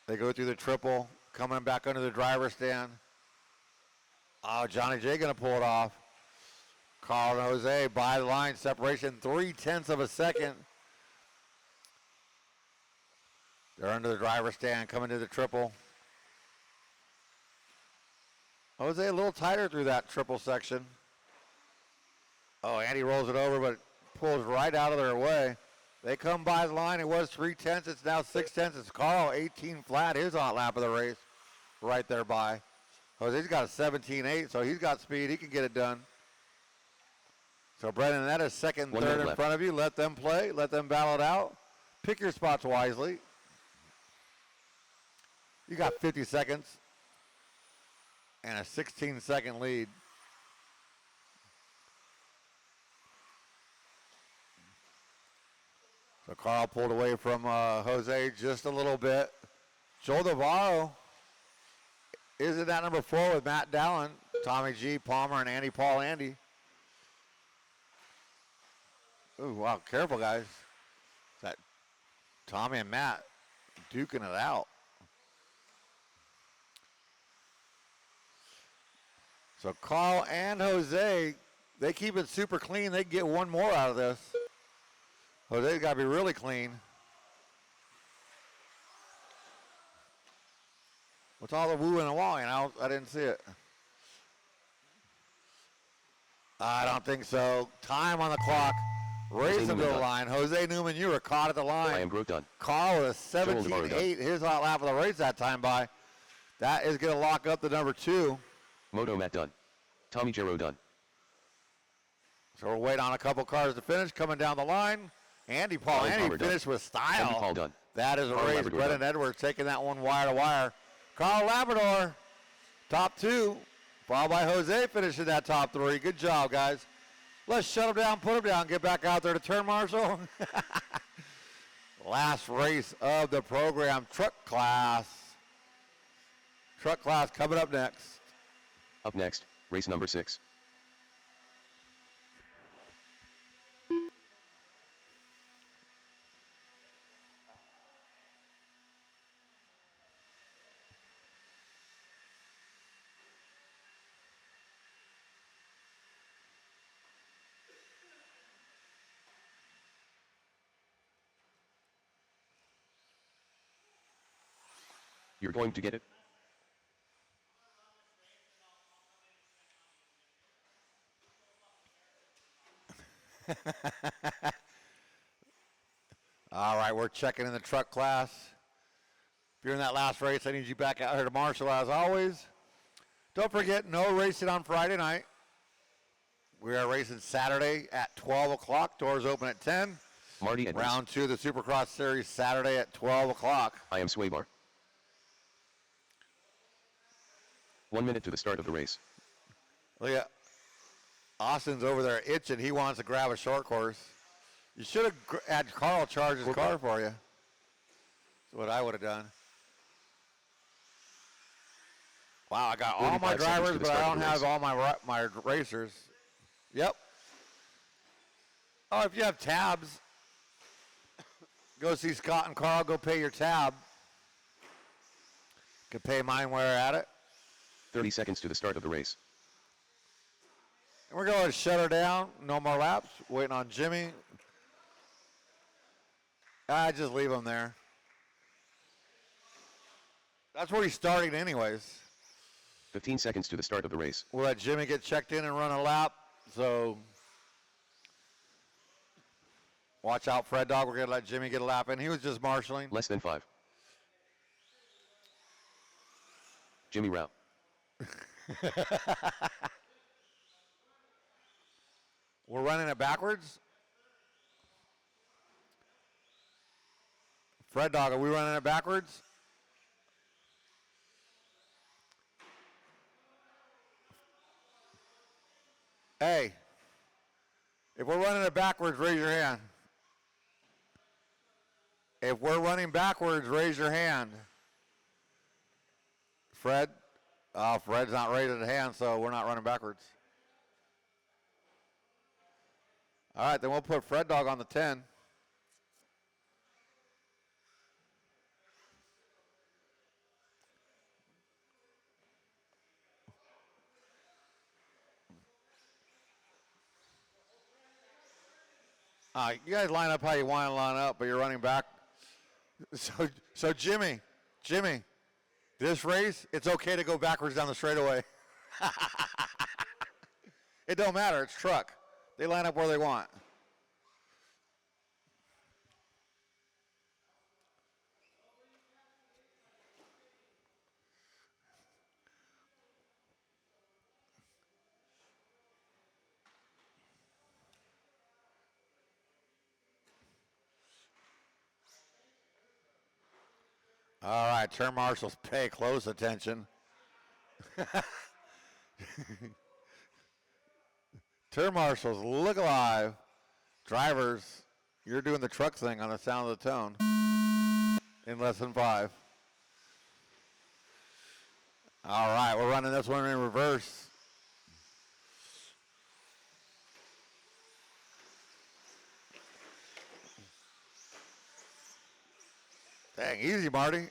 They go through the triple, coming back under the driver's stand. Oh, Johnny J gonna pull it off. Carl and Jose by the line, separation 0.3 of a second. They're under the driver's stand, coming to the triple. Jose a little tighter through that triple section. Oh, Andy rolls it over, but pulls right out of their way. They come by the line. It was 0.3. It's now 0.6. It's Carl, 18 flat, his hot lap of the race, right there by. Jose's got a 17.8, so he's got speed. He can get it done. So, Brendan, that is second and third in front of you. Let them play. Let them battle it out. Pick your spots wisely. You got 50 seconds and a 16-second lead. So Carl pulled away from Jose just a little bit. Joel Navarro is in that number 4 with Matt Dallin, Tommy G, Palmer, and Andy Paul Andy. Ooh, wow, careful, guys. That Tommy and Matt duking it out. So Carl and Jose, they keep it super clean. They get one more out of this. Jose's got to be really clean. What's all the woo and the wawing? I didn't see it. I don't think so. Time on the clock. Racing to the line. Jose Newman, you were caught at the line. I am broke done. Carl with a 17-8. His hot lap of the race that time by. That is going to lock up the number 2. Moto Matt done. Tommy Gero done. So we're waiting on a couple cars to finish. Coming down the line. Andy Paul. Andy finished with style. Andy Paul done. That is a Carl race. Labrador Brennan done. Edwards taking that one wire to wire. Carl Labrador, top 2. Followed by Jose finishing that top 3. Good job, guys. Let's shut him down, put him down, get back out there to turn marshal. Last race of the program, truck class. Truck class coming up next. Up next, race number 6. You're going to get it? All right, we're checking in the truck class. If you're in that last race, I need you back out here to marshal as always. Don't forget, no racing on Friday night. We are racing Saturday at 12 o'clock. Doors open at 10. Marty Edwards. Round 2 of the Supercross Series Saturday at 12 o'clock. I am Swaybar. 1 minute to the start of the race. Look at Austin's over there itching. He wants to grab a short course. You should have had Carl charge his car for you. That's what I would have done. Wow, I got all my 45 seconds drivers, to the but start I of don't the have race. all my racers. Yep. Oh, if you have tabs, go see Scott and Carl. Go pay your tab. Can pay mine while you're at it. 30 seconds to the start of the race. And we're going to shut her down. No more laps. Waiting on Jimmy. Just leave him there. That's where he's starting anyways. 15 seconds to the start of the race. We'll let Jimmy get checked in and run a lap. So watch out, Fred Dog. We're going to let Jimmy get a lap in. He was just marshaling. Less than 5. Jimmy Rao. We're running it backwards. Fred Dog, are we running it backwards? Hey, if we're running it backwards, raise your hand. If we're running backwards, raise your hand. Fred? Fred's not raising his hand, so we're not running backwards. All right, then we'll put Fred Dog on the 10. You guys line up how you want to line up, but you're running back. So Jimmy, this race, it's okay to go backwards down the straightaway. It don't matter. It's truck. They line up where they want. All right, turn marshals, pay close attention. Turn marshals, look alive. Drivers, you're doing the truck thing on the sound of the tone in less than 5. All right, we're running this one in reverse. Dang, easy, Marty.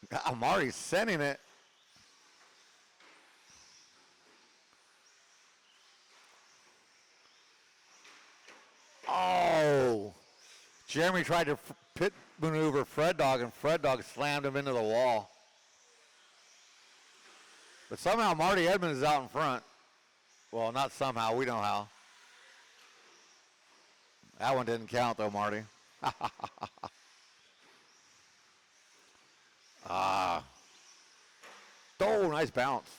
God, Marty's sending it. Oh. Jeremy tried to pit maneuver Fred Dog, and Fred Dog slammed him into the wall. But somehow Marty Edmonds is out in front. Well, not somehow. We know how. That one didn't count, though, Marty. Ah. Oh, nice bounce.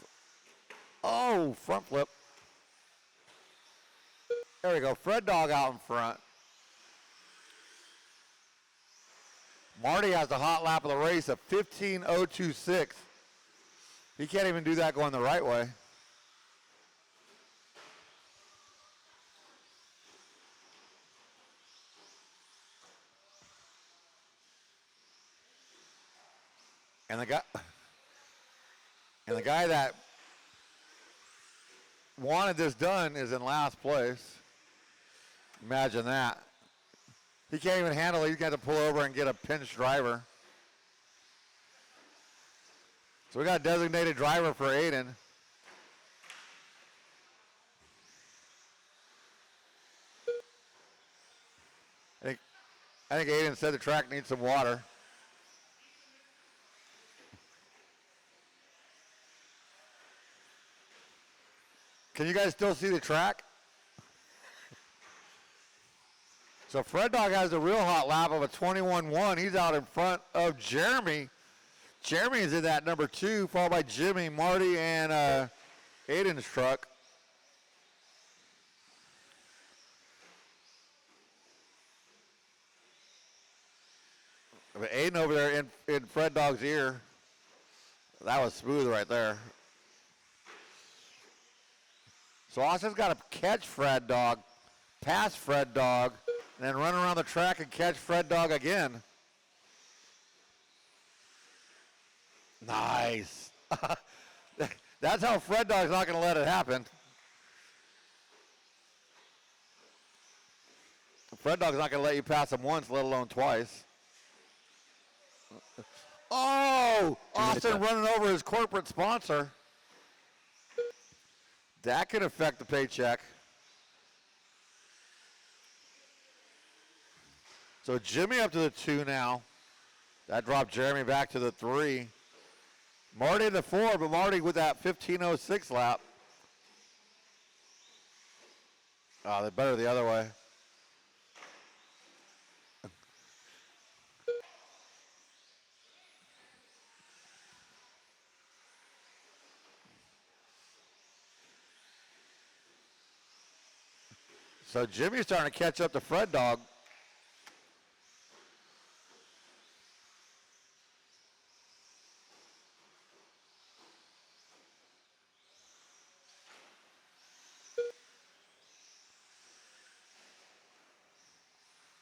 Oh, front flip. There we go. Fred Dog out in front. Marty has the hot lap of the race of 15.026. He can't even do that going the right way. And the guy that wanted this done is in last place. Imagine that. He can't even handle it. He's got to pull over and get a pinch driver. So we got a designated driver for Aiden. I think Aiden said the track needs some water. Can you guys still see the track? So Fred Dog has a real hot lap of a 21.1. He's out in front of Jeremy. Jeremy is in that number 2, followed by Jimmy, Marty, and Aiden's truck. But Aiden over there in Fred Dog's ear. That was smooth right there. So Austin's got to catch Fred Dog, pass Fred Dog, and then run around the track and catch Fred Dog again. Nice. That's how Fred Dog's not going to let it happen. Fred Dog's not going to let you pass him once, let alone twice. Oh, Austin running over his corporate sponsor. That could affect the paycheck. So Jimmy up to the 2 now. That dropped Jeremy back to the 3. Marty the 4, but Marty with that 15.06 lap. Oh, they're better the other way. So Jimmy's starting to catch up to Fred Dog.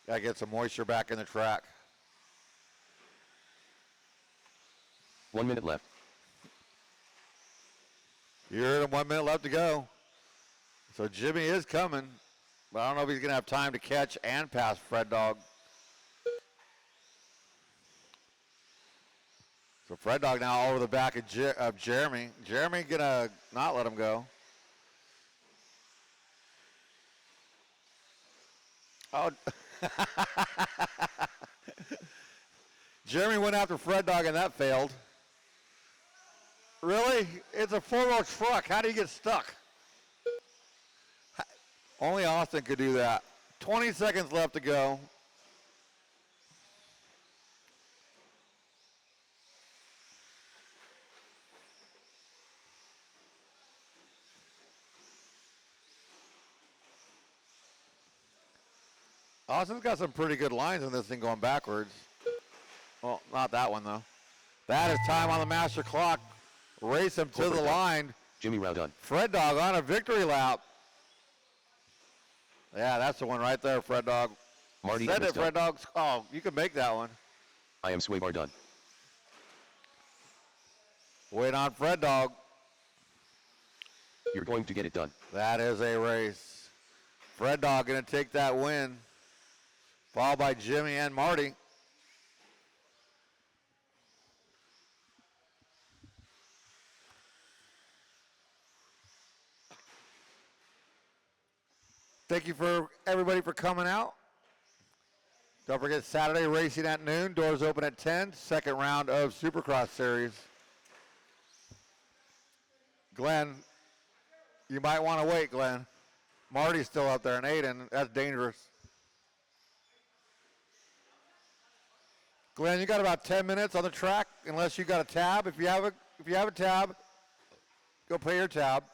Gotta get some moisture back in the track. 1 minute left. You heard him, 1 minute left to go. So Jimmy is coming, but I don't know if he's gonna have time to catch and pass Fred Dog. So Fred Dog now over the back of Jeremy. Jeremy gonna not let him go. Oh. Jeremy went after Fred Dog and that failed. Really? It's a 4-wheel truck. How do you get stuck? Only Austin could do that. 20 seconds left to go. Austin's got some pretty good lines on this thing going backwards. Well, not that one, though. That is time on the master clock. Race him to the line. Jimmy Rao done. Fred Dog on a victory lap. Yeah, that's the one right there, Fred Dog. Marty Send Evans it, Fred done. Dog. Oh, you can make that one. I am Swaybar done. Wait on Fred Dog. You're going to get it done. That is a race. Fred Dog going to take that win. Followed by Jimmy and Marty. Thank you for everybody for coming out. Don't forget Saturday racing at noon. Doors open at 10. Second round of Supercross Series. Glenn, you might want to wait, Glenn. Marty's still up there, and Aiden. That's dangerous. Glenn, you got about 10 minutes on the track, unless you got a tab. If you have a tab, go pay your tab.